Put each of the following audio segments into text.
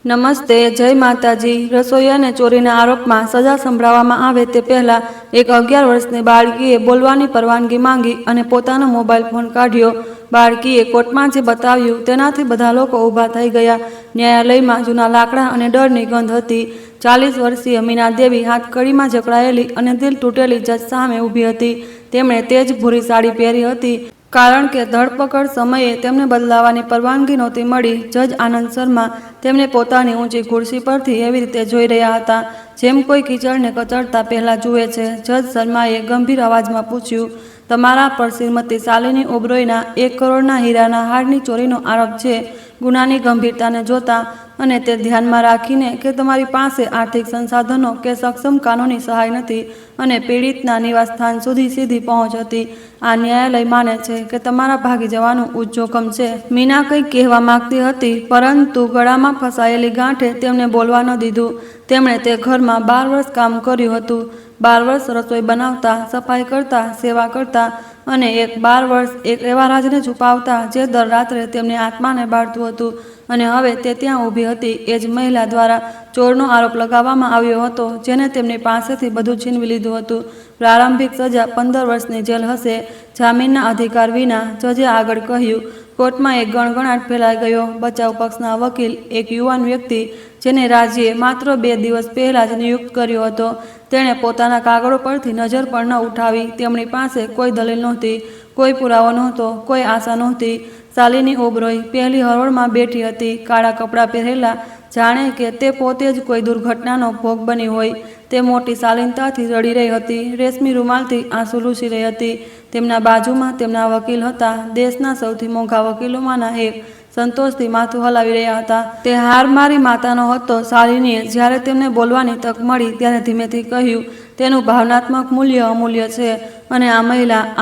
નમસ્તે, જય માતાજી। રસોઈયાને ચોરીના આરોપમાં સજા સંભળાવવામાં આવે તે પહેલા એક 11 વર્ષની બાળકીએ બોલવાની પરવાનગી માંગી અને પોતાનો મોબાઈલ ફોન કાઢ્યો। બાળકીએ કોર્ટમાં જે બતાવ્યું તેનાથી બધા લોકો ઊભા થઈ ગયા। ન્યાયાલયમાં જૂના લાકડા અને ડરની ગંધ હતી। 40 વર્ષીય મીના દેવી હાથકડીમાં જકડાયેલી અને દિલ તૂટેલી જજ સામે ઊભી હતી। તેમણે તેજ ભૂરી સાડી પહેરી હતી કારણ કે ધરપકડ સમયે તેમને બદલાવાની પરવાનગી નહોતી મળી। જજ આનંદ શર્મા તેમને પોતાની ઊંચી ખુરશી પરથી એવી રીતે જોઈ રહ્યા હતા જેમ કોઈ કીચડને કચડતા પહેલા જુએ છે। જજ શર્માએ ગંભીર અવાજમાં પૂછ્યું, તમારા પર શ્રીમતી શાલિની ઓબરોયના 1 કરોડના હીરાના હારની ચોરીનો આરોપ છે। ગુનાની ગંભીરતાને જોતા અને તે ધ્યાનમાં રાખીને કે તમારી પાસે આર્થિક સંસાધનો કે સક્ષમ કાનૂની સહાય નથી અને પીડિતના નિવાસસ્થાન સુધી સીધી પહોંચ હતી, આ ન્યાયાલય માને છે કે તમારા ભાગી જવાનું ઉચ્ચ જોખમ છે। મીના કંઈક કહેવા માંગતી હતી પરંતુ ગળામાં ફસાયેલી ગાંઠે તેમને બોલવા ન દીધું। તેમણે તે ઘરમાં 12 વર્ષ કામ કર્યું હતું। 12 વર્ષ રસોઈ બનાવતા, સફાઈ કરતા, સેવા કરતા અને 12 વર્ષ એક એવા રાજને છુપાવતા જે દર રાત્રે તેમની આત્માને બાળતું હતું અને હવે તે ત્યાં ઊભી હતી એ જ મહિલા દ્વારા ચોરનો આરોપ લગાવવામાં આવ્યો હતો જેને તેમની પાસેથી બધું છીનવી લીધું હતું। પ્રારંભિક સજા 15 વર્ષની જેલ હશે, જામીનના અધિકાર વિના, જજે આગળ કહ્યું। કોર્ટમાં એક ગણગણાટ ફેલાઈ ગયો। બચાવ પક્ષના વકીલ, એક યુવાન વ્યક્તિ જેને રાજ્યે માત્ર 2 દિવસ પહેલા જ નિયુક્ત કર્યો હતો, તેણે પોતાના કાગળો પરથી નજર પણ ન ઉઠાવી। તેમની પાસે કોઈ દલીલ નહોતી, કોઈ પુરાવો નહોતો, કોઈ આશા નહોતી। શાલિની ઓબરોય પહેલી હરોળમાં બેઠી હતી, કાળા કપડાં પહેરેલા, જાણે કે તે પોતે જ કોઈ દુર્ઘટનાનો ભોગ બની હોય। તે મોટી શાલીનતાથી રડી રહી હતી, રેશમી રૂમાલથી આંસુ લૂછી રહી હતી। તેમના બાજુમાં તેમના વકીલ હતા, દેશના સૌથી મોંઘા વકીલોમાંના એક, સંતોષથી માથું હલાવી રહ્યા હતા। તે હાર મારી માતાનો હતો। શાલિનીએ જ્યારે તેમને બોલવાની તક મળી ત્યારે ધીમેથી કહ્યું, તેનું ભાવનાત્મક મૂલ્ય અમૂલ્ય છે અને આ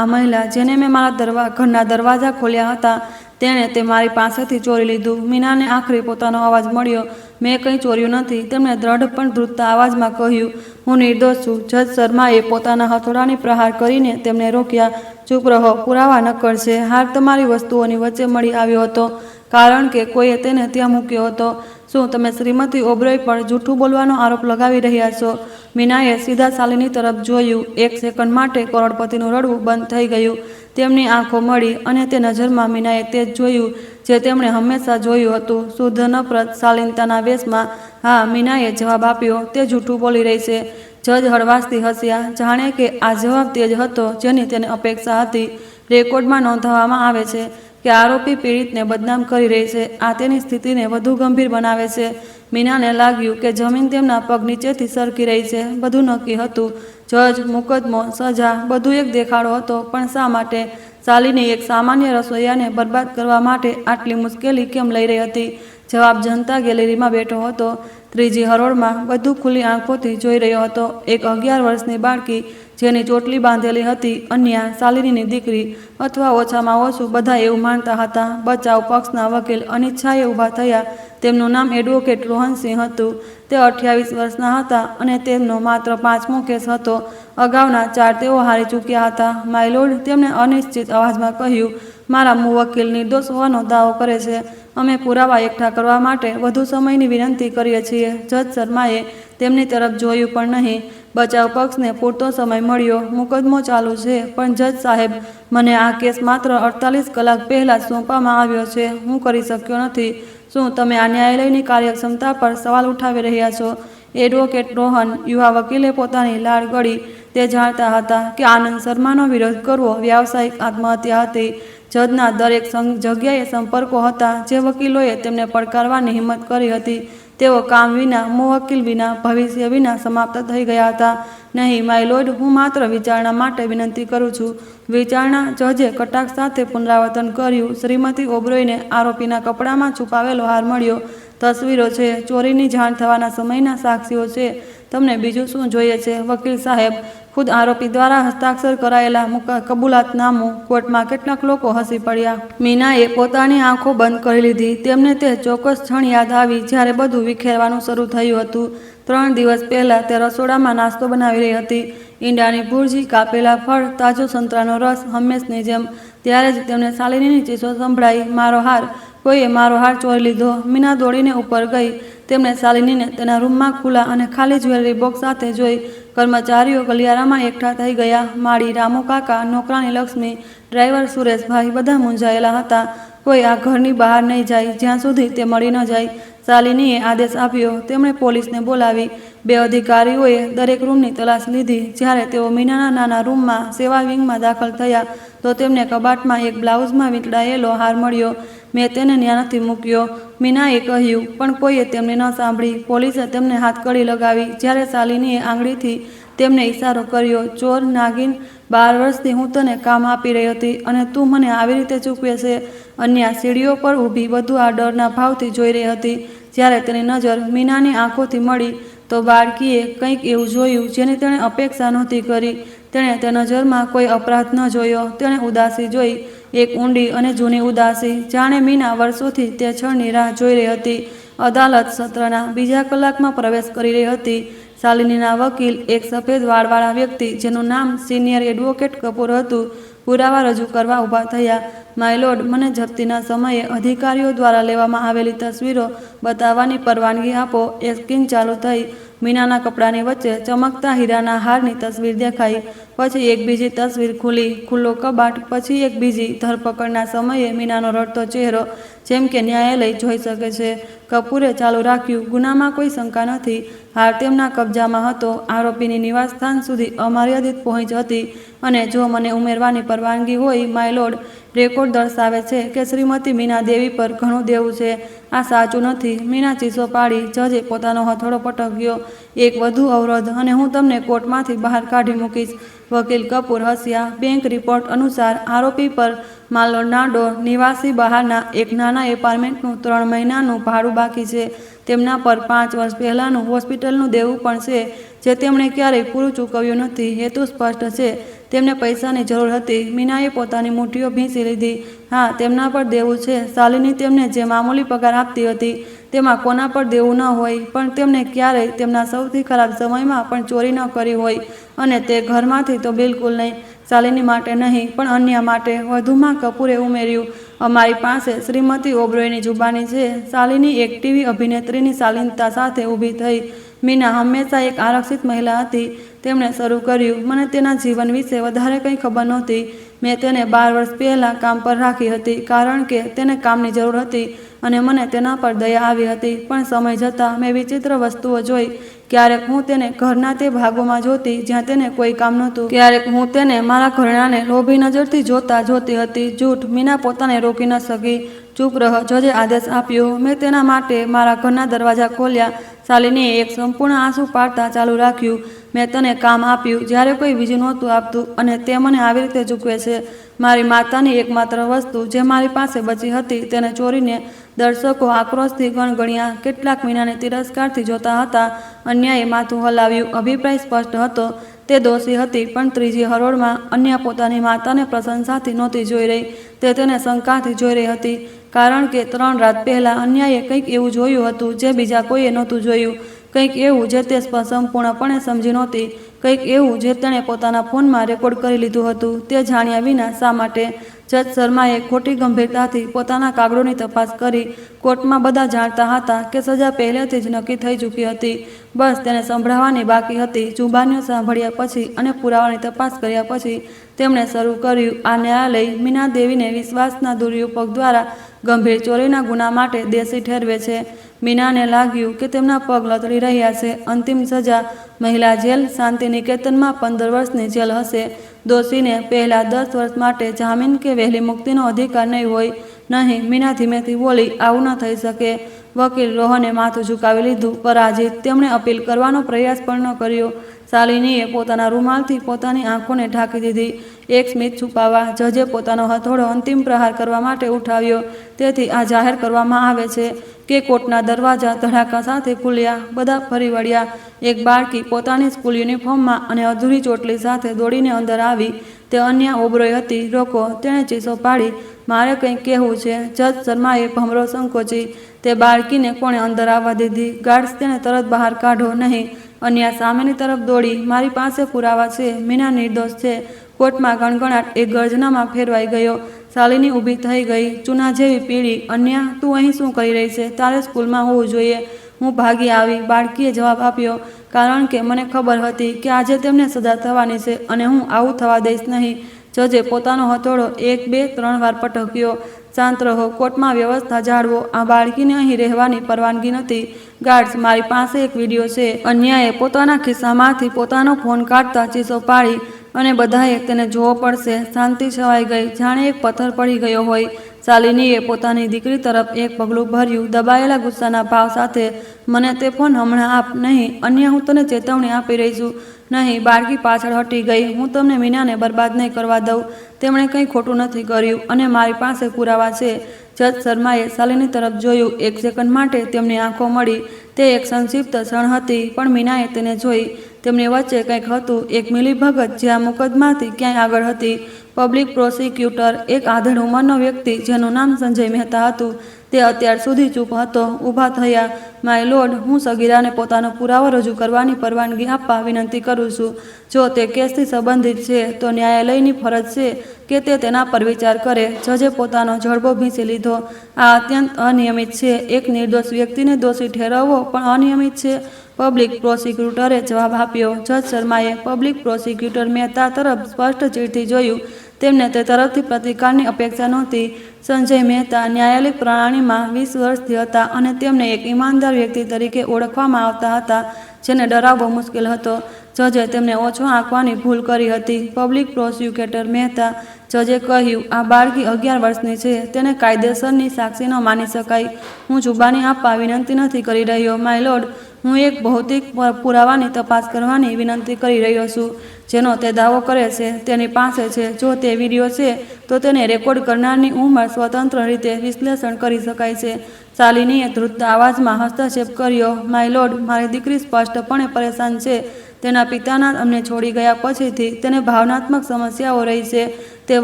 મહિલા જેને મેં મારા ઘરના દરવાજા ખોલ્યા હતા, તેણે તે મારી પાસેથી ચોરી લીધું। મીનાને આખરે પોતાનો અવાજ મળ્યો, મેં કંઈ ચોર્યું નથી, તેમણે દ્રઢ પણ ધ્રુજતા અવાજમાં કહ્યું, હું નિર્દોષ છું। જજ શર્માએ પોતાના હથોડાની પ્રહાર કરીને તેમને રોક્યા, ચૂપ રહો, પુરાવા નક્કર છે। હાર તમારી વસ્તુઓની વચ્ચે મળી આવ્યો હતો કારણ કે કોઈએ તેને ત્યાં મૂક્યો હતો। શું તમે શ્રીમતી ઓબરોય પર જૂઠું બોલવાનો આરોપ લગાવી રહ્યા છો? મીનાએ સીધા શાલિની તરફ જોયું। એક સેકન્ડ માટે કરોડપતિનું રડવું બંધ થઈ ગયું। તેમની આંખો મળી અને તે નજરમાં મીનાએ તે જ જોયું જે તેમણે હંમેશા જોયું હતું, શુદ્ધ નફરત શાલીનતાના વેશમાં। હા, મીનાએ જવાબ આપ્યો, તે જૂઠું બોલી રહી છે। જજ હળવાશથી હસ્યા, જાણે કે આ જવાબ તે જ હતો જેની તેને અપેક્ષા હતી। રેકોર્ડમાં નોંધાવવામાં આવે છે કે આરોપી પીડિતને બદનામ કરી રહી છે, આ તેની સ્થિતિને વધુ ગંભીર બનાવે છે। મીનાને લાગ્યું કે જમીન તેમના પગ નીચેથી સરકી રહી છે। બધું નક્કી હતું, જજ, મુકદ્દમો, સજા, બધું એક દેખાડો હતો, પણ શા માટે? શાલિની એક સામાન્ય રસોઈયાને બરબાદ કરવા માટે આટલી મુશ્કેલી કેમ લઈ રહી હતી? જવાબ જનતા ગેલેરીમાં બેઠો હતો, ત્રીજી હરોળમાં, બધું ખુલ્લી આંખોથી જોઈ રહ્યો હતો। એક 11 વર્ષની બાળકી જેની ચોટલી બાંધેલી હતી, અન્યા, શાલિનીની દીકરી, અથવા ઓછામાં ઓછું બધા એવું માનતા હતા। બચાવ પક્ષના વકીલ અનિચ્છાએ ઊભા થયા। તેમનું નામ એડવોકેટ રોહનસિંહ હતું। તે 28 વર્ષના હતા અને તેમનો માત્ર 5મો કેસ હતો। અગાઉના 4 તેઓ હારી ચૂક્યા હતા। માયલોર્ડ, તેમણે અનિશ્ચિત અવાજમાં કહ્યું, મારા મુવક્કિલ નિર્દોષ હોવાનો દાવો કરે છે। અમે પુરાવા એકઠા કરવા માટે વધુ સમયની વિનંતી કરીએ છીએ। જજ શર્માએ તેમની તરફ જોયું પણ નહીં। બચાવ પક્ષને પૂરતો સમય મળ્યો, મુકદ્દમો ચાલુ છે, પણ જજ સાહેબ, મને આ કેસ માત્ર 48 કલાક પહેલાં જ સોંપવામાં આવ્યો છે, હું કરી શક્યો નથી। શું તમે આ ન્યાયાલયની કાર્યક્ષમતા પર સવાલ ઉઠાવી રહ્યા છો? એડવોકેટ રોહન, યુવા વકીલે પોતાની લાળ ગળી। તે જાણતા હતા કે આનંદ શર્માનો વિરોધ કરવો વ્યાવસાયિક આત્મહત્યા હતી। જજના દરેક જગ્યાએ સંપર્કો હતા જે વકીલોએ તેમને પડકારવાની હિંમત કરી હતી। તેઓ કામ વિના, મુવક્કિલ વિના, ભવિષ્ય વિના સમાપ્ત થઈ ગયા હતા। નહીં માયલોર્ડ, હું માત્ર વિચારણા માટે વિનંતી કરું છું। વિચારણા? જજે કટાક્ષ સાથે પુનરાવર્તન કર્યું। શ્રીમતી ઓબરોયને આરોપીના કપડામાં છુપાવેલો હાર મળ્યો, તસવીરો છે, ચોરીની જાણ થવાના સમયના સાક્ષીઓ છે, તમને બીજું શું જોઈએ છે? વકીલ સાહેબ, ખુદ આરોપી દ્વારા હસ્તાક્ષર કરાયેલા કબૂલાતનામું। કોર્ટમાં કેટલાક લોકો હસી પડ્યા। મીનાએ પોતાની આંખો બંધ કરી લીધી। તેમને તે ચોક્કસ ક્ષણ યાદ આવી જ્યારે બધું વિખેરવાનું શરૂ થયું હતું। 3 દિવસ પહેલાં તે રસોડામાં નાસ્તો બનાવી રહી હતી, ઈંડાની ભુરજી, કાપેલા ફળ, તાજો સંતરાનો રસ, હંમેશની જેમ। ત્યારે જ તેમને શાલિનીની ચીસો સંભળાઈ, મારો હાર, કોઈએ મારો હાર ચોરી લીધો। મીના દોડીને ઉપર ગઈ, તેમણે શાલિનીને તેના રૂમમાં ખુલ્લા અને ખાલી જ્વેલરી બોક્સ સાથે જોઈ. કર્મચારીઓ ગલિયારામાં એકઠા થઈ ગયા. માળી, રામુ કાકા, નોકરાણી લક્ષ્મી, ડ્રાઈવર સુરેશભાઈ બધા મૂંઝાયેલા હતા. કોઈ આ ઘરની બહાર નહીં જાય જ્યાં સુધી તે મળી ન જાય. શાલિનીએ આદેશ આપ્યો. તેમણે પોલીસને બોલાવી. 2 અધિકારીઓએ દરેક રૂમની તલાશ લીધી. જ્યારે તેઓ મીનાના નાના રૂમમાં સેવા વિંગમાં દાખલ થયા તો તેમને કબાટમાં એક બ્લાઉઝમાં વીંટળાયેલો હાર મળ્યો. મેં તેને ત્યાં નથી મૂક્યો, મીનાએ કહ્યું, પણ કોઈએ તેમને ન સાંભળી. પોલીસે તેમને હાથકડી લગાવી. જ્યારે શાલિનીએ આંગળીથી તેમને ઈશારો કર્યો. ચોર, નાગિન, 12 વર્ષથી હું તને કામ આપી રહી હતી અને તું મને આવી રીતે ચૂકવે છે. અન્યા સીડીઓ પર ઊભી વધુ આ ડરના ભાવથી જોઈ રહી હતી. જ્યારે તેની નજર મીનાની આંખોથી મળી તો બાળકીએ કંઈક એવું જોયું જેની તેણે અપેક્ષા નહોતી કરી. તેણે તે નજરમાં કોઈ અપરાધ ન જોયો. તેણે ઉદાસી જોઈ, એક ઊંડી અને જૂની ઉદાસી, જાણે મીના વર્ષોથી તે ક્ષણની રાહ જોઈ રહી હતી. અદાલત સત્રના બીજા કલાકમાં પ્રવેશ કરી રહી હતી. શાલિનીના વકીલ, એક સફેદ વાળવાળા વ્યક્તિ જેનું નામ સિનિયર એડવોકેટ કપૂર હતું, પુરાવા રજૂ કરવા ઊભા થયા. માયલોડ, મને જપ્તીના સમયે અધિકારીઓ દ્વારા લેવામાં આવેલી તસવીરો બતાવવાની પરવાનગી આપો. એસ્કિંગ ચાલુ થઈ. મીનાના કપડાની વચ્ચે ચમકતા હીરાના હારની તસવીર દેખાઈ. પછી એક બીજી તસવીર ખુલી. ખુલ્લો કબાટ. પછી એક બીજી. ધરપકડના સમયે મીનાનો રડતો ચહેરો, જેમ કે ન્યાયાલય જોઈ શકે છે. કપૂરે ચાલુ રાખ્યું. ગુનામાં કોઈ શંકા નથી. હાર તેમના કબજામાં હતો. આરોપીની નિવાસસ્થાન સુધી અમર્યાદિત પહોંચ હતી. અને જો મને ઉમેરવાની પરવાનગી હોય, માયલોડ, રેકોર્ડ દર્શાવે છે કે શ્રીમતી મીના દેવી પર ઘણું દેવું છે. આ સાચું નથી. મીના ચીસો પાડી. જજે પોતાનો હથોડો પટક્યો. એક વધુ અવરોધ અને હું તમને કોર્ટમાંથી બહાર કાઢી મૂકીશ. વકીલ કપૂર હસ્યા. બેંક રિપોર્ટ અનુસાર આરોપી પર માલ્ડોનાડો નિવાસી બહારના એક નાના એપાર્ટમેન્ટનું 3 મહિનાનું ભાડું બાકી છે. તેમના પર 5 વર્ષ પહેલાંનું હોસ્પિટલનું દેવું પણ છે જે તેમણે ક્યારેય પૂરું ચૂકવ્યું નથી. હેતુ સ્પષ્ટ છે. તેમને પૈસાની જરૂર હતી. મીનાએ પોતાની મુઠ્ઠીઓ ભીંસી લીધી. હા, તેમના પર દેવું છે. શાલિની તેમને જે મામૂલી પગાર આપતી હતી તેમાં કોના પર દેવું ન હોય, પણ તેમને ક્યારેય તેમના સૌથી ખરાબ સમયમાં પણ ચોરી ન કરી હોય. અને તે ઘરમાંથી તો બિલકુલ નહીં. શાલિની માટે નહીં, પણ અન્ય માટે. વધુમાં કપૂરે ઉમેર્યું, અમારી પાસે શ્રીમતી ઓબ્રોયની જુબાની છે. શાલિની એક ટીવી અભિનેત્રીની શાલીનતા સાથે ઊભી થઈ. મીના હંમેશા એક આરક્ષિત મહિલા હતી. તેમણે શરૂ કર્યું. મને તેના જીવન વિશે વધારે કંઈ ખબર નહોતી. મેં તેને 12 વર્ષ પહેલાં કામ પર રાખી હતી કારણ કે તેને કામની જરૂર હતી અને મને તેના પર દયા આવી હતી. પણ સમય જતાં મેં વિચિત્ર વસ્તુઓ જોઈ. ક્યારેક હું તેને ઘરના તે ભાગોમાં જોતી જ્યાં તેને કોઈ કામ નહોતું. ક્યારેક હું તેને મારા ઘરેણાને લોભી નજરથી જોતી હતી. જૂઠ. મીના પોતાને રોકી ન શકી. ચૂપ રહો, જજે આદેશ આપ્યો. મેં તેના માટે મારા ઘરના દરવાજા ખોલ્યા. શાલિનીએ એક સંપૂર્ણ આંસુ પાડતા ચાલુ રાખ્યું. મેં તને કામ આપ્યું જ્યારે કોઈ બીજું નહોતું આપતું અને તે મને આવી રીતે ચૂકવે છે. મારી માતાની એકમાત્ર વસ્તુ જે મારી પાસે બચી હતી તેને ચોરીને. દર્શકો આક્રોશથી ગણગણ્યા. કેટલાક મીનાને તિરસ્કારથી જોતા હતા. અન્યાએ માથું હલાવ્યું. અભિપ્રાય સ્પષ્ટ હતો. તે દોષી હતી, પણ ત્રીજી હરોળમાં. અન્ય પોતાની માતાને પ્રશંસાથી નહોતી જોઈ રહી. તે તેને શંકાથી જોઈ રહી હતી. કારણ કે 3 રાત પહેલાં અન્યાએ કંઈક એવું જોયું હતું જે બીજા કોઈએ નહોતું જોયું. કંઈક એવું જે તે સંપૂર્ણપણે સમજી નહોતી. કંઈક એવું જે તેણે પોતાના ફોનમાં રેકોર્ડ કરી લીધું હતું. તે જાણ્યા વિના શા માટે? જજ શર્માએ ખોટી ગંભીરતાથી પોતાના કાગળોની તપાસ કરી. કોર્ટમાં બધા જાણતા હતા કે સજા પહેલેથી જ નક્કી થઈ ચૂકી હતી. બસ તેને સંભળાવવાની બાકી હતી. જુબાનીઓ સાંભળ્યા પછી અને પુરાવાની તપાસ કર્યા પછી તેમણે શરૂ કર્યું. આ ન્યાયાલય મીના દેવીને વિશ્વાસના દુરુપયોગ દ્વારા ગંભીર ચોરીના ગુના માટે દોષી ઠેરવે છે. મીનાને લાગ્યું કે તેમના પગ લથડી રહ્યા છે. અંતિમ સજા મહિલા જેલ. શાંતિ નિકેતનમાં 15 વર્ષની જેલ હશે. દોષીને પહેલા 10 વર્ષ માટે જામીન કે વહેલી મુક્તિનો અધિકાર નહીં હોય. નહીં. મીના ધીમેથી બોલી, આવું ન થઈ શકે. વકીલ રોહને માથું ઝુકાવી લીધું. પરાજિત. તેમણે અપીલ કરવાનો પ્રયાસ પણ ન કર્યો. શાલિનીએ પોતાના રૂમાલથી પોતાની આંખોને ઢાંકી દીધી. એક સ્મિત છુપાવવા. જજે પોતાનો હથોડો અંતિમ પ્રહાર કરવા માટે ઉઠાવ્યો. તેથી આ જાહેર કરવામાં આવે છે કે કોર્ટના દરવાજા ધડાકા સાથે ખુલ્યા. બધા ફરી વળ્યા. એક બાળકી પોતાની સ્કૂલ યુનિફોર્મમાં અને અધૂરી ચોટલી સાથે દોડીને અંદર આવી. તે અન્ય ઓબ્રોય હતી. રોકો, તેણે ચીસો પાડી. મારે કંઈક કહેવું છે. જજ શર્માએ ભમરો સંકોચી. તે બાળકીને કોણે અંદર આવવા દીધી? ગાર્ડ્સ, તેને તરત બહાર કાઢો. નહીં. અન્ય સામેની તરફ દોડી. મારી પાસે પુરાવા છે. મીના નિર્દોષ છે. કોર્ટમાં ગણગણાટ એક ગર્જનામાં ફેરવાઈ ગયો. શાલિની ઊભી થઈ ગઈ. ચૂના જેવી પીળી. અન્ય, તું અહીં શું કરી રહી છે? તારે સ્કૂલમાં હોવું જોઈએ. હું ભાગી આવી, બાળકીએ જવાબ આપ્યો, કારણ કે મને ખબર હતી કે આજે તેમને સજા થવાની છે અને હું આવું થવા દઈશ નહીં. જજે પોતાનો હથોડો 1, 2, 3 વાર પટક્યો. શાંત રહો, કોર્ટમાં વ્યવસ્થા જાળવો. આ બાળકીને અહીં રહેવાની પરવાનગી નથી. ગાર્ડ્સ, મારી પાસે એક વિડીયો છે. અન્યાએ પોતાના ખિસ્સામાંથી પોતાનો ફોન કાઢતા ચીસો પાડી અને બધાએ તેને જોવો પડશે. શાંતિ છવાઈ ગઈ, જાણે એક પથ્થર પડી ગયો હોય. શાલિનીએ પોતાની દીકરી તરફ એક પગલું ભર્યું, દબાયેલા ગુસ્સાના ભાવ સાથે. મને તે ફોન હમણાં આપ. નહીં અન્ય, હું તને ચેતવણી આપી રહી છું. નહીં. બાળકી પાછળ હટી ગઈ. હું તમને મીનાને બરબાદ નહીં કરવા દઉં. તેમણે કંઈ ખોટું નથી કર્યું અને મારી પાસે પુરાવા છે. જજ શર્માએ શાલિની તરફ જોયું. એક સેકન્ડ માટે તેમની આંખો મળી. તે એક સંક્ષિપ્ત ક્ષણ હતી, પણ મીનાએ તેને જોઈ. તેમની વચ્ચે કંઈક હતું, એક મિલીભગત જે આ મુકદ્દમાથી ક્યાંય આગળ હતી. પબ્લિક પ્રોસિક્યુટર, એક આધેડ ઉંમરનો વ્યક્તિ જેનું નામ સંજય મહેતા હતું, તે અત્યાર સુધી ચૂપ હતો. ઊભા થયા. માય લોર્ડ, હું સગીરાને પોતાનો પુરાવો રજૂ કરવાની પરવાનગી આપવા વિનંતી કરું છું. જો તે કેસથી સંબંધિત છે તો ન્યાયાલયની ફરજ છે કે તે તેના પર વિચાર કરે. જજે પોતાનો જડબો ભીંસી લીધો. આ અત્યંત અનિયમિત છે. એક નિર્દોષ વ્યક્તિને દોષી ઠેરવવો પણ અનિયમિત છે. પબ્લિક પ્રોસિક્યુટરે જવાબ આપ્યો. જજ શર્માએ પબ્લિક પ્રોસિક્યુટર મહેતા તરફ સ્પષ્ટ ચીડથી જોયું. તેમને તે તરફથી પ્રતિકારની અપેક્ષા નહોતી. સંજય મહેતા ન્યાયાલયિક પ્રણાલીમાં 20 વર્ષથી હતા અને તેમને એક ઈમાનદાર વ્યક્તિ તરીકે ઓળખવામાં આવતા હતા, જેને ડરાવવો મુશ્કેલ હતો. જજે તેમને ઓછો આંકવાની ભૂલ કરી હતી. પબ્લિક પ્રોસિક્યુટર મહેતા, જજે કહ્યું, આ બાળકી 11 વર્ષની છે. તેને કાયદેસરની સાક્ષી ન માની શકાય. હું જુબાની આપવા વિનંતી નથી કરી રહ્યો, માય લોર્ડ. હું એક ભૌતિક પુરાવાની તપાસ કરવાની વિનંતી કરી રહ્યો છું, જેનો તે દાવો કરે છે. તેની પાસે છે. જો તે વિડીયો છે તો તેને રેકોર્ડ કરનારની ઉંમર સ્વતંત્ર રીતે વિશ્લેષણ કરી શકાય છે. શાલિનીએ ધ્રુજતા અવાજમાં હસ્તક્ષેપ કર્યો. માય લોર્ડ, મારી દીકરી સ્પષ્ટપણે પરેશાન છે. તેના પિતાના અમને છોડી ગયા પછીથી તેને ભાવનાત્મક સમસ્યાઓ રહી છે. તે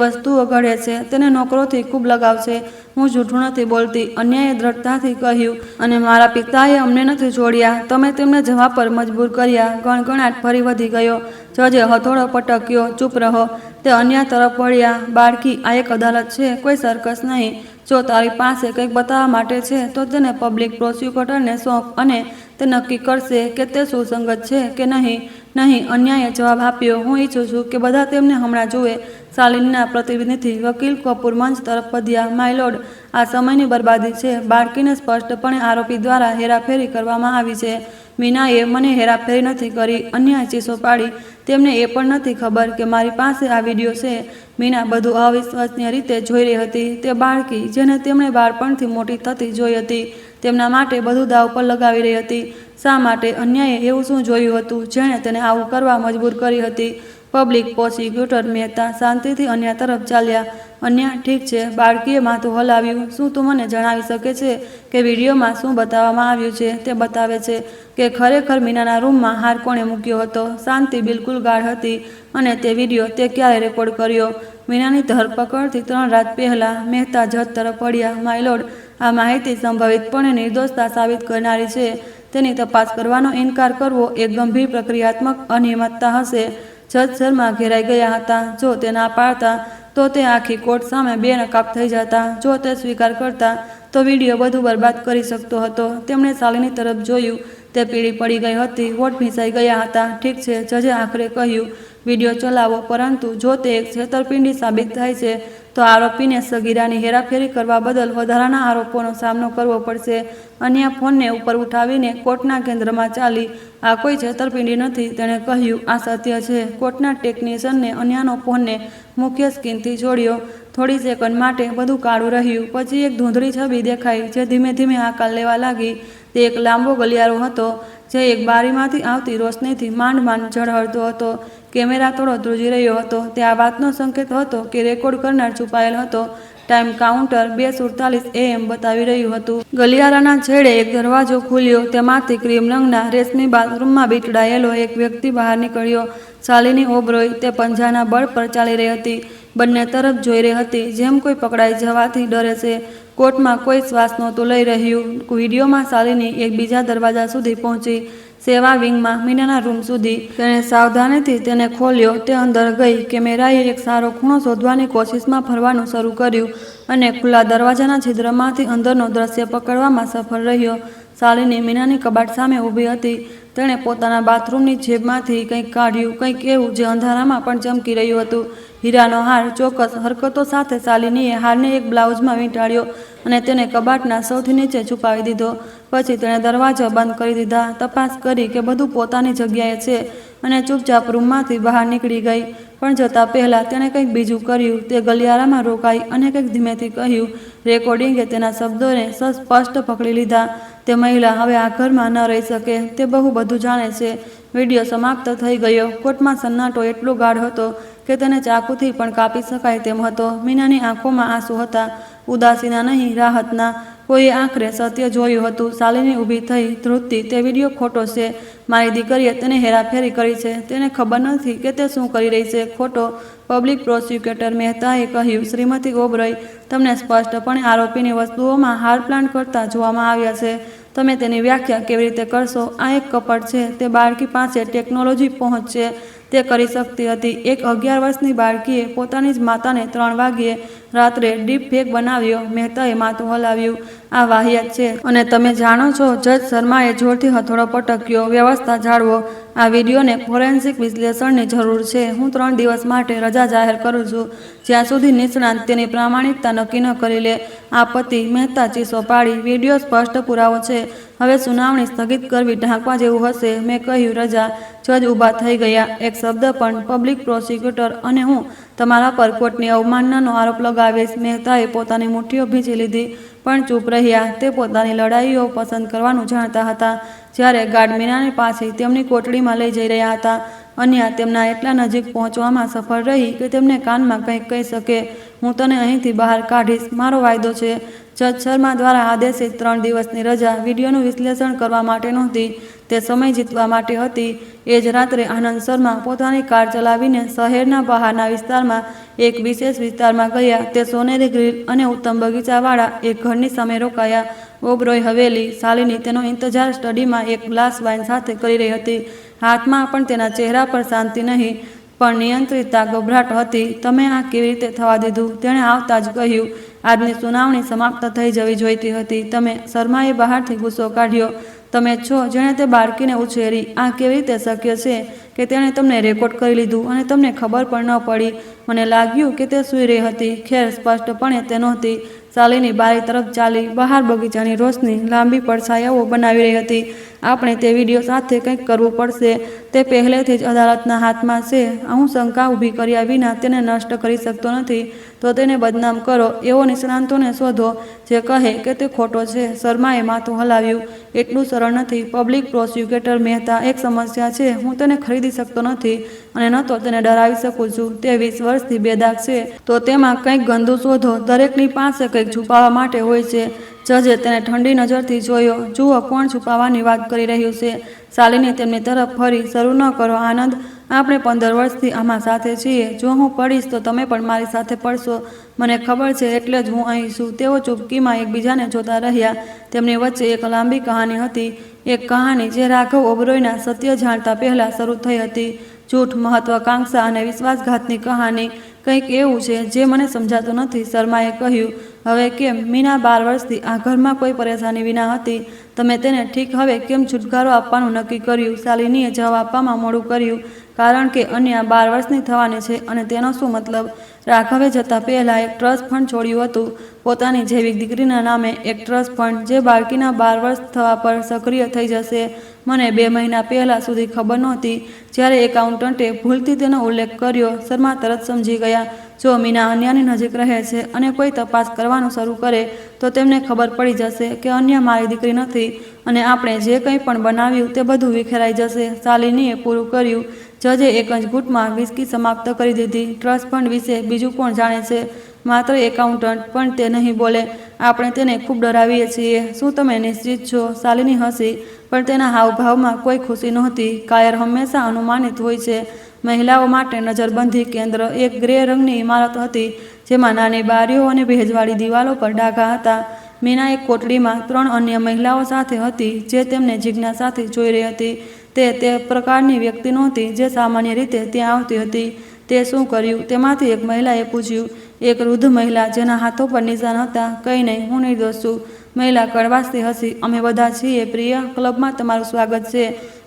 વસ્તુઓ ઘડે છે. તેને નોકરોથી ખૂબ લગાવ છે. હું જૂઠું નથી બોલતી, અન્યાએ દ્રઢતાથી કહ્યું. અને મારા પિતાએ અમને નથી છોડ્યા. તમે તેમને જવાબ પર મજબૂર કર્યા. ગણગણાટ ફરી વધી ગયો. જજે હથોડો પટક્યો. ચૂપ રહો. તે અન્યા તરફ વળ્યા. બાળકી, આ એક અદાલત છે, કોઈ સર્કસ નહીં. જો તારી પાસે કંઈક બતાવવા માટે છે તો તેને પબ્લિક પ્રોસિક્યુટરને સોંપ અને તે નક્કી કરશે કે તે સુસંગત છે કે નહીં. નહીં, અન્યાએ જવાબ આપ્યો. હું ઈચ્છું છું કે બધા તેમને હમણાં જુએ. શાલિનીના પ્રતિનિધિ વકીલ કપૂર મંચ તરફ વધ્યા. માય લોર્ડ, આ સમયની બરબાદી છે. બાળકીને સ્પષ્ટપણે આરોપી દ્વારા હેરાફેરી કરવામાં આવી છે. મીનાએ મને હેરાફેરી નથી કરી, અન્યાએ ચીસો પાડી. તેમને એ પણ નથી ખબર કે મારી પાસે આ વિડીયો છે. મીના બધું અવિશ્વસનીય રીતે જોઈ રહી હતી. તે બાળકી, જેને તેમણે બાળપણથી મોટી થતી જોઈ હતી, તેમના માટે બધું દાવ પર લગાવી રહી હતી. શા માટે? અન્યાએ એવું શું જોયું હતું જેણે તેને આવું કરવા મજબૂર કરી હતી? પબ્લિક પ્રોસિક્યુટર મહેતા શાંતિથી અન્યા તરફ ચાલ્યા. અન્યા, ઠીક છે. બાળકીએ માથું હલાવ્યું. શું તું મને જણાવી શકે છે કે વિડીયોમાં શું બતાવવામાં આવ્યું છે? તે બતાવે છે કે ખરેખર મીનાના રૂમમાં હાર કોણે મૂક્યો હતો. શાંતિ બિલકુલ ગાઢ હતી. અને તે વિડીયો તે ક્યારે રેકોર્ડ કર્યો? મીનાની ધરપકડથી 3 રાત પહેલા. મહેતા જજ તરફ વળ્યા. માય લોર્ડ, આ માહિતી સંભવિતપણે નિર્દોષતા સાબિત કરનારી છે. તેની તપાસ કરવાનો ઇનકાર કરવો એક ગંભીર પ્રક્રિયાત્મક અનિયમિતતા હશે. જજ શર્મા ઘેરાઈ ગયા હતા. જો તે ના પાડતા તો તે આખી કોર્ટ સામે બેનકાબ થઈ જતા. જો તે સ્વીકાર કરતા તો વિડીયો બધું બરબાદ કરી શકતો હતો. તેમણે શાલિની તરફ જોયું. તે પીળી પડી ગઈ હતી. હોઠ ભીંસાઈ ગયા હતા. ઠીક છે, જજે આખરે કહ્યું, વિડીયો ચલાવો. પરંતુ જો તે એક છેતરપિંડી સાબિત થાય છે તો આરોપીને સગીરાની હેરાફેરી કરવા બદલ વધારાના આરોપોનો સામનો કરવો પડશે. અન્ય ફોનને ઉપર ઉઠાવીને કોર્ટના કેન્દ્રમાં ચાલી. આ કોઈ છેતરપિંડી નથી, તેણે કહ્યું. આ સત્ય છે. કોર્ટના ટેકનિશિયનને અન્યાનો ફોનને મુખ્ય સ્ક્રીનથી જોડ્યો. થોડી સેકન્ડ માટે બધું કાળું રહ્યું. પછી એક ધૂંધળી છબી દેખાઈ જે ધીમે ધીમે આકાર લેવા લાગી. તે એક લાંબો ગલિયારો હતો જે એક બારીમાંથી આવતી રોશનીથી માંડ માંડ ઝળહળતો હતો. કેમેરા થોડો ધ્રુજી રહ્યો હતો. તે આ વાતનો સંકેત હતો કે રેકોર્ડ કરનાર છુપાયેલ હતો. ટાઈમ કાઉન્ટર 2:47 AM બતાવી રહ્યું હતું. ગલિયારાના છેડે એક દરવાજો ખુલ્યો. તેમાંથી ક્રીમ રંગના રેશમી બાથરૂમમાં બીટડાયેલો એક વ્યક્તિ બહાર નીકળ્યો. શાલિની ઓબરોય. તે પંજાના બળ પર ચાલી રહી હતી. બંને તરફ જોઈ રહી હતી, જેમ કોઈ પકડાઈ જવાથી ડરે છે. કોર્ટમાં કોઈ શ્વાસ નહોતું લઈ રહ્યું. વિડીયોમાં શાલિની એક બીજા દરવાજા સુધી પહોંચી. સેવા વિંગમાં મીનાના રૂમ સુધી. તેણે સાવધાનીથી તેને ખોલ્યો. તે અંદર ગઈ. કેમેરાએ એક સારો ખૂણો શોધવાની કોશિશમાં ફરવાનું શરૂ કર્યું અને ખુલ્લા દરવાજાના છિદ્રમાંથી અંદરનો દ્રશ્ય પકડવામાં સફળ રહ્યો. શાલિની મીનાની કબાટ સામે ઊભી હતી. તેણે પોતાના બાથરૂમની જેબમાંથી કંઈક કાઢ્યું, કંઈક એવું જે અંધારામાં પણ ચમકી રહ્યું હતું. હીરાનો હાર. ચોક્કસ હરકતો સાથે શાલિનીએ હારને એક બ્લાઉઝમાં વીંટાળ્યો અને તેને કબાટના સૌથી નીચે છુપાવી દીધો. પછી તેણે દરવાજા બંધ કરી દીધા, તપાસ કરી કે બધું પોતાની જગ્યાએ છે અને ચૂપચાપ રૂમમાંથી બહાર નીકળી ગઈ. પણ જતાં પહેલાં તેણે કંઈક બીજું કર્યું. તે ગલિયારામાં રોકાઈ અને કંઈક ધીમેથી કહ્યું. રેકોર્ડિંગે તેના શબ્દોને સ્પષ્ટ પકડી લીધા. તે મહિલા હવે આ ઘરમાં ન રહી શકે. તે બહુ બધું જાણે છે. વિડીયો સમાપ્ત થઈ ગયો. કોર્ટમાં સન્નાટો એટલો ગાઢ હતો કે તેને ચાકુથી પણ કાપી શકાય તેમ હતો. મીનાની આંખોમાં આંસુ હતા, ઉદાસીના નહીં, રાહતના. કોઈએ આખરે સત્ય જોયું હતું. શાલિની ઊભી થઈ. ધ્રુવતી, તે વિડીયો ખોટો છે. મારી દીકરીએ તેને હેરાફેરી કરી છે. તેને ખબર નથી કે તે શું કરી રહી છે. ખોટો. પબ્લિક પ્રોસિક્યુટર મહેતાએ કહ્યું. શ્રીમતી ઓબરોય, તમને સ્પષ્ટપણે આરોપીની વસ્તુઓમાં હાર પ્લાન્ટ કરતા જોવામાં આવ્યા છે. તમે તેની વ્યાખ્યા કેવી રીતે કરશો? આ એક કપટ છે. તે બાળકી પાસે ટેકનોલોજી પહોંચ છે. તે કરી શકતી હતી. એક 11 વર્ષની બાળકીએ પોતાની જ માતાને 3 વાગ્યે રાત્રે ડીપ ફેક બનાવ્યો. મહેતાએ માથું હલાવ્યું. આ વાહિયાત છે અને તમે જાણો છો. જજ શર્માએ જોરથી હથોડો પટક્યો. વ્યવસ્થા જાળવો. આ વિડીયોને ફોરેન્સિક વિશ્લેષણની જરૂર છે. હું 3 દિવસ માટે રજા જાહેર કરું છું, જ્યાં સુધી નિષ્ણાંત તેની પ્રામાણિકતા નક્કી ન કરી લે. આપત્તિ. મહેતા ચીસો પાડી. વિડીયો સ્પષ્ટ પુરાવો છે. હવે સુનાવણી સ્થગિત કરવી ઢાંકવા જેવું હશે. મેં કહ્યું. રજા. જજ ઊભા થઈ ગયા. એક શબ્દ પણ. પબ્લિક પ્રોસિક્યુટર અને હું તમારા પર કોર્ટની અવમાનનાનો આરોપ લગાવીશ. મહેતાએ પોતાની મુઠ્ઠીઓ ભીંચી લીધી પણ ચૂપ રહ્યા. તે પોતાની લડાઈઓ પસંદ કરવાનું જાણતા હતા. જ્યારે ગાર્ડ મીનાને પાછી તેમની કોટડીમાં લઈ જઈ રહ્યા હતા, અન્યા તેમના એટલા નજીક પહોંચવામાં સફળ રહી કે તેમને કાનમાં કંઈક કહી શકે. હું તને અહીંથી બહાર કાઢીશ. મારો વાયદો છે. જજ શર્મા દ્વારા આદેશિત 3 દિવસની રજા વિડીયોનું વિશ્લેષણ કરવા માટે નહોતી. તે સમય જીતવા માટે હતી. એ જ રાત્રે આનંદ શર્મા પોતાની કાર ચલાવીને શહેરના બહારના વિસ્તારમાં એક વિશેષ વિસ્તારમાં ગયા. તે સોનેરી ગ્રીલ અને ઉત્તમ બગીચાવાળા એક ઘરની સામે રોકાયા. ઓબરોય હવેલી. શાલિની તેનો ઇંતજાર સ્ટડીમાં એક ગ્લાસ વાઇન સાથે કરી રહી હતી. હાથમાં પણ તેના ચહેરા પર શાંતિ નહીં, પણ નિયંત્રિતતા, ગભરાટ હતી. તમે આ કેવી રીતે થવા દીધું? તેણે આવતા જ કહ્યું. આજની સુનાવણી સમાપ્ત થઈ જવી જોઈતી હતી. તમે. શર્માએ બહારથી ગુસ્સો કાઢ્યો. તમે છો જેણે તે બાળકીને ઉછેરી. આ કેવી રીતે શક્ય છે કે તેણે તમને રેકોર્ડ કરી લીધું અને તમને ખબર પણ ન પડી? મને લાગ્યું કે તે સૂઈ રહી હતી. ખેર, સ્પષ્ટપણે તે નહોતી. શાલિની બારી તરફ ચાલી. બહાર બગીચાની રોશની લાંબી પડછાયાઓ બનાવી રહી હતી. આપણે તે વિડીયો સાથે કંઈક કરવું પડશે. તે પહેલેથી જ અદાલતના હાથમાં છે. હું શંકા ઊભી કર્યા વિના તેને નષ્ટ કરી શકતો નથી. તો તેને બદનામ કરો. એવો નિષ્ણાંતોને શોધો જે કહે કે તે ખોટો છે. શર્માએ માથું હલાવ્યું. એટલું સરળ નથી. પબ્લિક પ્રોસિક્યુટર મહેતા, એક સમસ્યા છે. હું તેને ખરીદી શકતો નથી અને ન તો તેને ડરાવી શકું છું. તે 20 વર્ષથી બેદાગ છે. તો તેમાં કંઈક ગંદુ શોધો. દરેકની પાસે કંઈક છુપાવવા માટે હોય છે. જજે તેને ઠંડી નજરથી જોયો. જુઓ, કોણ છુપાવવાની વાત કરી રહ્યું છે? શાલિની તેમની તરફ ફરી. શરૂ ન કરો આનંદ. આપણે 15 વર્ષથી આમાં સાથે છીએ. જો હું પડીશ તો તમે પણ મારી સાથે પડશો. મને ખબર છે, એટલે જ હું અહીં છું. તેઓ ચૂપકીમાં એકબીજાને જોતા રહ્યા. તેમની વચ્ચે એક લાંબી કહાની હતી. એક કહાની જે રાઘવ ઓબરોયના સત્ય જાણતા પહેલાં શરૂ થઈ હતી. જૂઠ, મહત્વાકાંક્ષા અને વિશ્વાસઘાતની કહાની. કંઈક એવું છે જે મને સમજાતું નથી. શર્માએ કહ્યું. હવે કેમ? મીના 12 વર્ષથી આ ઘરમાં કોઈ પરેશાની વિના હતી. તમે તેને ઠીક હવે કેમ છુટકારો આપવાનું નક્કી કર્યું? શાલિનીએ જવાબ આપવામાં મોડું કર્યું. કારણ કે અન્યા 12 વર્ષની થવાની છે. અને તેનો શું મતલબ? રાઘવે જતા પહેલાં એક ટ્રસ્ટ ફંડ છોડ્યું હતું. પોતાની જૈવિક દીકરીના નામે એક ટ્રસ્ટ ફંડ, જે બાળકીના 12 વર્ષ થવા પર સક્રિય થઈ જશે. મને 2 મહિના પહેલાં સુધી ખબર નહોતી. જ્યારે એકાઉન્ટન્ટે ભૂલથી તેનો ઉલ્લેખ કર્યો, શર્મા તરત સમજી ગયા. જો મીના અન્યાની નજીક રહે છે અને કોઈ તપાસ કરવાનું શરૂ કરે તો તેમને ખબર પડી જશે કે અન્ય મારી દીકરી નથી અને આપણે જે કંઈ પણ બનાવ્યું તે બધું વિખેરાઈ જશે. શાલિનીએ પૂરું કર્યું. જજે એક જ ઘૂંટમાં વિસ્કી સમાપ્ત કરી દીધી. ટ્રસ્ટ ફંડ વિશે બીજું કોણ જાણે છે? માત્ર એકાઉન્ટન્ટ. પણ તે નહીં બોલે. આપણે તેને ખૂબ ડરાવીએ છીએ. શું તમે નિશ્ચિત છો? શાલિની હસી, પણ તેના હાવભાવમાં કોઈ ખુશી નહોતી. કાયર હંમેશા અનુમાનિત હોય છે. મહિલાઓ માટે નજરબંધી કેન્દ્ર એક ગ્રે રંગની ઇમારત હતી, જેમાં નાની બારીઓ અને ભેજવાળી દિવાલો પર ડાઘા હતા. મીના એક કોટડીમાં 3 અન્ય મહિલાઓ સાથે હતી, જે તેમને જિજ્ઞાસાથી જોઈ રહી હતી. તે પ્રકારની વ્યક્તિ નહોતી જે સામાન્ય રીતે ત્યાં આવતી હતી. તે શું કર્યું? તેમાંથી એક મહિલાએ પૂછ્યું. એક વૃદ્ધ મહિલા જેના હાથો પર નિશાન હતા. કંઈ નહીં, હું નિર્દોષ છું. મહિલા કડવાશથી હસી. અમે બધા છીએ પ્રિય, ક્લબમાં તમારું સ્વાગત છે.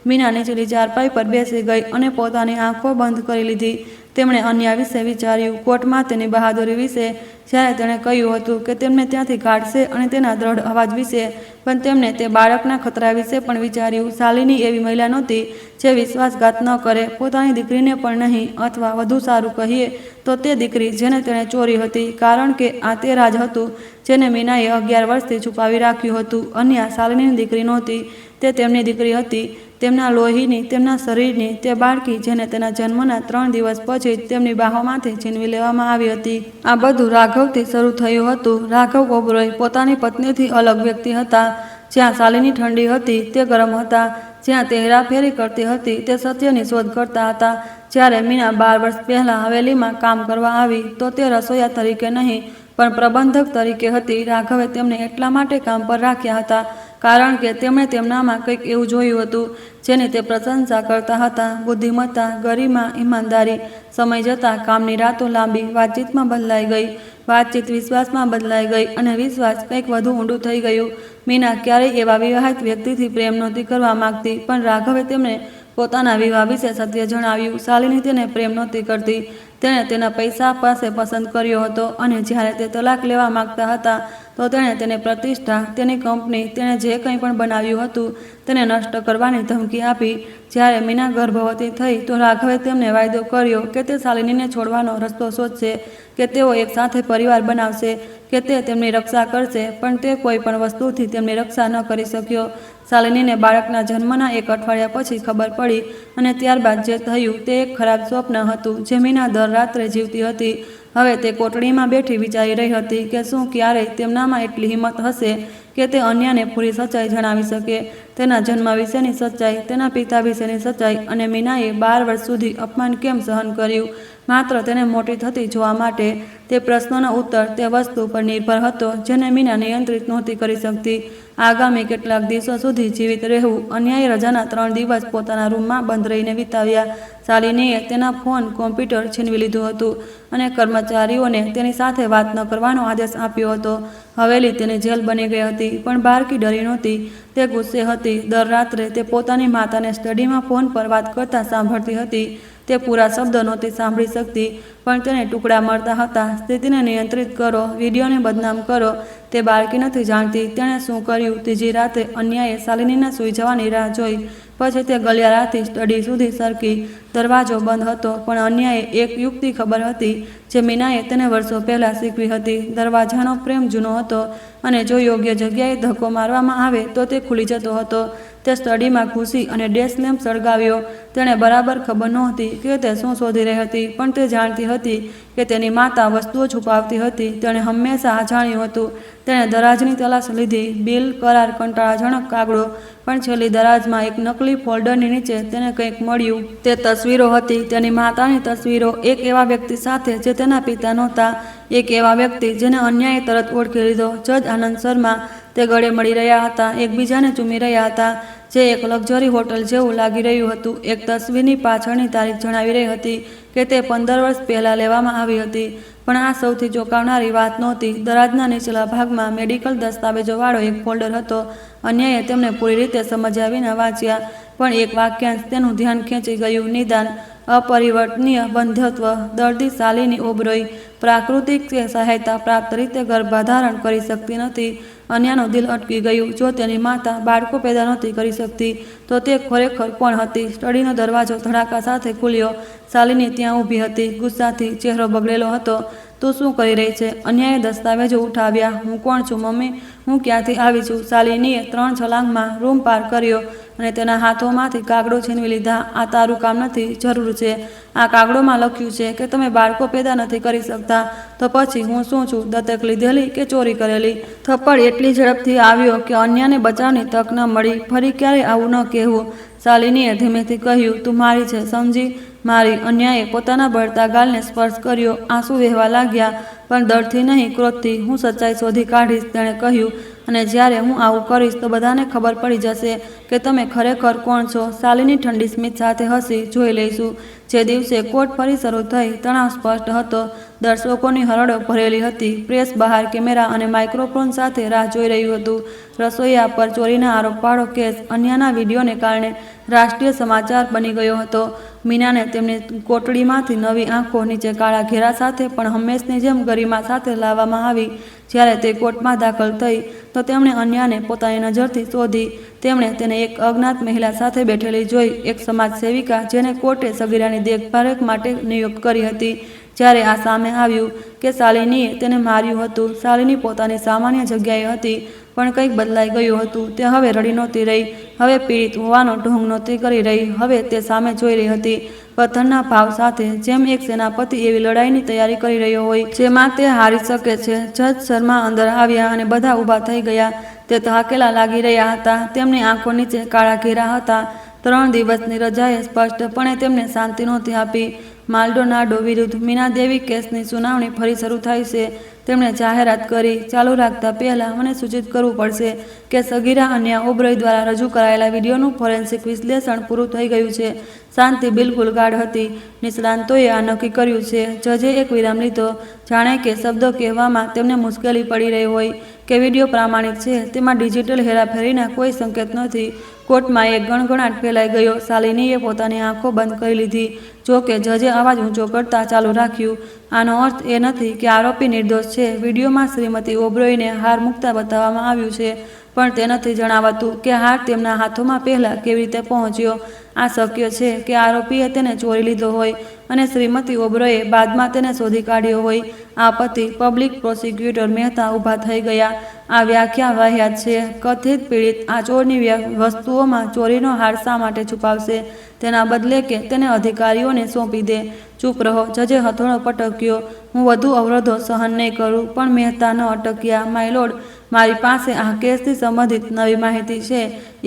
મીના નીચેલી ચારપાઈ પર બેસી ગઈ અને પોતાની આંખો બંધ કરી લીધી. તેમણે અન્યા વિશે વિચાર્યું, કોર્ટમાં તેની બહાદુરી વિશે, જ્યારે તેણે કહ્યું હતું કે તેમને ત્યાંથી કાઢશે, અને તેના દ્રઢ અવાજ વિશે. પણ તેમણે તે બાળકના ખતરા વિશે પણ વિચાર્યું. શાલિની એવી મહિલા નહોતી જે વિશ્વાસઘાત ન કરે, પોતાની દીકરીને પણ નહીં, અથવા વધુ સારું કહીએ તો તે દીકરી જેને તેણે ચોરી હતી, કારણ કે આ તે રાજ હતું જેને મીનાએ 11 વર્ષથી છુપાવી રાખ્યું હતું. અન્યા શાલિનીની દીકરી નહોતી, તે તેમની દીકરી હતી, તેમના લોહીની, તેમના શરીરની, તે બાળકી જેને તેના જન્મના 3 દિવસ પછી જ તેમની બાહોમાંથી છીનવી લેવામાં આવી હતી. આ બધું રાઘવથી શરૂ થયું હતું. રાઘવ ઓબરોય પોતાની પત્નીથી અલગ વ્યક્તિ હતા. જ્યાં શાલિની ઠંડી હતી, તે ગરમ હતા. જ્યાં તે હેરાફેરી કરતી હતી, તે સત્યની શોધ કરતા હતા. જ્યારે મીના 12 વર્ષ પહેલાં હવેલીમાં કામ કરવા આવી, તો તે રસોઈયા તરીકે નહીં, પણ પ્રબંધક તરીકે હતી. રાઘવે તેમને એટલા માટે કામ પર રાખ્યા હતા કારણ કે તેમણે તેમનામાં કંઈક એવું જોયું હતું જેની તે પ્રશંસા કરતા હતા. બુદ્ધિમત્તા, ગરિમા, ઈમાનદારી. સમય જતાં કામની રાતો લાંબી, વાતચીતમાં બદલાઈ ગઈ, વાતચીત વિશ્વાસમાં બદલાઈ ગઈ, અને વિશ્વાસ કંઈક વધુ ઊંડું થઈ ગયું. મીના ક્યારેય એવા વિવાહિત વ્યક્તિથી પ્રેમ નહોતી કરવા માંગતી, પણ રાઘવે તેમને પોતાના વિવાહ વિશે સત્ય જણાવ્યું. શાલિની તેને પ્રેમ નહોતી કરતી, તેણે તેના પૈસા પાસે પસંદ કર્યો હતો, અને જ્યારે તે તલાક લેવા માંગતા હતા તો તેણે તેને પ્રતિષ્ઠા, તેની કંપની, તેણે જે કંઈ પણ બનાવ્યું હતું તેને નષ્ટ કરવાની ધમકી આપી. જ્યારે મીના ગર્ભવતી થઈ તો રાઘવે તેમને વાયદો કર્યો કે તે શાલિનીને છોડવાનો રસ્તો શોધશે, કે તેઓ એક સાથે પરિવાર બનાવશે, કે તે તેમની રક્ષા કરશે. પણ તે કોઈ પણ વસ્તુથી તેમની રક્ષા ન કરી શક્યો. શાલિનીને બાળકના જન્મના 1 અઠવાડિયા પછી ખબર પડી, અને ત્યારબાદ જે થયું તે એક ખરાબ સ્વપ્ન હતું જે મીના દર રાત્રે જીવતી હતી. હવે તે કોટડીમાં બેઠી વિચારી રહી હતી કે શું ક્યારેય તેમનામાં એટલી હિંમત હશે કે તે અન્યાને પૂરી સચ્ચાઈ જણાવી શકે, તેના જન્મ વિશેની સચ્ચાઈ, તેના પિતા વિશેની સચ્ચાઈ. અને મીનાએ 12 વર્ષ સુધી અપમાન કેમ સહન કર્યું, માત્ર તેને મોટી થતી જોવા માટે? તે પ્રશ્નનો ઉત્તર તે વસ્તુ પર નિર્ભર હતો જેને મીના નિયંત્રિત નહોતી કરી શકતી. આગામી કેટલાક દિવસો સુધી જીવિત રહેવું. અન્યાએ રજાના 3 દિવસ પોતાના રૂમમાં બંધ રહીને વિતાવ્યા. શાલિનીએ તેના ફોન, કોમ્પ્યુટર છીનવી લીધું હતું, અને કર્મચારીઓને તેની સાથે વાત ન કરવાનો આદેશ આપ્યો હતો. હવેલી તેની જેલ બની ગઈ હતી, પણ બાળકી ડરી નહોતી, તે ગુસ્સે હતી. દર રાત્રે તે પોતાની માતાને સ્ટડીમાં ફોન પર વાત કરતા સાંભળતી હતી. તે પૂરા શબ્દો નહોતી સાંભળી શકતી, પણ તેને ટુકડા મળતા હતા. સ્થિતિને નિયંત્રિત કરો, વિડીયોને બદનામ કરો. તે બાળકી નથી જાણતી તેણે શું કર્યું. ત્રીજી રાતે અન્યાએ શાલિનીના સૂઈ જવાની રાહ જોઈ. પછી તે ગલિયારાથી સ્ટડી સુધી સરકી. દરવાજો બંધ હતો, પણ અન્યાએ એક યુક્તિ ખબર હતી જે મીનાએ તેને વર્ષો પહેલાં શીખવી હતી. દરવાજાનો ફ્રેમ જૂનો હતો, અને જો યોગ્ય જગ્યાએ ધક્કો મારવામાં આવે તો તે ખુલી જતો હતો. તે સ્ટડીમાં ઘૂસી અને ડેસ્ક લેમ્પ સળગાવ્યો. તેણે બરાબર ખબર નહોતી કે તે શું શોધી રહી હતી, પણ તે જાણતી હતી કે તેની માતા વસ્તુઓ છુપાવતી હતી. તેણે હંમેશા જાણ્યું હતું. તેણે દરાજની તલાશ લીધી, બિલ, કરાર, કંટાળાજનક કાગળો. પણ છેલ્લી દરાજમાં એક નકલી ફોલ્ડરની નીચે તેને કંઈક મળ્યું. તે તસવીરો હતી, તેની માતાની તસવીરો, એક એવા વ્યક્તિ સાથે જે તેના પિતા નહોતા, એક એવા વ્યક્તિ જેને અન્યાયે તરત ઓળખી લીધો. જજ આનંદ શર્મા. તે ગળે મળી રહ્યા હતા, એકબીજાને ચૂમી રહ્યા હતા, જે એક લક્ઝરી હોટલ જેવું લાગી રહ્યું હતું. એક તસવીરની પાછળની તારીખ જણાવી રહી હતી કે તે 15 વર્ષ પહેલાં લેવામાં આવી હતી. પણ આ સૌથી ચોંકાવનારી વાત નહોતી. દરાજના નીચલા ભાગમાં મેડિકલ દસ્તાવેજોવાળો એક ફોલ્ડર હતો. અન્યાયે તેમને પૂરી રીતે સમજ્યા વિના વાંચ્યા, પણ એક વાક્યાંશ તેનું ધ્યાન ખેંચી ગયું. નિદાન: અપરિવર્તનીય બંધત્વ. દર્દી શાલિની ઓબરોય પ્રાકૃતિક કે સહાયતા પ્રાપ્ત રીતે ગર્ભાધારણ કરી શકતી નથી. અન્યાનું દિલ અટકી ગયું. જો તેની માતા બાળકો પેદા નહોતી કરી શકતી તો તે ખરેખર કોણ હતી? સ્ટડીનો દરવાજો ધડાકા સાથે ખુલ્યો. શાલિની ત્યાં ઊભી હતી, ગુસ્સાથી, ચહેરો બગડેલો હતો. તું શું કરી રહી છે? અન્યાએ દસ્તાવેજો ઉઠાવ્યા. હું કોણ છું મમ્મી? હું ક્યાંથી આવી છું? શાલિનીએ 3 છલાંગમાં રૂમ પાર કર્યો અને તેના હાથોમાંથી કાગડો છીનવી લીધા. આ તારું કામ નથી, જરૂર છે. આ કાગડોમાં લખ્યું છે કે તમે બાળકો પેદા નથી કરી શકતા. તો પછી હું શું છું? દત્તક લીધેલી કે ચોરી કરેલી? થપ્પડ એટલી ઝડપથી આવ્યો કે અન્યાને બચાવની તક ન મળી. ફરી ક્યારે આવું ન કહેવું. શાલિનીએ ધીમેથી કહ્યું, તું મારી છે, સમજી? મારી. અન્યાએ પોતાના બળતા ગાલને સ્પર્શ કર્યો. આંસુ વહેવા લાગ્યા, પણ દર્દથી નહીં, ક્રોધથી. હું સચ્ચાઈ શોધી કાઢીશ, તેણે કહ્યું. અને જ્યારે હું આવું કરીશ તો બધાને ખબર પડી જશે કે તમે ખરેખર કોણ છો. શાલિની ઠંડી સ્મિત સાથે હસી. જોઈ લઈશું. જે દિવસે કોર્ટ ફરી શરૂ થઈ, તણાવ સ્પષ્ટ હતો. દર્શકોની હરડો ભરેલી હતી. પ્રેસ બહાર કેમેરા અને માઇક્રોફોન સાથે રાહ જોઈ રહ્યું હતું. રસોઈયા પર ચોરીના આરોપવાળો કેસ અન્યના વિડીયોને કારણે રાષ્ટ્રીય સમાચાર બની ગયો હતો. મીનાને તેમની કોટડીમાંથી નવી આંખો નીચે કાળા ઘેરા સાથે પણ હંમેશની જેમ ગરિમા સાથે લાવવામાં આવી. જ્યારે તે કોર્ટમાં દાખલ થઈ તો તેમણે અન્યાને પોતાની નજરથી શોધી. તેમણે તેને એક અજ્ઞાત મહિલા સાથે બેઠેલી જોઈ, એક સમાજ સેવિકા જેને કોર્ટે સગીરાની દેખભાળ માટે નિયુક્ત કરી હતી. જ્યારે આ સામે આવ્યું કે શાલિનીએ તેને માર્યું હતું. શાલિની પોતાની સામાન્ય જગ્યાએ હતી, પણ કંઈક બદલાઈ ગયું હતું. તે હવે રડી નહોતી રહી, હવે પીડિત હોવાનો ઢોંગ નહોતી કરી રહી. હવે તે સામે જોઈ રહી હતી, પથ્થરના ભાવ સાથે, જેમ એક સેનાપતિ એવી લડાઈની તૈયારી કરી રહ્યો હોય જેમાં તે હારી શકે છે. જજ શર્મા અંદર આવ્યા અને બધા ઊભા થઈ ગયા. તે થાકેલા લાગી રહ્યા હતા. તેમની આંખો નીચે કાળા ઘેરા હતા. 3 દિવસની રજાએ સ્પષ્ટપણે તેમને શાંતિ નહોતી આપી. માલ્ડોનાડો વિરુદ્ધ મીના દેવી કેસની સુનાવણી ફરી શરૂ થાય છે. તેમણે જાહેરાત કરી. ચાલુ રાખતા પહેલા મને સૂચિત કરવું પડશે કે સગીરા અન્યા ઓબરોય દ્વારા રજૂ કરાયેલા વિડીયોનું ફોરેન્સિક વિશ્લેષણ પૂરું થઈ ગયું છે. શાંતિ બિલકુલ ગાઢ હતી. નિષ્ણાતોએ આ નક્કી કર્યું છે. જજે એક વિરામ લીધો, જાણે કે શબ્દો કહેવામાં તેમને મુશ્કેલી પડી રહી હોય કે વિડીયો પ્રામાણિક છે, તેમાં ડિજિટલ હેરાફેરીના કોઈ સંકેત નથી. કોર્ટમાં એક ગણગણાટ ફેલાઈ ગયો. શાલિનીએ પોતાની આંખો બંધ કરી લીધી. જો કે જજે અવાજ ઊંચો કરતા ચાલુ રાખ્યું. આનો અર્થ એ નથી કે આરોપી નિર્દોષ છે. વિડીયોમાં શ્રીમતી ઓબરોયને હાર મૂકતા બતાવવામાં આવ્યું છે, પણ તે નથી જણાવાતું કે હાર તેમના હાથોમાં પહેલાં કેવી રીતે પહોંચ્યો. આ શક્ય છે કે આરોપીએ તેને ચોરી લીધો હોય અને શ્રીમતી ઓબરોયે બાદમાં તેને શોધી કાઢ્યો હોય. આ પતિ પબ્લિક પ્રોસિક્યુટર મહેતા ઊભા થઈ ગયા. આ વ્યાખ્યા વાહિયાત છે. કથિત પીડિત આ ચોરની વસ્તુઓમાં ચોરીનો હાર શા માટે છુપાવશે, તેના બદલે કે તેને અધિકારીઓને સોંપી દે. ચૂપ રહો. જજે હથોડો પટક્યો. હું વધુ અવરોધો સહન નહીં કરું. પણ મહેતા ન અટક્યા. માય લોર્ડ, મારી પાસે આ કેસથી સંબંધિત નવી માહિતી છે,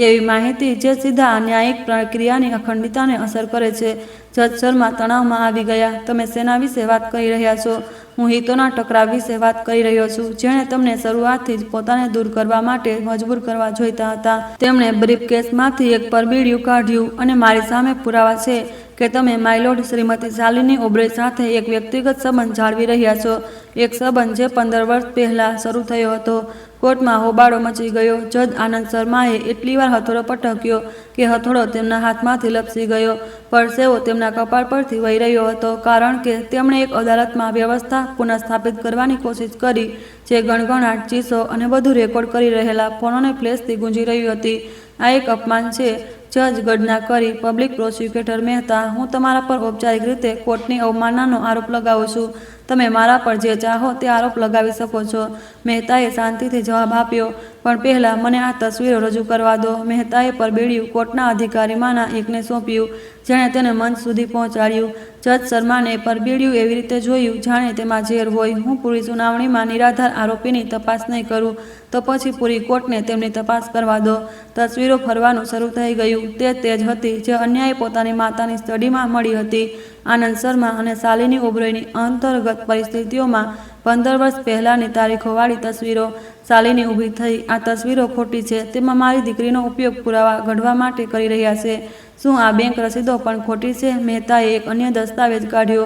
એવી માહિતી જે સીધા ન્યાયિક પ્રક્રિયાની અખંડિતતાને અસર કરે છે. જજ શર્મા તણાવમાં આવી ગયા. તમે શેના વિશે વાત કરી રહ્યા છો? હું હિતોના ટકરાવ વિશે વાત કરી રહ્યો છું, જેણે તમને શરૂઆતથી જ પોતાને દૂર કરવા માટે મજબૂર કરવા જોઈતા હતા. તેમણે બ્રીફકેસમાંથી એક પરબીડિયું કાઢ્યું અને મારી સામે પુરાવા છે કે તમે માય લોર્ડ શ્રીમતી શાલિની ઓબરોય સાથે એક વ્યક્તિગત સંબંધ જાળવી રહ્યા છો. એક સંબંધ જે 15 વર્ષ પહેલાં શરૂ થયો હતો. કોર્ટમાં હોબાળો મચી ગયો. જજ આનંદ શર્માએ એટલી વાર હથોડો પટક્યો કે હથોડો તેમના હાથમાંથી લપસી ગયો. પરસેવો તેમના કપાળ પરથી વહી રહ્યો હતો, કારણ કે તેમણે એક અદાલતમાં વ્યવસ્થા પુનઃસ્થાપિત કરવાની કોશિશ કરી જે ગણગણાટ, ચીસો અને બધું રેકોર્ડ કરી રહેલા ફોનોને ફ્લેશથી ગુંજી રહી હતી. આ એક અપમાન છે. જજ ગણના કરી. પબ્લિક પ્રોસિક્યુટર મહેતા, હું તમારા પર ઔપચારિક રીતે કોર્ટની અવમાનનાનો આરોપ લગાવું છું. તમે મારા પર જે ચાહો તે આરોપ લગાવી શકો છો. મહેતાએ શાંતિથી જવાબ આપ્યો. પણ પહેલાં મને આ તસવીરો રજૂ કરવા દો. મહેતાએ પરબીડિયું કોર્ટના અધિકારીમાંના એકને સોંપ્યું, જેણે તેને મંચ સુધી પહોંચાડ્યું. જજ શર્માને પરબીડિયું એવી રીતે જોયું જાણે તેમાં ઝેર હોય. હું પૂરી સુનાવણીમાં નિરાધાર આરોપીની તપાસ નહીં કરું તો પછી પૂરી કોર્ટને તેમની તપાસ કરવા દો. તસવીરો ફરવાનું શરૂ થઈ ગયું. તે તેજ હતી જે અન્યાએ પોતાની માતાની સ્ટડીમાં મળી હતી. આનંદ શર્મા અને શાલિની ઓબરોયની અંતર્ગત પરિસ્થિતિઓમાં 15 વર્ષ પહેલાંની તારીખોવાળી તસવીરો. શાલિની ઊભી થઈ. આ તસવીરો ખોટી છે. તેમાં મારી દીકરીનો ઉપયોગ પુરાવા ઘડવા માટે કરી રહ્યા છે. શું આ બેંક રસીદો પણ ખોટી છે? મહેતાએ એક અન્ય દસ્તાવેજ કાઢ્યો.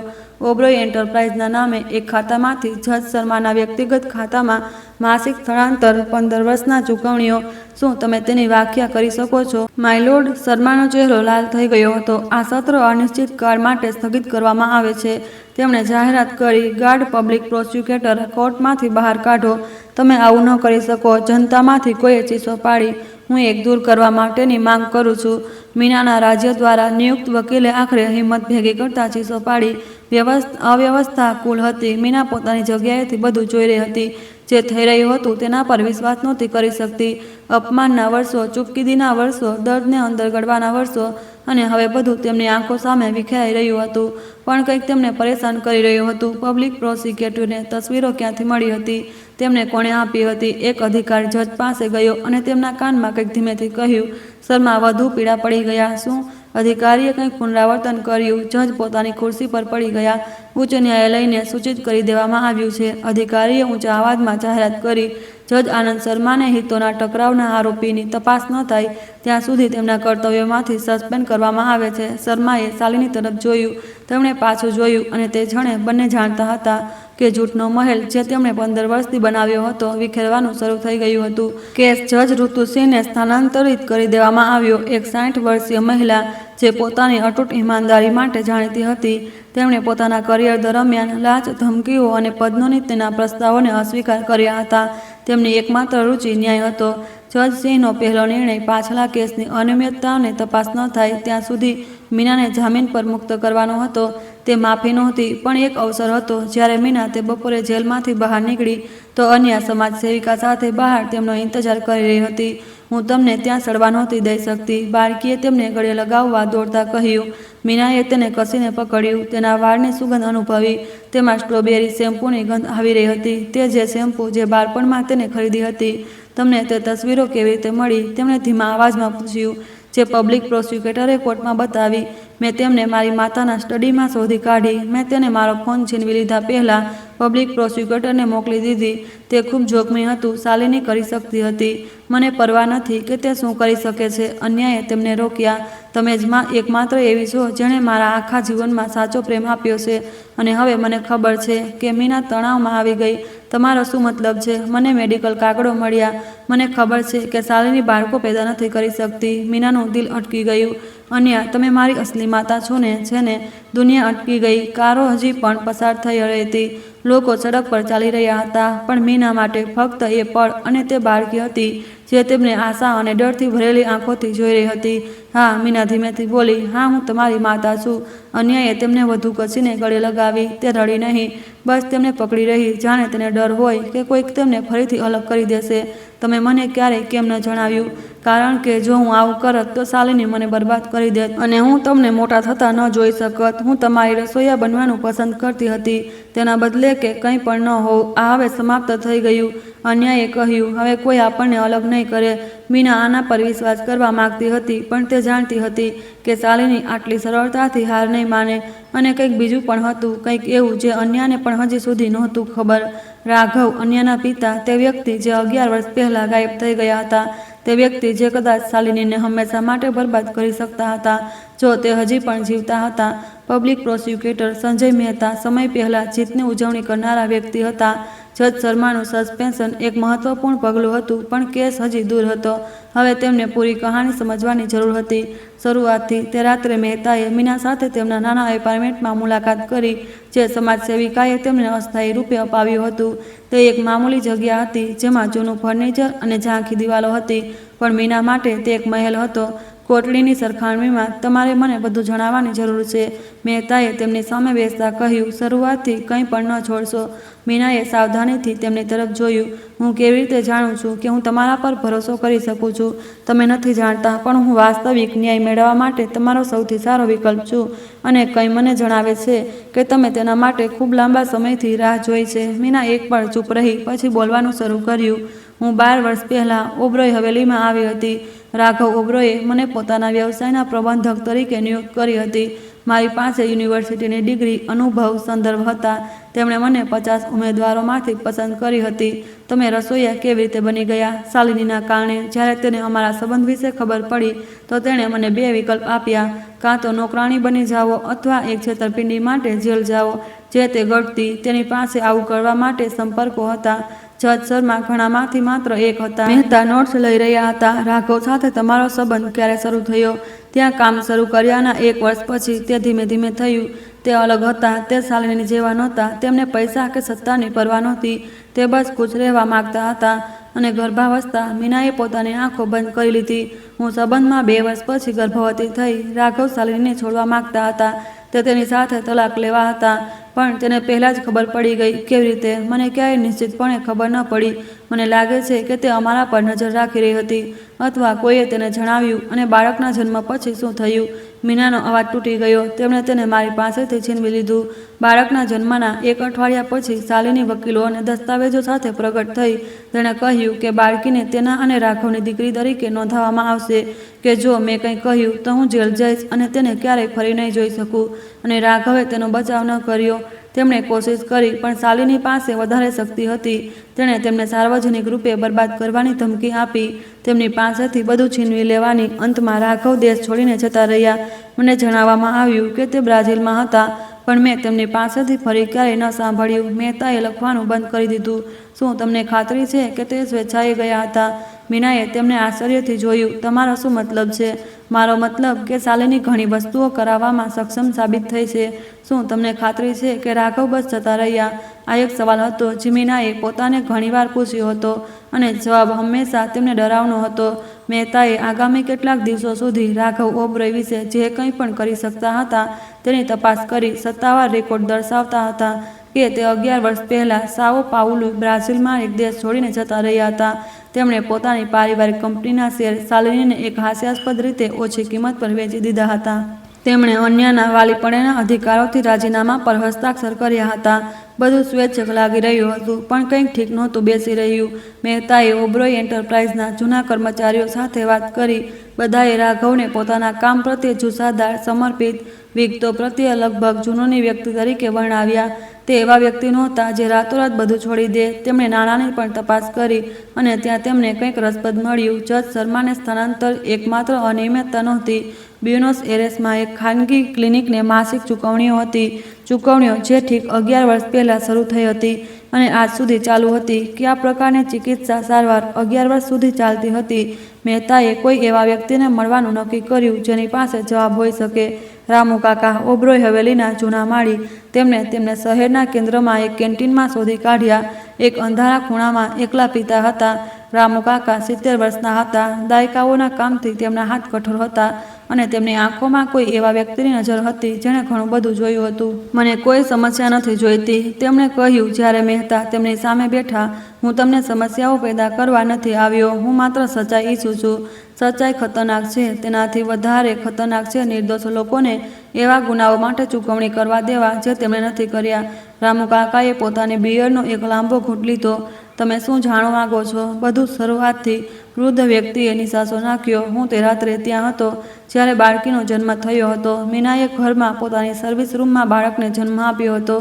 ઓબરોય એન્ટરપ્રાઇઝના નામે એક ખાતામાંથી જજ શર્માના વ્યક્તિગત ખાતામાં માસિક સ્થળાંતર 15 વર્ષના ચૂકવણીઓ. શું તમે તેની વ્યાખ્યા કરી શકો છો? માય લોર્ડ, શર્માનો ચહેરો લાલ થઈ ગયો હતો. આ સત્ર અનિશ્ચિત કાળ માટે સ્થગિત કરવામાં આવે છે. તેમણે જાહેરાત કરી. ગાર્ડ પબ્લિક પ્રોસિક્યુટર, કોર્ટમાંથી બહાર કાઢો. તમે આવું ન કરી શકો. જનતામાંથી કોઈએ ચીસો પાડી. હું એક દૂર કરવા માટેની માંગ કરું છું. મીનાના રાજ્ય દ્વારા નિયુક્ત વકીલે આખરે હિંમત ભેગી કરતા ચીસો પાડી. અવ્યવસ્થા કુલ હતી. મીના પોતાની જગ્યાએથી બધું જોઈ રહી હતી. જે થઈ રહ્યું હતું તેના પર વિશ્વાસ નહોતી કરી શકતી. અપમાનના વર્ષો, ચૂપકીદીના વર્ષો, દર્દને અંદર ગળવાના વર્ષો, અને હવે બધું તેમની આંખો સામે વિખેરાઈ રહ્યું હતું. પણ કંઈક તેમને પરેશાન કરી રહ્યું હતું. પબ્લિક પ્રોસિક્યુટરને તસવીરો ક્યાંથી મળી હતી? તેમને કોણે આપી હતી? એક અધિકારી જજ પાસે ગયો અને તેમના કાનમાં કંઈક ધીમેથી કહ્યું. શર્મા વધુ પીડા પડી ગયા. શું? અધિકારીએ કંઈક પુનરાવર્તન કર્યું. જજ પોતાની ખુરશી પર પડી ગયા. ઉચ્ચ ન્યાયાલયને સૂચિત કરી દેવામાં આવ્યું છે. અધિકારીએ ઊંચા અવાજમાં જાહેરાત કરી. જજ આનંદ શર્માને હિતોના ટકરાવના આરોપીની તપાસ ન થાય ત્યાં સુધી તેમના કર્તવ્યમાંથી સસ્પેન્ડ કરવામાં આવે છે. શર્માએ શાલિની તરફ જોયું. તેમણે પાછું જોયું અને તે ક્ષણે બંને જાણતા હતા કે જૂઠનો મહેલ જે તેમણે 15 વર્ષથી બનાવ્યો હતો વિખેરવાનું શરૂ થઈ ગયું હતું. કેસ જજ ઋતુસિંહને સ્થાનાંતરિત કરી દેવામાં આવ્યો. એક 60 વર્ષીય મહિલા જે પોતાની અતૂટ ઈમાનદારી માટે જાણીતી હતી. તેમણે પોતાના કરિયર દરમિયાન લાંચ, ધમકીઓ અને પદોન્નતિના પ્રસ્તાવોને અસ્વીકાર કર્યા હતા. તેમની એકમાત્ર રુચિ ન્યાય હતો. જજ સિંહનો પહેલો નિર્ણય પાછલા કેસની અનિયમિતતાઓની તપાસ ન થાય ત્યાં સુધી મીનાને જામીન પર મુક્ત કરવાનો હતો. તે માફી નહોતી, પણ એક અવસર હતો જ્યારે મીના તે બપોરે જેલમાંથી બહાર નીકળી તો અન્ય સમાજ સેવિકા સાથે બહાર તેમનો ઇંતજાર કરી રહી હતી. હું તમને ત્યાં સડવા નહોતી દઈ શકતી, બાળકીએ તેમને ગળે લગાવવા દોડતા કહ્યું. મીનાએ તેને કસીને પકડ્યું. તેના વાળની સુગંધ અનુભવી. તેમાં સ્ટ્રોબેરી શેમ્પૂની ગંધ આવી રહી હતી. તે જે શેમ્પૂ જે બાળપણમાં તેને ખરીદી હતી. તમને તે તસવીરો કેવી રીતે મળી? તેમણે ધીમા અવાજમાં પૂછ્યું. જે પબ્લિક પ્રોસિક્યુટરે કોર્ટમાં બતાવી. મેં તેમને મારી માતાના સ્ટડીમાં શોધી કાઢી. મેં તેને મારો ફોન છીનવી લીધા પહેલાં પબ્લિક પ્રોસિક્યુટરને મોકલી દીધી. તે ખૂબ જોખમી હતું. શાલિની કરી શકતી હતી. મને પરવા નથી કે તે શું કરી શકે છે. અન્યાયે તેમને રોક્યા. તમે જ એકમાત્ર એવી છો જેણે મારા આખા જીવનમાં સાચો પ્રેમ આપ્યો છે અને હવે મને ખબર છે કે મીના તણાવમાં આવી ગઈ. તમારો શું મતલબ છે? મને મેડિકલ કાગળો મળ્યા. મને ખબર છે કે શાલિની બાળકો પેદા નથી કરી શકતી. મીનાનું દિલ અટકી ગયું. અન્ય, તમે મારી અસલી માતા છો ને? છે ને? દુનિયા અટકી ગઈ. કારો હજી પણ પસાર થઈ રહી હતી. લોકો સડક પર ચાલી રહ્યા હતા, પણ મીના માટે ફક્ત એ પળ અને તે બાળકી હતી જે તેમને આશા અને ડરથી ભરેલી આંખોથી જોઈ રહી હતી. હા, મીના ધીમેથી બોલી. હા, હું તમારી માતા છું. અન્યાએ તેમને વધુ કસીને ગળે લગાવી. તે રડી નહીં, બસ તેમને પકડી રહી, જાણે તેને ડર હોય કે કોઈક તેમને ફરીથી અલગ કરી દેશે. તમે મને ક્યારેય કેમ ન જણાવ્યું? કારણ કે જો હું આવું કરત તો શાલિની મને બરબાદ કરી દેત અને હું તમને મોટા થતા ન જોઈ શકત. હું તમારી રસોઈયા બનવાનું પસંદ કરતી હતી, તેના બદલે કે કંઈ પણ ન હોવ. આ હવે સમાપ્ત થઈ ગયું. અન્યાએ કહ્યું. હવે કોઈ આપણને અલગ નહીં કરે. મીના આના પર વિશ્વાસ કરવા માંગતી હતી, પણ તે જાણતી હતી કે શાલિની આટલી સરળતાથી હાર નહીં માને. અને કંઈક બીજું પણ હતું, કંઈક એવું જે અન્યાને પણ હજી સુધી નહોતું ખબર. રાઘવ, અન્યાના પિતા, તે વ્યક્તિ જે 11 વર્ષ પહેલાં ગાયબ થઈ ગયા હતા. તે વ્યક્તિ જે કદાચ શાલિનીને હંમેશા માટે બરબાદ કરી શકતા હતા જો તે હજી પણ જીવતા હતા. પબ્લિક પ્રોસિક્યુટર સંજય મહેતા સમય પહેલાં જીતની ઉજવણી કરનારા વ્યક્તિ હતા. જજ શર્માનું સસ્પેન્શન એક મહત્વપૂર્ણ પગલું હતું, પણ કેસ હજી દૂર હતો. હવે તેમને પૂરી કહાની સમજવાની જરૂર હતી. શરૂઆતથી તે રાત્રે મહેતાએ મીના સાથે તેમના નાના એપાર્ટમેન્ટમાં મુલાકાત કરી જે સમાજ સેવિકાએ તેમને અસ્થાયી રૂપે અપાવ્યું હતું. તે એક મામૂલી જગ્યા હતી જેમાં જૂનું ફર્નિચર અને ઝાંખી દિવાલો હતી, પણ મીના માટે તે એક મહેલ હતો. કોટડીની સરખામણીમાં તમારે મને બધું જણાવવાની જરૂર છે, મહેતાએ તેમની સામે બેસતા કહ્યું. શરૂઆતથી કંઈ પણ ન છોડશો? મીનાએ સાવધાનીથી તેમની તરફ જોયું. હું કેવી રીતે જાણું છું કે હું તમારા પર ભરોસો કરી શકું છું? તમે નથી જાણતા, પણ હું વાસ્તવિક ન્યાય મેળવવા માટે તમારો સૌથી સારો વિકલ્પ છું. અને કંઈ મને જણાવે છે કે તમે તેના માટે ખૂબ લાંબા સમયથી રાહ જોઈ છે. મીના એક પળ ચૂપ રહી, પછી બોલવાનું શરૂ કર્યું. હું 12 વર્ષ પહેલાં ઓબરોય હવેલીમાં આવી હતી. રાઘવ ઓબરોયે મને પોતાના વ્યવસાયના પ્રબંધક તરીકે નિયુક્ત કરી હતી. મારી પાસે યુનિવર્સિટીની ડિગ્રી, અનુભવ, સંદર્ભ હતા. તેમણે મને 50 ઉમેદવારોમાંથી પસંદ કરી હતી. તમે રસોઈયા કેવી રીતે બની ગયા? શાલિનીના કારણે. જ્યારે તેને અમારા સંબંધ વિશે ખબર પડી તો તેણે મને 2 વિકલ્પ આપ્યા. કાં તો નોકરાણી બની જાઓ અથવા એક છેતરપિંડી માટે જેલ જાઓ. જે તે ઘડતી, તેની પાસે આવું કરવા માટે સંપર્કો હતા. જજ શર્મા ઘણામાંથી માત્ર એક હતા. મહેતા નોટ્સ લઈ રહ્યા હતા. રાઘવ સાથે તમારો સંબંધ ક્યારે શરૂ થયો? ત્યાં કામ શરૂ કર્યાના 1 વર્ષ પછી. તે ધીમે ધીમે થયું. તે અલગ હતા. તે શાલિની જેવા નહોતા. તેમને પૈસા કે સત્તાની પરવા નહોતી. તે બસ ખુશ રહેવા માંગતા હતા. અને ગર્ભાવસ્થા. મીનાએ પોતાની આંખો બંધ કરી લીધી. હું સંબંધમાં 2 વર્ષ પછી ગર્ભવતી થઈ. રાઘવ શાલિનીને છોડવા માંગતા હતા. તે તેની સાથે તલાક લેવા હતા, પણ તેને પહેલાં જ ખબર પડી ગઈ. કેવી રીતે? મને ક્યાંય નિશ્ચિતપણે ખબર ન પડી. મને લાગે છે કે તે અમારા પર નજર રાખી રહી હતી, અથવા કોઈએ તેને જણાવ્યું. અને બાળકના જન્મ પછી શું થયું? મીનાનો અવાજ તૂટી ગયો. તેમણે તેને મારી પાસેથી છીનવી લીધું. બાળકના જન્મના 1 અઠવાડિયા પછી શાલિની વકીલો અને દસ્તાવેજો સાથે પ્રગટ થઈ. તેણે કહ્યું કે બાળકીને તેના અને રાઘવની દીકરી તરીકે નોંધાવવામાં આવશે, કે જો મેં કંઈ કહ્યું તો હું જેલ જઈશ અને તેને ક્યારેય ફરી નહીં જોઈ શકું. અને રાઘવે તેનો બચાવ ન કર્યો. તેમણે કોશિશ કરી, પણ શાલિની પાસે વધારે શક્તિ હતી. તેણે તેમને સાર્વજનિક રૂપે બરબાદ કરવાની ધમકી આપી, તેમની પાસેથી બધું છીનવી લેવાની. અંતમાં રાઘવ દેશ છોડીને જતા રહ્યા. મને જણાવવામાં આવ્યું કે તે બ્રાઝિલમાં હતા, પણ મેં તેમની પાસેથી ફરી ક્યારેય ન સાંભળ્યું. મહેતાએ લખવાનું બંધ કરી દીધું. શું તમને ખાતરી છે કે તે સ્વેચ્છાએ ગયા હતા? મીનાએ તેમને આશ્ચર્યથી જોયું. તમારો શું મતલબ છે? મારો મતલબ કે શાલિની ઘણી વસ્તુઓ કરાવવામાં સક્ષમ સાબિત થઈ છે. શું તમને ખાતરી છે કે રાઘવ બસ જતા રહ્યા? આ એક સવાલ હતો જે મીનાએ પોતાને ઘણીવાર પૂછ્યો હતો, અને જવાબ હંમેશા તેમને ડરાવનો હતો. મહેતાએ આગામી કેટલાક દિવસો સુધી રાઘવ ઓબરોય વિશે જે કંઈ પણ કરી શકતા હતા તેની તપાસ કરી. સત્તાવાર રેકોર્ડ દર્શાવતા હતા કે તે 11 વર્ષ પહેલાં સાઓ પાઉલો, બ્રાઝિલમાં એક દેશ છોડીને જતા રહ્યા હતા. તેમણે પોતાની પારિવારિક કંપનીના શેર શાલિનીને એક હાસ્યાસ્પદ રીતે ઓછી કિંમત પર વેચી દીધા હતા. તેમણે અન્યના વાલીપણેના અધિકારોથી રાજીનામા પર હસ્તાક્ષર કર્યા હતા. બધું સ્વૈચ્છિક લાગી રહ્યું હતું, પણ કંઈક ઠીક નહોતું બેસી રહ્યું. મહેતાએ ઓબરોય એન્ટરપ્રાઇઝના જૂના કર્મચારીઓ સાથે વાત કરી. બધાએ રાઘવને પોતાના કામ પ્રત્યે જુસ્સાદાર, સમર્પિત, વિગતો પ્રત્યે લગભગ જુનૂની વ્યક્તિ તરીકે વર્ણવ્યા. તે એવા વ્યક્તિ નહોતા જે રાતોરાત બધું છોડી દે. તેમણે નાણાંની પણ તપાસ કરી, અને ત્યાં તેમને કંઈક રસપ્રદ મળ્યું. જજ શર્માને સ્થળાંતર એકમાત્ર અનિયમિતતા નહોતી. બ્યુનોસ એરેસમાં એક ખાનગી ક્લિનિકને માસિક ચૂકવણીઓ હતી. ચૂકવણીઓ જે ઠીક 11 વર્ષ પહેલાં શરૂ થઈ હતી અને આજ સુધી ચાલુ હતી. કયા પ્રકારની ચિકિત્સા સારવાર 11 વર્ષ સુધી ચાલતી હતી? મહેતાએ કોઈ એવા વ્યક્તિને મળવાનું નક્કી કર્યું જેની પાસે જવાબ હોઈ શકે. રામુ કાકા, ઓબરોય હવેલીના જૂના માળી. તેમણે તેમને શહેરના કેન્દ્રમાં એક કેન્ટીનમાં શોધી કાઢ્યા. એક અંધારા ખૂણામાં એકલા પીતા હતા. રામુ કાકા 70 વર્ષના હતા. દાયકાઓના કામથી તેમના હાથ કઠોર હતા, અને તેમની આંખોમાં કોઈ એવા વ્યક્તિની નજર હતી જેણે ઘણું બધું જોયું હતું. મને કોઈ સમસ્યા નથી જોઈતી, તેમણે કહ્યું જ્યારે મહેતા તેમની સામે બેઠા. હું તમને સમસ્યાઓ પેદા કરવા નથી આવ્યો. હું માત્ર સચ્ચાઈ ઈચ્છું છું. સચ્ચાઈ ખતરનાક છે. તેનાથી વધારે ખતરનાક છે નિર્દોષ લોકોને એવા ગુનાઓ માટે ચૂકવણી કરવા દેવા જે તેમણે નથી કર્યા. રામુ કાકાએ પોતાની બિયરનો એક લાંબો ઘૂંટ લીધો. તમે શું જાણવા માંગો છો? બધું શરૂઆતથી. વૃદ્ધ વ્યક્તિએ નિસાસો નાખ્યો. હું તે રાત્રે ત્યાં હતો જ્યારે બાળકીનો જન્મ થયો હતો. મીનાએ ઘરમાં પોતાની સર્વિસ રૂમમાં બાળકને જન્મ આપ્યો હતો.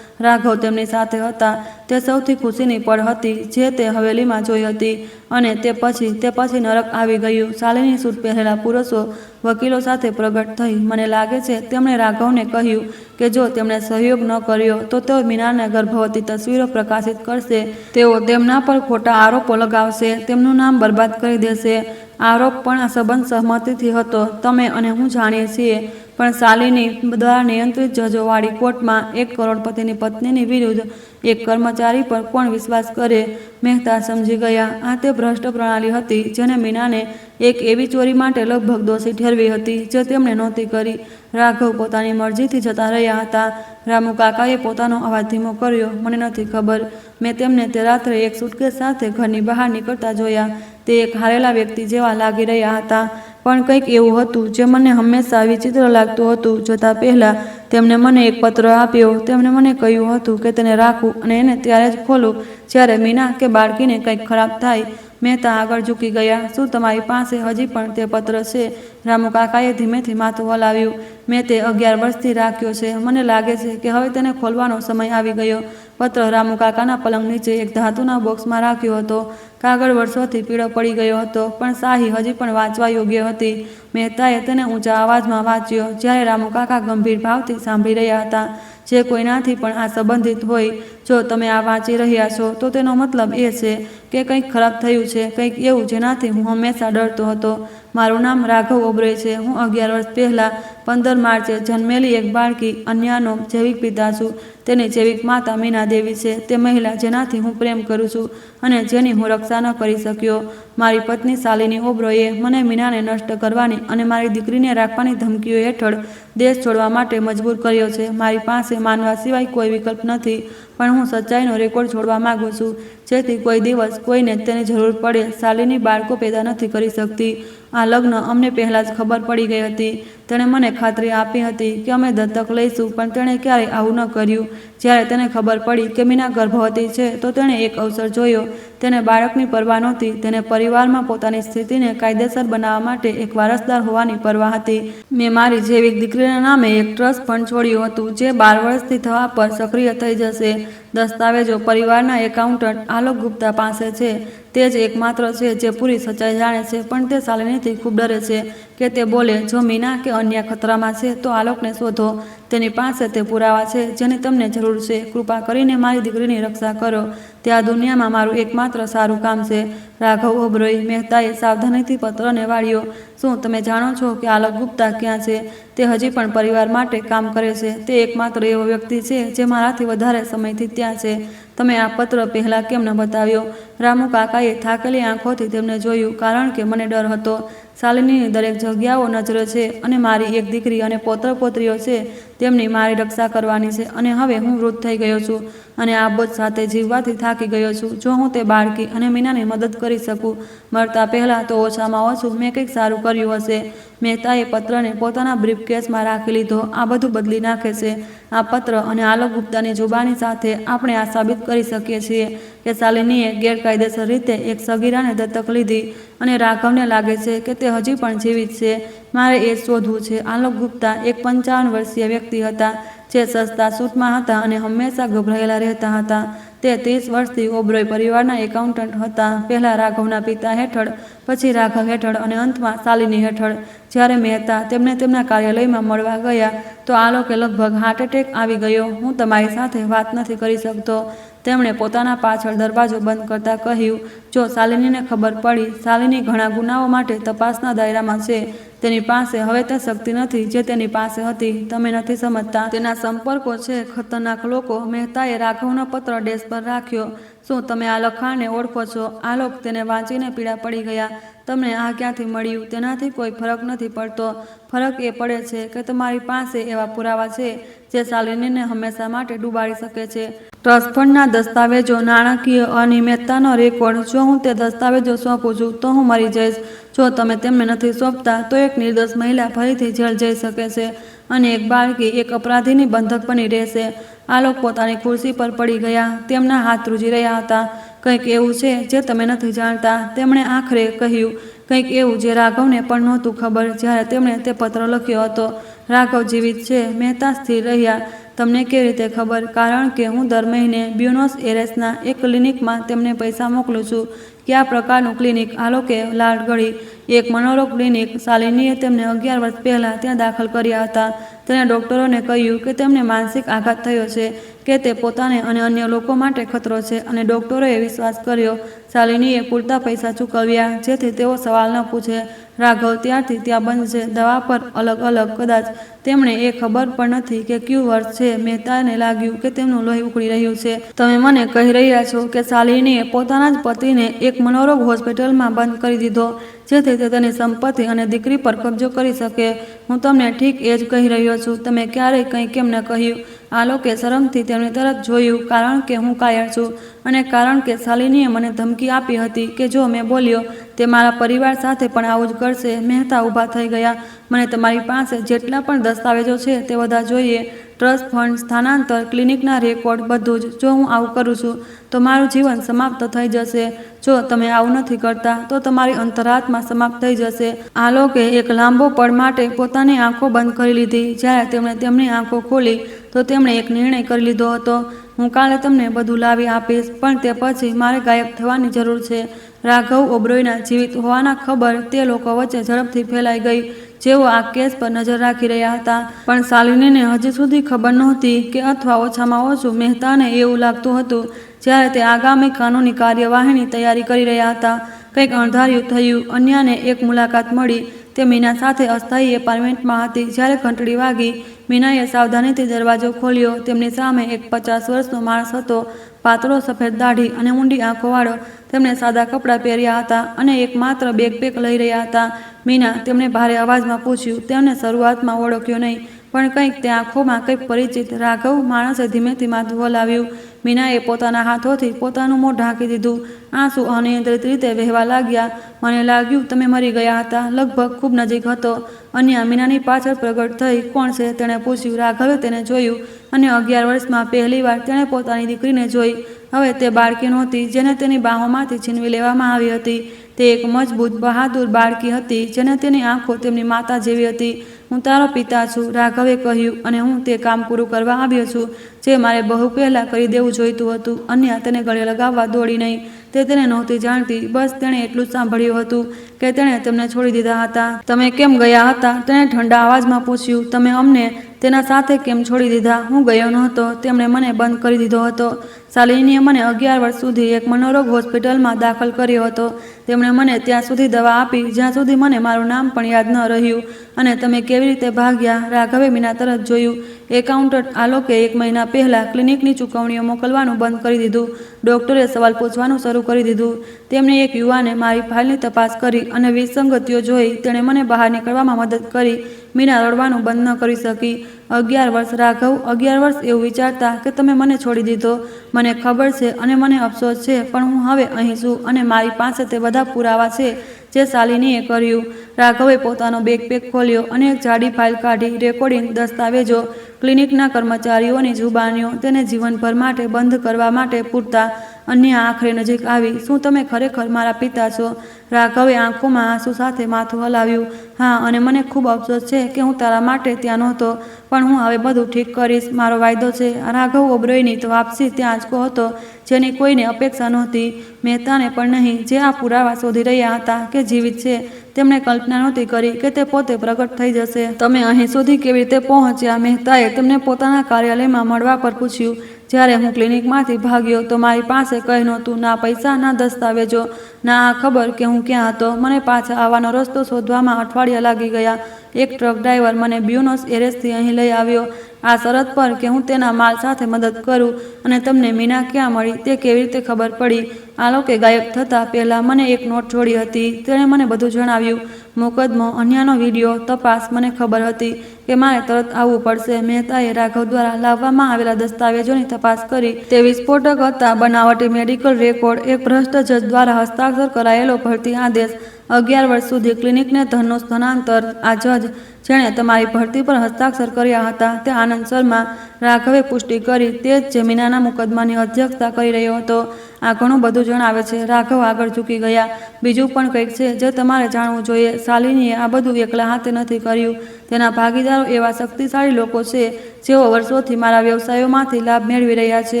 રાઘવ તેમની સાથે હતા. તે સૌથી ખુશીની પળ હતી જે તે હવેલીમાં જોઈ હતી. અને તે પછી નરક આવી ગયું. શાલિની સૂટ પહેરેલા પુરુષો વકીલો સાથે પ્રગટ થઈ. મને લાગે છે તેમણે રાઘવને કહ્યું કે જો તેમણે સહયોગ ન કર્યો તો તેઓ મીનાને ગર્ભવતી તસવીરો પ્રકાશિત કરશે. તેઓ તેમના પર ખોટા આરોપો લગાવશે, તેમનું નામ બરબાદ કરી દેશે. આરોપ પણ આ સંબંધ સહમતિથી હતો. તમે અને હું જાણીએ છીએ, પણ શાલિની દ્વારા નિયંત્રિત જજોવાળી કોર્ટમાં એક કરોડપતિની પત્નીની વિરુદ્ધ એક કર્મચારી પર કોણ વિશ્વાસ કરે? મહેતા સમજી ગયા. આ તે ભ્રષ્ટ પ્રણાલી હતી જેને મીનાને એક એવી ચોરી માટે લગભગ દોષી ઠેરવી હતી જે તેમણે નહોતી કરી. રાઘવ પોતાની મરજીથી જતા રહ્યા હતા. રામુ કાકાએ પોતાનો અવાજ ધીમો કર્યો. મને નથી ખબર. મેં તેમને તે રાત્રે એક સુટકેસ સાથે ઘરની બહાર નીકળતા જોયા. તે એક હારેલા વ્યક્તિ જેવા લાગી રહ્યા હતા, પણ કંઈક એવું હતું જે મને હંમેશા વિચિત્ર લાગતું હતું. જતા પહેલાં તેમણે મને એક પત્ર આપ્યો. તેમણે મને કહ્યું હતું કે તેને રાખું અને એને ત્યારે જ ખોલું જ્યારે મીના કે બાળકીને કંઈક ખરાબ થાય. મહેતા આગળ ઝૂકી ગયા. શું તમારી પાસે હજી પણ તે પત્ર છે? રામુ કાકાએ ધીમેથી માથું હલાવ્યું. મેં તે 11 વર્ષથી રાખ્યો છે. મને લાગે છે કે હવે તેને ખોલવાનો સમય આવી ગયો. પત્ર રામુ કાકાના પલંગ નીચે એક ધાતુના બોક્સમાં રાખ્યો હતો. કાગળ વર્ષોથી પીળો પડી ગયો હતો, પણ શાહી હજી પણ વાંચવા યોગ્ય હતી. મહેતાએ તેને ઊંચા અવાજમાં વાંચ્યો જ્યારે રામુ કાકા ગંભીર ભાવથી સાંભળી રહ્યા હતા. જે કોઈનાથી પણ આ સંબંધિત હોય, જો તમે આ વાંચી રહ્યા છો તો તેનો મતલબ એ છે કે કંઈક ખરાબ થયું છે, કંઈક એવું જેનાથી હું હંમેશા ડરતો હતો. મારું નામ રાઘવ ઓબરોય છે. હું 11 વર્ષ પહેલાં 15 માર્ચે જન્મેલી એક બાળકી અન્યાનો જૈવિક પિતા છું. તેની જૈવિક માતા મીના દેવી છે. તે મહિલા જેનાથી હું પ્રેમ કરું છું અને જેની હું રક્ષા ન કરી શક્યો. મારી પત્ની શાલિની ઓબરોયે મને મીનાને નષ્ટ કરવાની અને મારી દીકરીને રાખવાની ધમકીઓ હેઠળ દેશ છોડવા માટે મજબૂર કર્યો છે. મારી પાસે માનવા સિવાય કોઈ વિકલ્પ નથી, પણ હું સચ્ચાઈનો રેકોર્ડ છોડવા માગું છું જેથી કોઈ દિવસ કોઈને તેની જરૂર પડે. શાલિની બાળકો પેદા નથી કરી શકતી. આ લગ્ન અમને પહેલાં જ ખબર પડી ગઈ હતી. તેણે મને ખાતરી આપી હતી કે અમે દત્તક લઈશું, પણ તેણે ક્યારેય આવું ન કર્યું. જ્યારે તેને ખબર પડી કે મીના ગર્ભવતી છે તો તેણે એક અવસર જોયો. તેને બાળકની પરવા નહોતી, તેને પરિવારમાં પોતાની સ્થિતિને કાયદેસર બનાવવા માટે એક વારસદાર હોવાની પરવા હતી. મેં મારી જેવી દીકરીના નામે એક ટ્રસ્ટ ફંડ છોડ્યું હતું જે 12 વર્ષથી થવા પર સક્રિય થઈ જશે. દસ્તાવેજો પરિવારના એકાઉન્ટન્ટ આલોક ગુપ્તા પાસે છે. તે જ એકમાત્ર છે જે પૂરી સચ્ચાઈ જાણે છે, પણ તે શાલિનીથી ખૂબ ડરે છે કે તે બોલે, જો મીના કે અન્ય ખતરામાં છે તો આલોકને શોધો. તેની પાસે તે પુરાવા છે જેની તમને જરૂર છે. કૃપા કરીને મારી દીકરીની રક્ષા કરો. તે આ દુનિયામાં મારું એકમાત્ર સારું કામ છે. રાઘવ ઓબરોય મહેતાએ સાવધાનીથી પત્રને વાળ્યો. શું તમે જાણો છો કે આલોક ગુપ્તા ક્યાં છે? તે હજી પણ પરિવાર માટે કામ કરે છે. તે એકમાત્ર એવો વ્યક્તિ છે જે મારાથી વધારે સમયથી ત્યાં છે. તમે આ પત્ર પહેલાં કેમ ન બતાવ્યો? રામુ કાકાએ થાકેલી આંખોથી તેમને જોયું. કારણ કે મને ડર હતો. શાલિનીની દરેક જગ્યાઓ નજરે છે અને મારી એક દીકરી અને પૌત્ર પૌત્રીઓ છે. તેમની મારી રક્ષા કરવાની છે અને હવે હું વૃદ્ધ થઈ ગયો છું અને આ બોજ સાથે જીવવાથી થાકી ગયો છું. જો હું તે બાળકી અને મીનાની મદદ કરી શકું મરતા પહેલાં, તો ઓછામાં ઓછું મેં કંઈક સારું કર્યું હશે. મહેતાએ પત્રને પોતાના બ્રીફકેસમાં રાખી લીધો. આ બધું બદલી નાખે છે. આ પત્ર અને આલોક ગુપ્તાની જુબાની સાથે આપણે આ સાબિત કરી શકીએ છીએ કે શાલિનીએ ગેરકાયદેસર રીતે એક સગીરાને દત્તક લીધી અને રાઘવને લાગે છે કે તે હજી પણ જીવિત છે. મારે એ શોધવું છે. આલોક ગુપ્તા એક 55 વર્ષીય વ્યક્તિ હતા જે સસ્તા સૂટમાં હતા અને હંમેશા ગભરાયેલા રહેતા હતા. તે 30 વર્ષથી ઓબરોય પરિવારના એકાઉન્ટન્ટ હતા. પહેલા રાઘવના પિતા હેઠળ, પછી રાઘવ હેઠળ અને અંતમાં શાલિની હેઠળ. જ્યારે મહેતા તેમને તેમના કાર્યાલયમાં મળવા ગયા તો આલોકે લગભગ હાર્ટ એટેક આવી ગયો. હું તમારી સાથે વાત નથી કરી શકતો. તેમણે પોતાના પાછળ દરવાજો બંધ કરતા કહ્યું, જો શાલિનીને ખબર પડી, શાલિની ઘણા ગુનાઓ માટે તપાસના દાયરામાં છે. તેની પાસે હવે તે શક્તિ નથી જે તેની પાસે હતી. તમે નથી સમજતા. તેના સંપર્કો છે ખતરનાક લોકો. મહેતાએ રાઘવનો પત્ર ડેસ્ક પર રાખ્યો. શું તમે આ લખાણને ઓળખો છો? આલોક તેને વાંચીને પીડા પડી ગયા. તમને આ ક્યાંથી મળ્યું? તેનાથી કોઈ ફરક નથી પડતો. ફરક એ પડે છે કે તમારી પાસે એવા પુરાવા છે જે શાલિનીને હંમેશા માટે ડૂબાડી શકે છે. ટ્રસ્ટ ફંડના દસ્તાવેજો, નાણાકીય અનિયમિતતાનો રેકોર્ડ. જો હું તે દસ્તાવેજો સોંપું છું તો હું મરી જઈશ. જો તમે તેમને નથી સોંપતા તો એક નિર્દોષ મહિલા ફરીથી જેલ જઈ શકે છે અને એક બાળકી એક અપરાધીની બંધક બની રહેશે. આલોક પોતાની ખુરશી પર પડી ગયા. તેમના હાથ ધ્રુજી રહ્યા હતા. કંઈક એવું છે જે તમે નથી જાણતા, તેમણે આખરે કહ્યું. કંઈક એવું જે રાઘવને પણ નહોતું ખબર જ્યારે તેમણે તે પત્ર લખ્યો હતો. રાઘવ જીવિત છે. મહેતા સ્થિર રહ્યા. તમને કેવી રીતે ખબર? કારણ કે હું દર મહિને બ્યુનોસ એરેસના એક ક્લિનિકમાં તેમને પૈસા મોકલું છું. કયા પ્રકારનું ક્લિનિક? આલોકે લાળ ગળી. એક મનોરોગ ક્લિનિક. શાલિનીએ તેમને 11 વર્ષ પહેલાં ત્યાં દાખલ કર્યા હતા. તેણે ડૉક્ટરોને કહ્યું કે તેમને માનસિક આઘાત થયો છે, કે તે પોતાને અને અન્ય લોકો માટે ખતરો છે અને ડૉક્ટરોએ વિશ્વાસ કર્યો. શાલિનીએ પૂરતા પૈસા ચૂકવ્યા જેથી તેઓ સવાલ ન પૂછે. રાઘવ ત્યારથી ત્યાં બંધ છે, દવા પર અલગ અલગ. કદાચ તેમણે એ ખબર પણ નથી કે કયું વર્ષ છે. મહેતાને લાગ્યું કે તેમનું લોહી ઉકળી રહ્યું છે. તમે મને કહી રહ્યા છો કે શાલિનીએ પોતાના જ પતિને એક મનોરોગ હોસ્પિટલમાં બંધ કરી દીધો જેથી તે તેની સંપત્તિ અને દીકરી પર કબજો કરી શકે? હું તમને ઠીક એ જ કહી રહ્યો છું. તમે ક્યારેય કંઈ કેમ ન કહ્યું? આલોકે શરમથી તેમની તરફ જોયું. કારણ કે હું કાયર છું અને કારણ કે શાલિનીએ મને ધમકી આપી હતી કે જો મેં બોલ્યો તે મારા પરિવાર સાથે પણ આવું જ કરશે. મહેતા ઊભા થઈ ગયા. મને તમારી પાસે જેટલા પણ દસ્તાવેજો છે તે બધા જોઈએ. ટ્રસ્ટ ફંડ, સ્થાનાંતર, ક્લિનિકના રેકોર્ડ, બધું જ. જો હું આવું કરું છું તો મારું જીવન સમાપ્ત થઈ જશે. જો તમે આવું નથી કરતા તો તમારી અંતરાત્મા સમાપ્ત થઈ જશે. આલોકે એક લાંબો પળ માટે પોતાની આંખો બંધ કરી લીધી. જ્યારે તેમણે તેમની આંખો ખોલી તો તેમણે એક નિર્ણય કરી લીધો હતો. હું કાલે તમને બધું લાવી આપીશ, પણ તે પછી મારે ગાયબ થવાની જરૂર છે. રાઘવ ઓબરોયના જીવિત હોવાના ખબર તે લોકો વચ્ચે ઝડપથી ફેલાઈ ગઈ જેઓ આ કેસ પર નજર રાખી રહ્યા હતા. પણ શાલિનીને હજી સુધી ખબર નહોતી કે, અથવા ઓછામાં ઓછું મહેતાને એવું લાગતું હતું જ્યારે તે આગામી કાનૂની કાર્યવાહીની તૈયારી કરી રહ્યા હતા. કંઈક અણધાર્યું થયું. અન્યાને એક મુલાકાત મળી. તે મીના સાથે અસ્થાયી એપાર્ટમેન્ટમાં હતી. જ્યારે ઘંટડી વાગી, મીનાએ સાવધાનીથી દરવાજો ખોલ્યો. તેમની સામે એક 50 વર્ષનો માણસ હતો. પાતળો, સફેદ દાઢી અને ઊંડી આંખોવાળો. તેમણે સાદા કપડાં પહેર્યા હતા અને એકમાત્ર બેકપેક લઈ રહ્યા હતા. મીના, તેમણે ભારે અવાજમાં પૂછ્યું. તેમને શરૂઆતમાં ઓળખ્યો નહીં, પણ કંઈક તે આંખોમાં કંઈક પરિચિત. રાઘવ, માણસે ધીમેથી માથું હલાવ્યું. મીનાએ પોતાના હાથોથી પોતાનું મોં ઢાંકી દીધું. આંસુ અનિયંત્રિત રીતે વહેવા લાગ્યા. મને લાગ્યું તમે મરી ગયા હતા. લગભગ ખૂબ નજીક હતો. અન્યા મીનાની પાછળ પ્રગટ થઈ. કોણ છે? તેણે પૂછ્યું. રાઘવે તેને જોયું અને 11 વર્ષમાં પહેલીવાર તેણે પોતાની દીકરીને જોઈ. હવે તે બાળકી નહોતી જેને તેની બાહોમાંથી છીનવી લેવામાં આવી હતી. તે એક મજબૂત, બહાદુર બાળકી હતી જેને તેની આંખો તેમની માતા જેવી હતી. હું તારો પિતા છું, રાઘવે કહ્યું, અને હું તે કામ પૂરું કરવા આવ્યો છું જે મારે બહુ પહેલાં કરી દેવું જોઈતું હતું. અન્યા તેને ગળે લગાવવા દોડી નહીં. તે તેને નહોતી જાણતી. બસ તેણે એટલું જ સાંભળ્યું હતું કે તેણે તેમને છોડી દીધા હતા. તમે કેમ ગયા હતા? તેણે ઠંડા અવાજમાં પૂછ્યું. તમે અમને તેના સાથે કેમ છોડી દીધા? હું ગયો નહોતો. તેમણે મને બંધ કરી દીધો હતો. શાલિનીએ મને 11 વર્ષ સુધી એક મનોરોગ હોસ્પિટલમાં દાખલ કર્યો હતો. તેમણે મને ત્યાં સુધી દવા આપી જ્યાં સુધી મને મારું નામ પણ યાદ ન રહ્યું. અને તમે કેવી રીતે ભાગ્યા? રાઘવે મીના તરફ જોયું. એકાઉન્ટન્ટ આલોકે 1 મહિના પહેલાં ક્લિનિકની ચૂકવણીઓ મોકલવાનું બંધ કરી દીધું. ડૉક્ટરે સવાલ પૂછવાનું શરૂ કરી દીધું. તેમણે એક યુવાને મારી ફાઇલની તપાસ કરી અને વિસંગતિઓ જોઈ. તેણે મને બહાર નીકળવામાં મદદ કરી. મીના રડવાનું બંધ ન કરી શકી. 11 વર્ષ રાઘવ, 11 વર્ષ એવું વિચારતા કે તમે મને છોડી દીધો. મને ખબર છે અને મને અફસોસ છે, પણ હું હવે અહીં છું અને મારી પાસે તે બધા પુરાવા છે જે શાલિનીએ કર્યું. રાઘવે પોતાનો બેકપેક ખોલ્યો અને એક જાડી ફાઇલ કાઢી. રેકોર્ડિંગ, દસ્તાવેજો, ક્લિનિકના કર્મચારીઓની જુબાનીઓ તેને જીવનભર માટે બંધ કરવા માટે પૂરતા. અન્યા આખરે નજીક આવી. શું તમે ખરેખર મારા પિતા છો? રાઘવે આંખોમાં આંસુ સાથે માથું હલાવ્યું. હા, અને મને ખૂબ અફસોસ છે કે હું તારા માટે ત્યાં નહોતો, પણ હું હવે બધું ઠીક કરીશ. મારો વાયદો છે. રાઘવ ઓબરોયની તો વાપસી ત્યાં આંચકો હતો જેની કોઈને અપેક્ષા નહોતી. મહેતાને પણ નહીં, જે આ પુરાવા શોધી રહ્યા હતા કે જીવિત છે. તેમણે કલ્પના નહોતી કરી કે તે પોતે પ્રગટ થઈ જશે. તમે અહીં સુધી કેવી રીતે પહોંચ્યા? મહેતાએ તેમને પોતાના કાર્યાલયમાં મળવા પર પૂછ્યું. જ્યારે હું ક્લિનિકમાંથી ભાગ્યો તો મારી પાસે કંઈ નહોતું. ના પૈસા, ના દસ્તાવેજો, ના આ ખબર કે હું ક્યાં હતો. મને પાછા આવવાનો રસ્તો શોધવામાં અઠવાડિયા લાગી ગયા. એક ટ્રક ડ્રાઈવર મને બ્યુનોસ એરેસથી અહીં લઈ આવ્યો આ શરત પર કે હું તેના માલ સાથે મદદ કરું. અને તમને મીના ક્યાં મળી તે કેવી રીતે ખબર પડી? આલોકે ગાયબ થતાં પહેલાં મને એક નોટ છોડી હતી. તેણે મને બધું જણાવ્યું. મુકદ્દમો, અન્યાનો વિડીયો, તપાસ. મને ખબર હતી કે મારે તરત આવવું પડશે. મહેતાએ રાઘવ દ્વારા લાવવામાં આવેલા દસ્તાવેજોની તપાસ કરી. તે વિસ્ફોટક હતા. બનાવટી મેડિકલ રેકોર્ડ, એક ભ્રષ્ટ જજ દ્વારા હસ્તાક્ષર કરાયેલો ભરતી આદેશ, 11 વર્ષ સુધી ક્લિનિકને ધનનું સ્થાનાંતર. આ જજ જેણે તમારી ભરતી પર હસ્તાક્ષર કર્યા હતા તે આનંદ શર્મા. રાઘવે પુષ્ટિ કરી. તે જ જે મીનાના મુકદ્દમાની અધ્યક્ષતા કરી રહ્યો હતો. આ ઘણું બધું જણાવે છે. રાઘવ આગળ ઝૂકી ગયા. બીજું પણ કંઈક છે જે તમારે જાણવું જોઈએ. શાલિનીએ આ બધું એકલા હાથે નથી કર્યું. તેના ભાગીદારો એવા શક્તિશાળી લોકો છે જેઓ વર્ષોથી મારા વ્યવસાયોમાંથી લાભ મેળવી રહ્યા છે.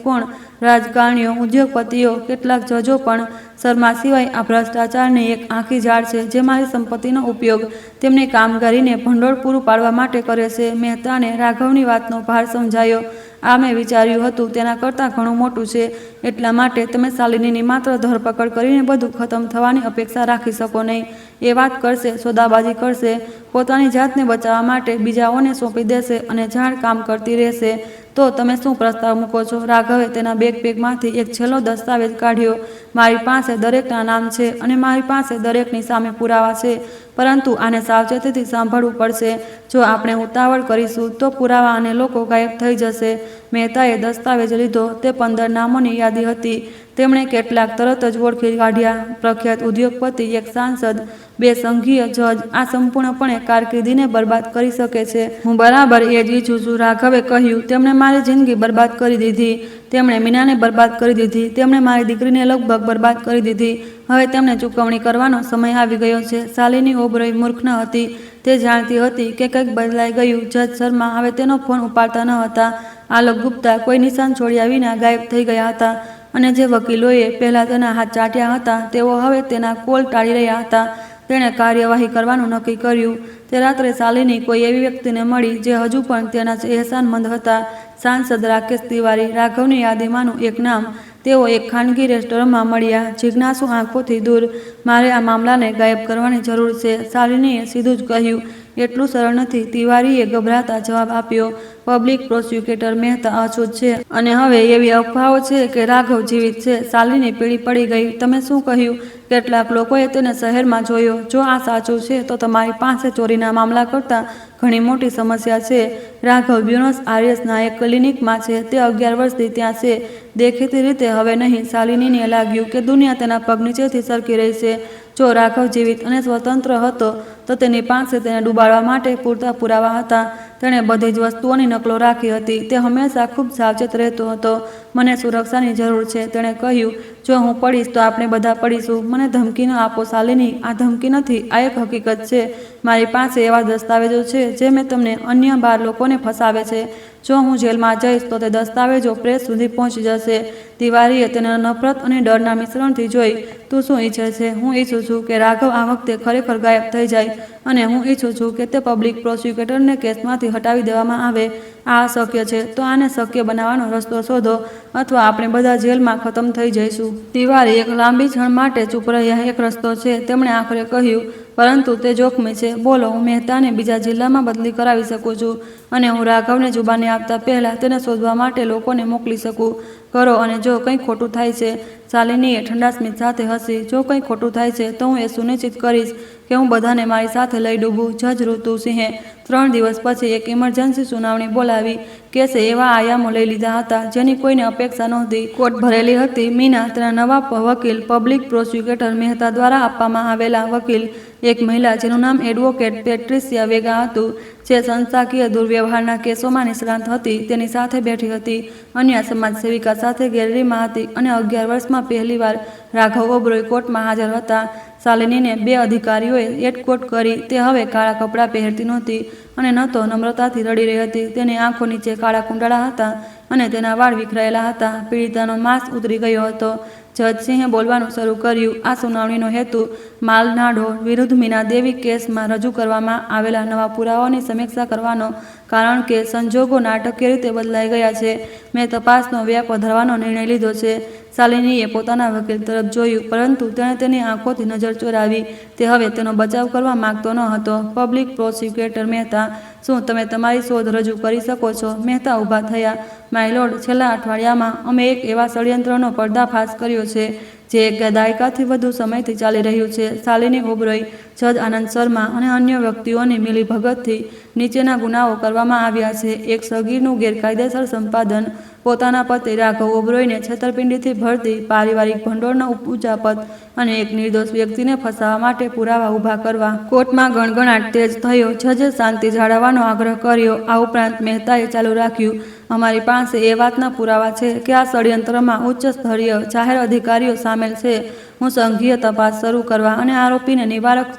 કોણ? રાજકારણીઓ, ઉદ્યોગપતિઓ, કેટલાક જજો પણ. શર્મા સિવાય આ ભ્રષ્ટાચારની એક આખી ઝાડ છે જે મારી સંપત્તિનો ઉપયોગ તેમની કામગીરીને ભંડોળ પૂરું પાડવા માટે કરે છે. મહેતાને રાઘવની વાતનો ભાર સમજાયો. આ મેં વિચાર્યું હતું તેના કરતાં ઘણું મોટું છે. એટલા માટે તમે શાલિનીની માત્ર ધરપકડ કરીને બધું ખતમ થવાની અપેક્ષા રાખી શકો નહીં. એ વાત કરશે, સોદાબાજી કરશે, પોતાની જાતને બચાવવા માટે બીજાઓને સોંપી દેશે અને ઝાડ કામ કરતી રહેશે. તો તમે શું પ્રસ્તાવ મૂકો છો? રાઘવે તેના બેકપેકમાંથી એક છેલ્લો દસ્તાવેજ કાઢ્યો. મારી પાસે દરેકના નામ છે અને મારી પાસે દરેકની સામે પુરાવા છે, પરંતુ આને સાવચેતીથી સાંભળવું પડશે. જો આપણે ઉતાવળ કરીશું તો પુરાવા અને લોકો ગાયબ થઈ જશે. મહેતાએ દસ્તાવેજ લીધો. તે 15 નામોની યાદી હતી. તેમણે કેટલાક તરત જ ઓળખી કાઢ્યા. પ્રખ્યાત ઉદ્યોગપતિ, એક સાંસદ, 2 સંઘીય જજ. આ સંપૂર્ણપણે કારકિર્દીને બરબાદ કરી શકે છે. હું બરાબર એ જ ઈચ્છું છું, રાઘવે કહ્યું. તેમણે મારી જિંદગી બરબાદ કરી દીધી. તેમણે મીનાને બરબાદ કરી દીધી. તેમણે મારી દીકરીને લગભગ બરબાદ કરી દીધી. હવે તેમને ચૂકવણી કરવાનો સમય આવી ગયો છે. શાલિની ઓબરોય મૂર્ખ ન હતી. તે જાણતી હતી કે કંઈક બદલાઈ ગયું. જજ શર્મા હવે તેનો ફોન ઉપાડતા ન હતા. આલોક ગુપ્તા કોઈ નિશાન છોડ્યા વિના ગાયબ થઈ ગયા હતા. અને જે વકીલોએ પહેલાં તેના હાથ ચાટ્યા હતા તેઓ હવે તેના કોલ ટાળી રહ્યા હતા. તેણે કાર્યવાહી કરવાનું નક્કી કર્યું. તે રાત્રે શાલિની કોઈ એવી વ્યક્તિને મળી જે હજુ પણ તેના એહસાનમંદ હતા. સાંસદ રાકેશ તિવારી, રાઘવની યાદીમાંનું એક નામ. તેઓ એક ખાનગી રેસ્ટોરન્ટમાં મળ્યા. જિજ્ઞાસુ આંખોથી દૂર. મારે આ મામલાને ગાયબ કરવાની જરૂર છે, શાલિનીએ સીધું જ કહ્યું. એટલું સરળ નથી, તિવારીએ ગભરાતા જવાબ આપ્યો. પબ્લિક પ્રોસિક્યુટર મહેતા અછૂત છે અને હવે એવી અફવાઓ છે કે રાઘવ જીવિત છે. શાલિની પીળી પડી ગઈ. તમે શું કહ્યું? કેટલાક લોકોએ તેને શહેરમાં જોયો. જો આ સાચું છે તો તમારી પાસે ચોરીના મામલા કરતાં ઘણી મોટી સમસ્યા છે. રાઘવ બ્યુનોસ આયર્સના એક ક્લિનિકમાં છે. તે 11 વર્ષથી ત્યાં છે. દેખીતી રીતે હવે નહીં. શાલિનીને લાગ્યું કે દુનિયા તેના પગ નીચેથી સરકી રહી છે. જો રાઘવ જીવિત અને સ્વતંત્ર હતો તો તેની પાસે તેને ડૂબાડવા માટે પૂરતા પુરાવા હતા. તેણે બધી જ વસ્તુઓની નકલો રાખી હતી. તે હંમેશા ખૂબ સાવચેત રહેતો હતો. મને સુરક્ષાની જરૂર છે, તેણે કહ્યું. જો હું પડીશ તો આપણે બધા પડીશું. મને ધમકી ન આપો શાલિની. આ ધમકી નથી, આ એક હકીકત છે. મારી પાસે એવા દસ્તાવેજો છે જે મેં તમને અન્ય 12 લોકોને ફસાવે છે. જો હું જેલમાં જઈશ તો તે દસ્તાવેજો પ્રેસ સુધી પહોંચી જશે. તિવારીએ તેને નફરત અને ડરના મિશ્રણથી જોઈ. તું શું ઈચ્છે છે? હું ઈચ્છું છું કે રાઘવ આ વખતે ખરેખર ગાયબ થઈ જાય અને હું ઈચ્છું છું કે તે પબ્લિક પ્રોસિક્યુટરને કેસમાંથી હટાવી દેવામાં આવે. આ અશક્ય છે તો આને શક્ય બનાવવાનો રસ્તો શોધો અથવા આપણે બધા જેલમાં ખતમ થઈ જઈશું. તિવારી એક લાંબી ક્ષણ માટે ચૂપ રહ્યા. એક રસ્તો છે, તેમણે આખરે કહ્યું, પરંતુ તે જોખમી છે. બોલો. હું મહેતાને બીજા જિલ્લામાં બદલી કરાવી શકું છું અને હું રાઘવને જુબાની આપતા પહેલાં તેને શોધવા માટે લોકોને મોકલી શકું. કરો અને જો કંઈ ખોટું થાય છે, શાલિનીએ ઠંડા સ્મિત સાથે હસી, જો કંઈ ખોટું થાય છે તો હું એ સુનિશ્ચિત કરીશ કે હું બધાને મારી સાથે લઈ ડૂબું. જજ ઋતુ સિંહે 3 દિવસ પછી એક ઇમરજન્સી સુનાવણી બોલાવી. કેસે એવા આયામો લઈ લીધા હતા જેની કોઈને અપેક્ષા નહોતી. કોર્ટ ભરેલી હતી. મીના, તેના નવા વકીલ, પબ્લિક પ્રોસિક્યુટર મહેતા દ્વારા આપવામાં આવેલા વકીલ, એક મહિલા જેનું નામ એડવોકેટ પેટ્રિશિયા વેગા હતું, જે સંસ્થાકીય દુર્વ્યવહારના કેસોમાં નિષ્ણાત હતી, તેની સાથે બેઠી હતી. અન્ય સમાજ સેવિકા સાથે ગેલેરીમાં હતી અને 11 વર્ષમાં પહેલીવાર રાઘવ ઓબરોય કોર્ટમાં હાજર હતા. શાલિનીને 2 અધિકારીઓએ એટકોટ કરી. તે હવે કાળા કપડાં પહેરતી નહોતી અને ન તો નમ્રતાથી રડી રહી હતી. તેની આંખો નીચે કાળા કુંડાળા હતા અને તેના વાળ વિખરાયેલા હતા. પીડિતાનો માસ્ક ઉતરી ગયો હતો. જજ સિંહે બોલવાનું શરૂ કર્યું. આ સુનાવણીનો હેતુ માલનાડો વિરુદ્ધ મીના દેવી કેસમાં રજૂ કરવામાં આવેલા નવા પુરાવાઓની સમીક્ષા કરવાનો, કારણ કે સંજોગો નાટકીય રીતે બદલાઈ ગયા છે. મેં તપાસનો વ્યાપ વધારવાનો નિર્ણય લીધો છે. શાલિનીએ પોતાના વકીલ તરફ જોયું, પરંતુ તેણે તેની આંખોથી નજર ચોરાવી. તે હવે તેનો બચાવ કરવા માંગતો ન હતો. પબ્લિક પ્રોસિક્યુટર મહેતા, શું તમે તમારી શોધ રજૂ કરી શકો છો? મહેતા ઊભા થયા. માય લોર્ડ, છેલ્લા અઠવાડિયામાં અમે એક એવા ષડયંત્રનો પર્દાફાશ કર્યો છે જે એક દાયકાથી વધુ સમયથી ચાલી રહ્યું છે. શાલિની ઓબરોય, જજ આનંદ શર્મા અને અન્ય વ્યક્તિઓની મિલીભગતથી નીચેના ગુનાઓ કરવામાં આવ્યા છે. એક સગીરનું ગેરકાયદેસર સંપાદન, પોતાના પતિ રાઘવ ઓબરોયને છેતરપિંડીથી ભરતી પારિવારિક ભંડોળના ઉચાપત અને એક નિર્દોષ વ્યક્તિને ફસાવવા માટે પુરાવા ઊભા કરવા. કોર્ટમાં ગણગણાટ તેજ થયો. જજે શાંતિ જાળવવાનો આગ્રહ કર્યો. આ ઉપરાંત મહેતાએ ચાલુ રાખ્યું, અમારી પાસે એ વાતના પુરાવા છે કે આ ષડયંત્રમાં ઉચ્ચ સ્તરીય જાહેર અધિકારીઓ સામેલ છે. હું સંઘીય તપાસ શરૂ કરવા અને આરોપીને નિવારક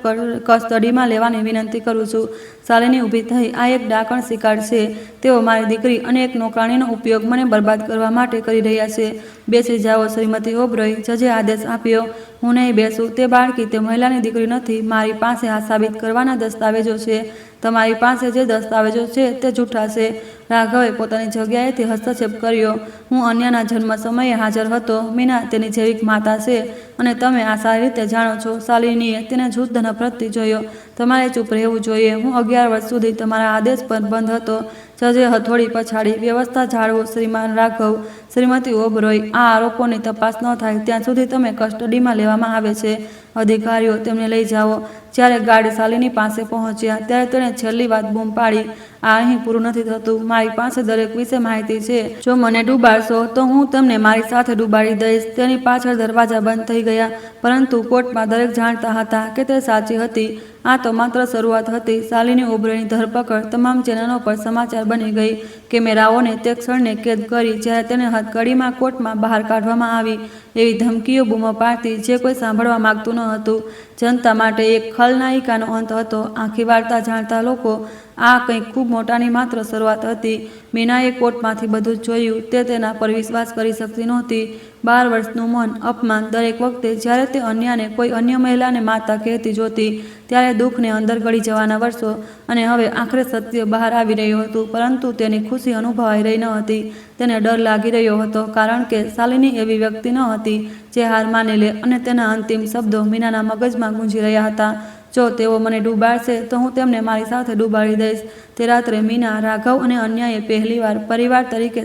કસ્ટડીમાં લેવાની વિનંતી કરું છું. શાલિની ઊભી થઈ. આ એક ડાકણ શિકાર છે. તેઓ મારી દીકરી અને એક નોકરાણીનો ઉપયોગ મને બરબાદ કરવા માટે કરી રહ્યા છે. બેસી જાઓ શ્રીમતી ઓબરોય, જજે આદેશ આપ્યો. હું નહીં બેસું. તે બાળકી, તે મહિલાની દીકરી નથી. મારી પાસે આ સાબિત કરવાના દસ્તાવેજો છે. તમારી પાસે જે દસ્તાવેજો છે તે જૂઠા છે. રાઘવે પોતાની જગ્યાએથી હસ્તક્ષેપ કર્યો. હું અન્યના જન્મ સમયે હાજર હતો. મીના તેની જૈવિક માતા છે અને તમે આ સારી રીતે જાણો છો. શાલિનીએ તેને શુદ્ધ નફરતથી જોયો. તમારે ચૂપ રહેવું જોઈએ. હું 11 વર્ષ સુધી તમારા આદેશ પર બંધ હતો. જજે હથોડી પછાડી. વ્યવસ્થા જાળવો શ્રીમાન રાઘવ. શ્રીમતી ઓબરોય, આ આરોપોની તપાસ ન થાય ત્યાં સુધી તમે કસ્ટડીમાં લેવામાં આવે છે. અધિકારીઓ, તેમને લઈ જાઓ. જ્યારે ગાર્ડ શાલિની પાસે પહોંચ્યા ત્યારે તેણે છેલ્લી વાત બૂમ પાડી, આ અહીં પૂરું નથી થતું. મારી પાસે દરેક વિશે માહિતી છે. જો મને ડૂબાડશો તો હું તમને મારી સાથે ડૂબાડી દઈશ. તેની પાછળ દરવાજા બંધ થઈ ગયા, પરંતુ કોર્ટમાં દરેક જાણતા હતા કે તે સાચી હતી. આ તો માત્ર શરૂઆત હતી. શાલિની ઓબરોયની ધરપકડ તમામ ચેનલો પર સમાચાર બની ગઈ. કેમેરાઓને તે ક્ષણને કેદ કરી જ્યારે તેને હથકડીમાં કોર્ટમાં બહાર કાઢવામાં આવી. એવી ધમકીઓ બૂમો પાડતી જે કોઈ સાંભળવા માગતું ન હતું. જનતા માટે એક ખલનાયિકાનો અંત હતો. આખી વાર્તા જાણતા લોકો, આ કંઈક ખૂબ મોટાની માત્ર શરૂઆત હતી. મીનાએ કોર્ટમાંથી બધું જ જોયું. તે તેના પર વિશ્વાસ કરી શકતી નહોતી. 12 વર્ષનું મૌન, અપમાન. દરેક વખતે જ્યારે તે અન્યને કોઈ અન્ય મહિલાને માતા કહેતી જોતી ત્યારે દુઃખને અંદર ગળી જવાના વર્ષો. અને હવે આખરે સત્ય બહાર આવી રહ્યું હતું, પરંતુ તેની ખુશી અનુભવાઈ રહી ન હતી. તેને ડર લાગી રહ્યો હતો, કારણ કે શાલિની એવી વ્યક્તિ ન હતી જે હાર માની લે, અને તેના અંતિમ શબ્દો મીનાના મગજમાં ગુંજી રહ્યા હતા. જો તેઓ મને ડૂબાડશે તો હું તેમને મારી સાથે ડૂબાડી દઈશ. તે રાત્રે મીના, રાઘવ અને અન્યાએ પહેલીવાર પરિવાર તરીકે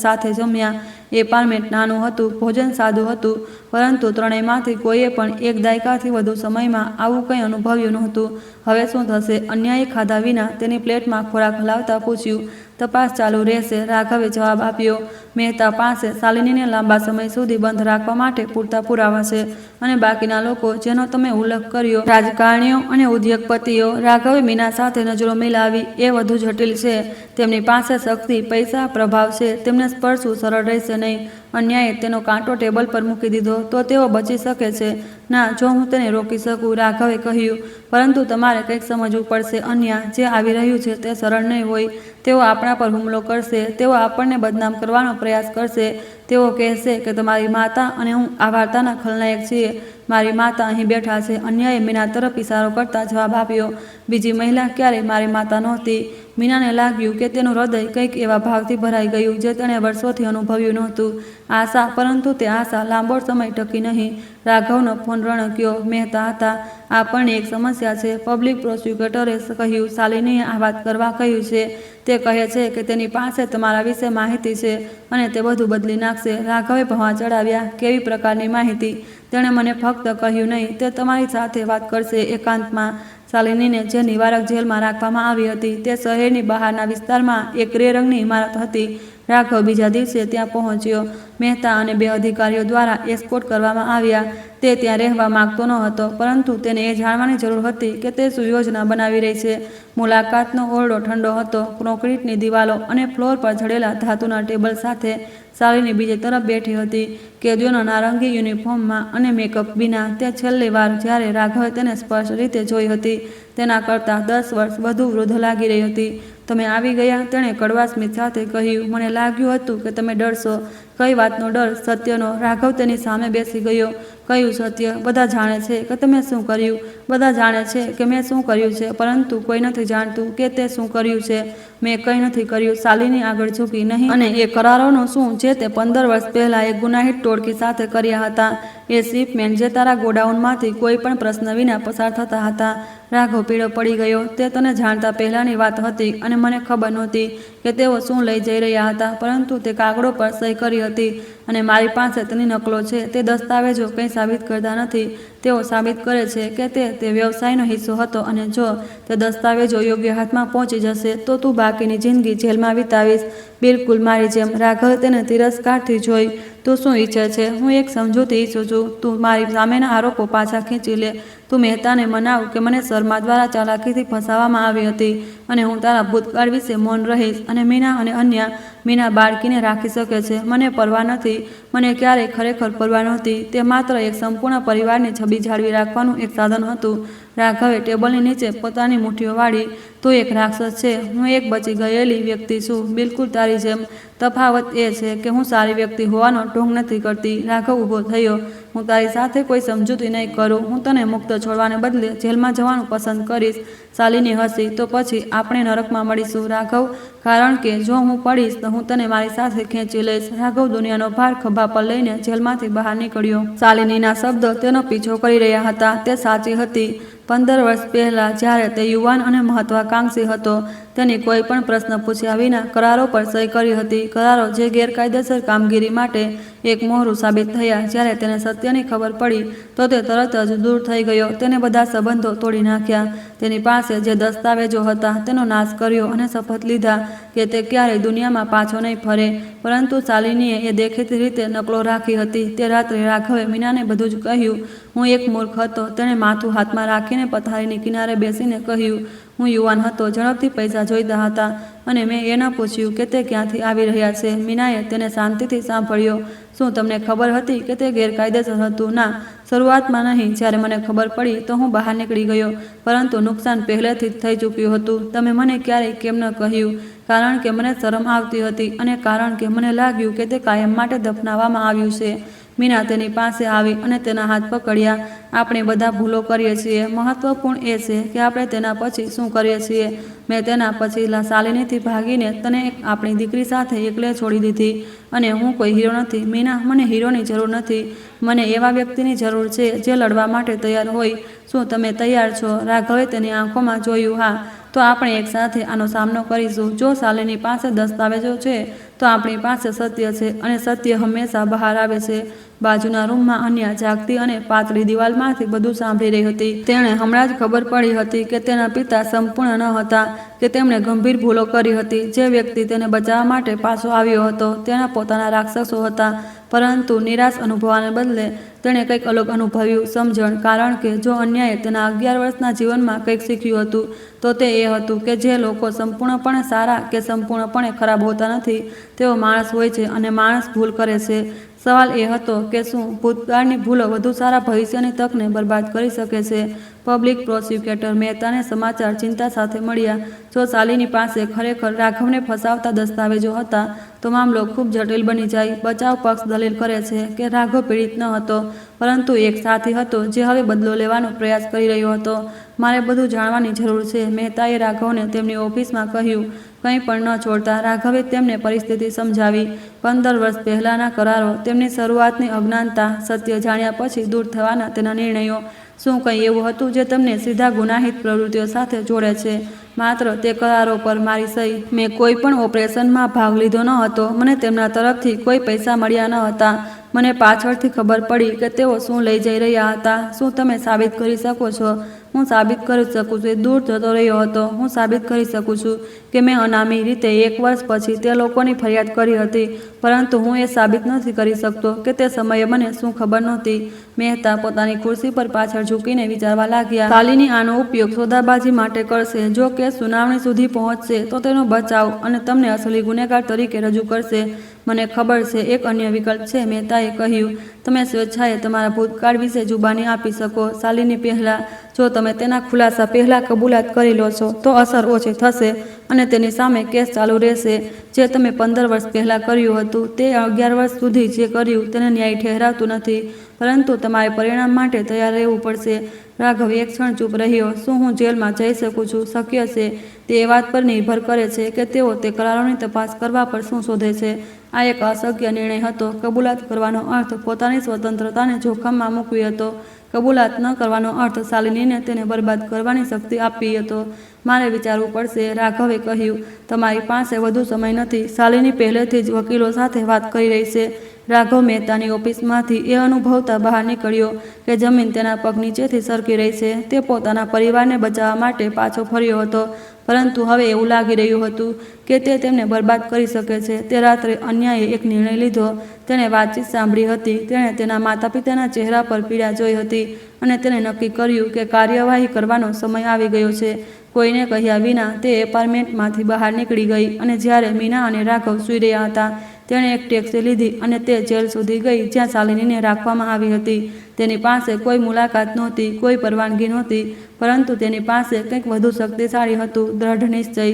સાથે જમ્યા. એપાર્ટમેન્ટ નાનું હતું, ભોજન સાદું હતું, પરંતુ ત્રણેયમાંથી કોઈએ પણ એક દાયકાથી વધુ સમયમાં આવું કંઈ અનુભવ્યું નહોતું. હવે શું થશે? અન્યાએ ખાધા વિના તેની પ્લેટમાં ખોરાક હલાવતા પૂછ્યું. તપાસ ચાલુ રહેશે, રાઘવે જવાબ આપ્યો. મહેતા પાસે શાલિનીને લાંબા સમય સુધી બંધ રાખવા માટે પૂરતા પુરાવા છે અને બાકીના લોકો જેનો તમે ઉલ્લેખ કર્યો, રાજકારણીઓ અને ઉદ્યોગપતિઓ, રાઘવે મીના સાથે નજરો મિલાવી, એ વધુ જટિલ છે. તેમની પાસે શક્તિ, પૈસા, પ્રભાવ છે. તેમને સ્પર્શવું સરળ રહેશે નહીં. અન્યાએ તેનો કાંટો ટેબલ પર મૂકી દીધો. તો તેઓ બચી શકે છે. ના, જો હું તેને રોકી શકું, રાઘવે કહ્યું. પરંતુ તમારે કંઈક સમજવું પડશે અન્યા, જે આવી રહ્યું છે તે સરળ નહીં હોય. તેઓ આપણા પર હુમલો કરશે. તેઓ આપણને બદનામ કરવાનો પ્રયાસ કરશે. તેઓ કહેશે કે તમારી માતા અને હું આ વાર્તાના ખલનાયક છીએ. મારી માતા અહીં બેઠા છે. અન્યાએ મીના તરફ ઇશારો કરતા જવાબ આપ્યો. બીજી મહિલા ક્યારેય મારી માતા નહોતી. મીનાને લાગ્યું કે તેનું હૃદય કંઈક એવા ભાવથી ભરાઈ ગયું જે તેણે વર્ષોથી અનુભવ્યું નહોતું. આશા, પરંતુ તે આશા લાંબો સમય ટકી નહીં. રાઘવનો ફોન રણક્યો. મહેતા હતા. આ પણ એક સમસ્યા છે, પબ્લિક પ્રોસિક્યુટરે કહ્યું. શાલિનીએ આ વાત કરવા કહ્યું છે. તે કહે છે કે તેની પાસે તમારા વિશે માહિતી છે અને તે બધું બદલી નાખશે. રાઘવે ભવા ચડાવ્યા. કેવી પ્રકારની માહિતી? તેણે મને ફક્ત કહ્યું નહીં, તે તમારી સાથે વાત કરશે એકાંતમાં. શાલિનીને જે નિવારક જેલમાં રાખવામાં આવી હતી તે શહેરની બહારના વિસ્તારમાં એક ગ્રે રંગની ઇમારત હતી. રાઘવ બીજા દિવસે ત્યાં પહોંચ્યો. મહેતા અને 2 અધિકારીઓ દ્વારા એસ્કોર્ટ કરવામાં આવ્યા. તે ત્યાં રહેવા માંગતો ન હતો, પરંતુ તેને એ જાણવાની જરૂર હતી કે તે શું યોજના બનાવી રહી છે. મુલાકાતનો ઓરડો ઠંડો હતો. કોન્ક્રીટની દિવાલો અને ફ્લોર પર જડેલા ધાતુના ટેબલ સાથે શાલિની બીજી તરફ બેઠી હતી, કેદીઓના નારંગી યુનિફોર્મમાં અને મેકઅપ વિના. તે છેલ્લી વાર જ્યારે રાઘવે તેને સ્પષ્ટ રીતે જોઈ હતી તેના કરતાં 10 વર્ષ વધુ વૃદ્ધ લાગી રહી હતી. તમે આવી ગયા, તેણે કડવા સ્મિત સાથે કહ્યું. મને લાગ્યું હતું કે તમે ડરશો. કઈ વાતનો ડર? સત્યનો. રાઘવ તેની સામે બેસી ગયો. કયું સત્ય? બધા જાણે છે કે તમે શું કર્યું. બધા જાણે છે કે મેં શું કર્યું છે, પરંતુ કોઈ નથી જાણતું કે તે શું કર્યું છે. મેં કંઈ નથી કર્યું. શાલિની આગળ ઝૂકી. નહીં. અને એ કરારોનું શું જે તે 15 વર્ષ પહેલાં એક ગુનાહિત ટોળકી સાથે કર્યા હતા? એ શિપમેન્ટ જે તારા ગોડાઉનમાંથી કોઈ પણ પ્રશ્ન વિના પસાર થતા હતા. રાઘવ પીળો પડી ગયો. તે તને જાણતા પહેલાંની વાત હતી અને મને ખબર નહોતી કે તેઓ શું લઈ જઈ રહ્યા હતા, પરંતુ તે કાગળો પર સહી કરી હતી અને મારી પાસે તેની નકલો છે. તે દસ્તાવેજો કંઈ સાબિત કરતા નથી. તેઓ સાબિત કરે છે કે તે વ્યવસાયનો હિસ્સો હતો અને જો તે દસ્તાવેજો યોગ્ય હાથમાં પહોંચી જશે તો તું બાકીની જિંદગી જેલમાં વિતાવીશ. બિલકુલ મારી જેમ. રાઘવે તેને તિરસ્કારથી જોઈ. તું શું ઈચ્છે છે? હું એક સમજૂતી ઈચ્છું છું. તું મારી સામેના આરોપો પાછા ખેંચી લે. તું મહેતાને મનાવ કે મને શર્મા દ્વારા ચાલાકીથી ફસાવવામાં આવી હતી અને હું તારા ભૂતકાળ વિશે મૌન રહીશ. અને મીના અને અન્યા. મીના બાળકીને રાખી શકે છે. મને પરવા નથી. મને ક્યારેય ખરેખર પરવા નહોતી. તે માત્ર એક સંપૂર્ણ પરિવારની છબી જાળવી રાખવાનું એક સાધન હતું. રાઘવે ટેબલની નીચે પોતાની મુઠ્ઠીઓ વાળી. તું એક રાક્ષસ છે. હું એક બચી ગયેલી વ્યક્તિ છું, બિલકુલ તારી જેમ. તફાવત એ છે કે હું સારી વ્યક્તિ હોવાનો ઢોંગ નથી કરતી. રાઘવ ઊભો થયો. હું તારી સાથે કોઈ સમજૂતી નહીં કરું. હું તને મુક્ત છોડવાને બદલે જેલમાં જવાનું પસંદ કરીશ. શાલિની હસી. તો પછી આપણે નરકમાં મળીશું રાઘવ, કારણ કે જો હું પડીશ તો હું તને મારી સાથે ખેંચી લઈશ. રાઘવ દુનિયાનો ભાર ખભા પર લઈને જેલમાંથી બહાર નીકળ્યો. શાલિનીના શબ્દો તેનો પીછો કરી રહ્યા હતા. તે સાચી હતી. 15 વર્ષ પહેલાં જ્યારે તે યુવાન અને મહત્વાકાંક્ષી હતો, તેની કોઈ પણ પ્રશ્ન પૂછ્યા વિના કરારો પર સહી કરી હતી. કરારો જે ગેરકાયદેસર કામગીરી માટે એક મોહરું સાબિત થયા. જ્યારે તેને સત્યની ખબર પડી તો તે તરત જ દૂર થઈ ગયો. તેને બધા સંબંધો તોડી નાખ્યા. તેની પાસે જે દસ્તાવેજો હતા તેનો નાશ કર્યો અને શપથ લીધા કે તે ક્યારેય દુનિયામાં પાછો નહીં ફરે. પરંતુ શાલિનીએ એ દેખીતી રીતે નકલો રાખી હતી. તે રાત્રે રાઘવે મીનાને બધું જ કહ્યું. હું એક મૂર્ખ હતો. તેણે માથું હાથમાં રાખીને પથારીની કિનારે બેસીને કહ્યું. હું યુવાન હતો, ઝડપથી પૈસા જોઈતા હતા અને મેં એ ન પૂછ્યું કે તે ક્યાંથી આવી રહ્યા છે. મીનાએ તેને શાંતિથી સાંભળ્યો. શું તમને ખબર હતી કે તે ગેરકાયદેસર હતું? ના, શરૂઆતમાં નહીં. જ્યારે મને ખબર પડી તો હું બહાર નીકળી ગયો, પરંતુ નુકસાન પહેલેથી જ થઈ ચૂક્યું હતું. તમે મને ક્યારેય કેમ ન કહ્યું? કારણ કે મને શરમ આવતી હતી અને કારણ કે મને લાગ્યું કે તે કાયમ માટે દફનાવવામાં આવ્યું છે. મીના તેની પાસે આવી અને તેના હાથ પકડ્યા. આપણે બધા ભૂલો કરીએ છીએ. મહત્વપૂર્ણ એ છે કે આપણે તેના પછી શું કરીએ છીએ. મેં તેના પછી શાલિનીથી ભાગીને તને આપણી દીકરી સાથે એકલે છોડી દીધી અને હું કોઈ હીરો નથી. મીના, મને હીરોની જરૂર નથી. મને એવા વ્યક્તિની જરૂર છે જે લડવા માટે તૈયાર હોય. શું તમે તૈયાર છો? રાઘવે તેની આંખોમાં જોયું. હા, તો આપણે એક સાથે આનો સામનો કરીશું. જો શાલિની પાસે દસ્તાવેજો છે તો આપણી પાસે સત્ય છે અને સત્ય હંમેશા બહાર આવે છે. બાજુના રૂમમાં અન્યા જાગતી અને પાતળી દિવાલમાંથી બધું સાંભળી રહી હતી. તેણે હમણાં જ ખબર પડી હતી કે તેના પિતા સંપૂર્ણ ન હતા, કે તેમણે ગંભીર ભૂલો કરી હતી. જે વ્યક્તિ તેને બચાવવા માટે પાછો આવ્યો હતો તેના પોતાના રાક્ષસો હતા. પરંતુ નિરાશ અનુભવવાને બદલે તેણે કંઈક અલગ અનુભવ્યું, સમજણ. કારણ કે જો અન્યાએ તેના 11 વર્ષના જીવનમાં કંઈક શીખ્યું હતું તો તે એ હતું કે જે લોકો સંપૂર્ણપણે સારા કે સંપૂર્ણપણે ખરાબ હોતા નથી, તેઓ માણસ હોય છે અને માણસ ભૂલ કરે છે. સવાલ એ હતો કે શું ભૂતકાળની ભૂલો વધુ સારા ભવિષ્યની તકને બરબાદ કરી શકે છે? પબ્લિક પ્રોસિક્યુટર મહેતાને સમાચાર ચિંતા સાથે મળ્યા. જો શાલિની પાસે ખરેખર રાઘવને ફસાવતા દસ્તાવેજો હતા તો મામલો ખૂબ જટિલ બની જાય. બચાવ પક્ષ દલીલ કરે છે કે રાઘવ પીડિત ન હતો, પરંતુ એક સાથી હતો જે હવે બદલો લેવાનો પ્રયાસ કરી રહ્યો હતો. મારે બધું જાણવાની જરૂર છે, મહેતાએ રાઘવને તેમની ઓફિસમાં કહ્યું. કંઈ પણ ન છોડતા રાઘવે તેમને પરિસ્થિતિ સમજાવી. 15 વર્ષ પહેલાંના કરારો, તેમની શરૂઆતની અજ્ઞાનતા, સત્ય જાણ્યા પછી દૂર થવાના તેના નિર્ણયો. શું કંઈ એવું હતું જે તમને સીધા ગુનાહિત પ્રવૃત્તિઓ સાથે જોડે છે? માત્ર તે કરારો પર મારી સહી. મેં કોઈ પણ ઓપરેશનમાં ભાગ લીધો ન હતો. મને તેમના તરફથી કોઈ પૈસા મળ્યા ન હતા. મને પાછળથી ખબર પડી કે તેઓ શું લઈ જઈ રહ્યા હતા. શું તમે સાબિત કરી શકો છો? હું સાબિત કરી શકું છું. દૂર જતો રહ્યો હતો. હું સાબિત કરી શકું છું કે મેં અનામી રીતે 1 વર્ષ પછી તે લોકોની ફરિયાદ કરી હતી, પરંતુ હું એ સાબિત નથી કરી શકતો કે તે સમયે મને શું ખબર નહોતી. મહેતા પોતાની ખુરશી પર પાછળ ઝૂકીને વિચારવા લાગ્યા. શાલિની આનો ઉપયોગ સોદાબાજી માટે કરશે. જો કેસ સુનાવણી સુધી પહોંચશે તો તેનો બચાવ અને તમને અસલી ગુનેગાર તરીકે રજૂ કરશે. મને ખબર છે એક અન્ય વિકલ્પ છે, મહેતાએ કહ્યું. તમે સ્વેચ્છાએ તમારા ભૂતકાળ વિશે જુબાની આપી શકો. શાલિની પહેલાં, જો તમે તેના ખુલાસા પહેલાં કબૂલાત કરી લો છો તો અસર ઓછી થશે અને તેની સામે કેસ ચાલુ રહેશે. જે તમે 15 વર્ષ પહેલાં કર્યું હતું તે 11 વર્ષ સુધી જે કર્યું તેને ન્યાય ઠહેરાતું નથી, પરંતુ તમારે પરિણામ માટે તૈયાર રહેવું પડશે. રાઘવ એક ક્ષણ ચૂપ રહ્યો. શું હું જેલમાં જઈ શકું છું? શક્ય છે. તે એ વાત પર નિર્ભર કરે છે કે તેઓ તે કરારોની તપાસ કરવા પર શું શોધે છે. આ એક અશક્ય નિર્ણય હતો. કબૂલાત કરવાનો અર્થ પોતાની સ્વતંત્રતાને જોખમમાં મૂકવી હતો. કબૂલાત ન કરવાનો અર્થ શાલિનીને તેને બરબાદ કરવાની શક્તિ આપવી હતો. મારે વિચારવું પડશે, રાઘવે કહ્યું. તમારી પાસે વધુ સમય નથી. શાલિની પહેલેથી જ વકીલો સાથે વાત કરી રહી છે. રાઘવ મહેતાની ઓફિસમાંથી એ અનુભવતા બહાર નીકળ્યો કે જમીન તેના પગ નીચેથી સરકી રહી છે. તે પોતાના પરિવારને બચાવવા માટે પાછો ફર્યો હતો, પરંતુ હવે એવું લાગી રહ્યું હતું કે તે તેમને બરબાદ કરી શકે છે. તે રાત્રે અન્યાએ એક નિર્ણય લીધો. તેણે વાતચીત સાંભળી હતી. તેણે તેના માતા પિતાના ચહેરા પર પીડા જોઈ હતી અને તેણે નક્કી કર્યું કે કાર્યવાહી કરવાનો સમય આવી ગયો છે. કોઈને કહ્યા વિના તે એપાર્ટમેન્ટમાંથી બહાર નીકળી ગઈ અને જ્યારે મીના અને રાઘવ સૂઈ રહ્યા હતા તેણે એક ટેક્સી લીધી અને તે જેલ સુધી ગઈ જ્યાં શાલિનીને રાખવામાં આવી હતી. તેની પાસે કોઈ મુલાકાત નહોતી, કોઈ પરવાનગી નહોતી, પરંતુ તેની પાસે કંઈક વધુ શક્તિશાળી હતું, દ્રઢ નિશ્ચય.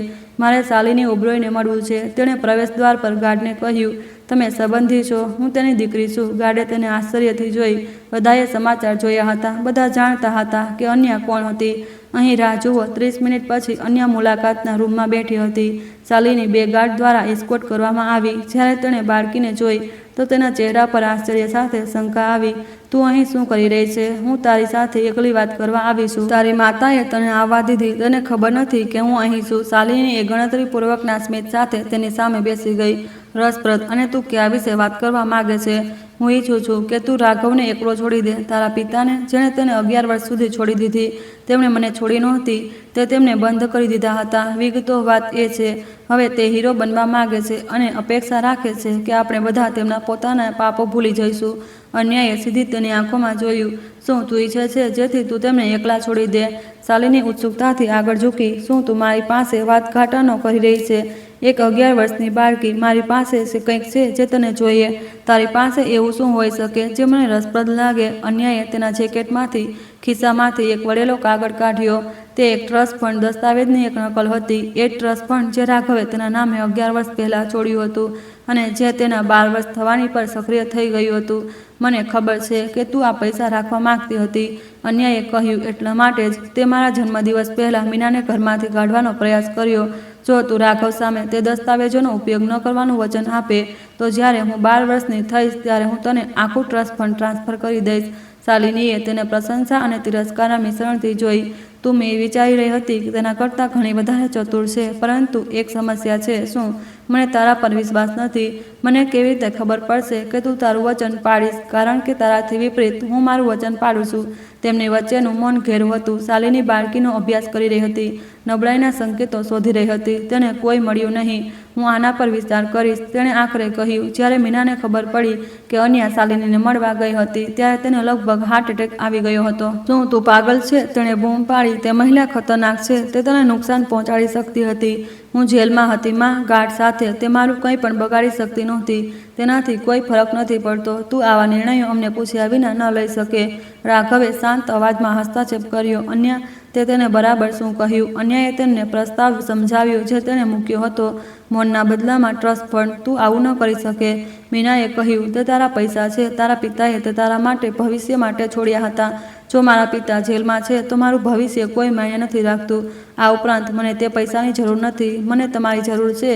મારે શાલિની ઓબ્રોયને મળવું છે. તેણે પ્રવેશદ્વાર પર ગાર્ડને કહ્યું. તમે સંબંધી છો? હું તેની દીકરી છું. ગાર્ડે તેને આશ્ચર્યથી જોઈ. બધાએ સમાચાર જોયા હતા. બધા જાણતા હતા કે અન્યા કોણ હતી. અહીં રાહ જુઓ. 30 મિનિટ પછી અન્યા મુલાકાતના રૂમમાં બેઠી હતી. શાલિની 2 ગાર્ડ દ્વારા એસ્કોર્ટ કરવામાં આવી. જ્યારે તેણે બાળકીને જોઈ તો તેના ચહેરા પર આશ્ચર્ય સાથે શંકા આવી. તું અહીં શું કરી રહી છે? હું તારી સાથે એકલી વાત કરવા આવી છું. તારી માતાએ તને આવવા દીધી. તને ખબર નથી કે હું અહીં છું. શાલિની એ ગણતરીપૂર્વકના સ્મિત સાથે તેની સામે બેસી ગઈ. રસપ્રદ. અને તું કયા વિશે વાત કરવા માંગે છે? હું ઈચ્છું છું કે તું રાઘવને એકલો છોડી દે. તારા પિતાને, જેણે તેને 11 વર્ષ સુધી છોડી દીધી. તેમણે મને છોડી નહોતી. તે તેમને બંધ કરી દીધા હતા. વિગતો વાત એ છે, હવે તે હીરો બનવા માંગે છે અને અપેક્ષા રાખે છે કે આપણે બધા તેમના પોતાના પાપો ભૂલી જઈશું. અન્યાયે સીધી તેની આંખોમાં જોયું. શું તું ઈચ્છે છે જેથી તું તેમને એકલા છોડી દે? શાલિની ઉત્સુકતાથી આગળ ઝૂકી. શું તું મારી પાસે વાતઘાટનો કરી રહી છે? એક 11 વર્ષની બાળકી. મારી પાસે કંઈક છે જે તને જોઈએ. તારી પાસે એવું શું હોઈ શકે જે મને રસપ્રદ લાગે? અન્યાયે તેના જેકેટમાંથી ખિસ્સામાંથી એક વળેલો કાગળ કાઢ્યો. તે એક ટ્રસ્ટ ફંડ દસ્તાવેજની એક નકલ હતી. એ ટ્રસ્ટ ફંડ જે રાઘવે તેના નામે 11 વર્ષ પહેલાં છોડ્યું હતું. અને જે તેના 12 વર્ષ થવાની પર સક્રિય થઈ ગયું હતું. મને ખબર છે કે તું આ પૈસા રાખવા માંગતી હતી, અન્યાએ કહ્યું. એટલા માટે જ તે મારા જન્મદિવસ પહેલાં મીનાને ઘરમાંથી કાઢવાનો પ્રયાસ કર્યો. જો તું રાઘવ સામે તે દસ્તાવેજોનો ઉપયોગ ન કરવાનું વચન આપે તો જ્યારે હું 12 વર્ષની થઈશ ત્યારે હું તને આખું ટ્રસ્ટ ફંડ ટ્રાન્સફર કરી દઈશ. શાલિનીએ તેને પ્રશંસા અને તિરસ્કારના મિશ્રણથી જોઈ. તું મેં વિચારી રહી હતી કે તેના કરતાં ઘણી વધારે ચતુર છે, પરંતુ એક સમસ્યા છે. શું? મને તારા પર વિશ્વાસ નથી. મને કેવી રીતે ખબર પડશે કે તું તારું વચન પાડીશ? કારણ કે તારાથી વિપરીત હું મારું વચન પાડું છું. તેમની વચ્ચેનું મૌન ઘેરું હતું. શાલિની બાળકીનો અભ્યાસ કરી રહી હતી, નબળાઈના સંકેતો શોધી રહી હતી. તેને કોઈ મળ્યું નહીં. હું આના પર વિચાર કરીશ, તેણે આખરે કહ્યું. જ્યારે મીનાને ખબર પડી કે અન્યા શાલિનીને મળવા ગઈ હતી ત્યારે તેને લગભગ હાર્ટ એટેક આવી ગયો હતો. શું તું પાગલ છે? તેણે બૂમ પાડી. તે મહિલા ખતરનાક છે. તે તને નુકસાન પહોંચાડી શકતી હતી. હું જેલમાં હતી માં, ગાર્ડ સાથે. તે મારું કંઈ પણ બગાડી શકતી નહોતી. તેનાથી કોઈ ફરક નથી પડતો. તું આવા નિર્ણયો અમને પૂછ્યા વિના ન લઈ શકે. રાઘવે શાંત અવાજમાં હસ્તક્ષેપ કર્યો. અન્યા, તે તેને બરાબર શું કહ્યું? અન્યાએ તેમને પ્રસ્તાવ સમજાવ્યો જે તેણે મૂક્યો હતો. મૌનના બદલામાં ટ્રસ્ટ ફંડ. તું આવું ન કરી શકે, મીનાએ કહ્યું. તે તારા પૈસા છે. તારા પિતાએ તે તારા માટે ભવિષ્ય માટે છોડ્યા હતા. જો મારા પિતા જેલમાં છે તો મારું ભવિષ્ય કોઈ માયને નથી રાખતું. આ ઉપરાંત મને તે પૈસાની જરૂર નથી. મને તમારી જરૂર છે.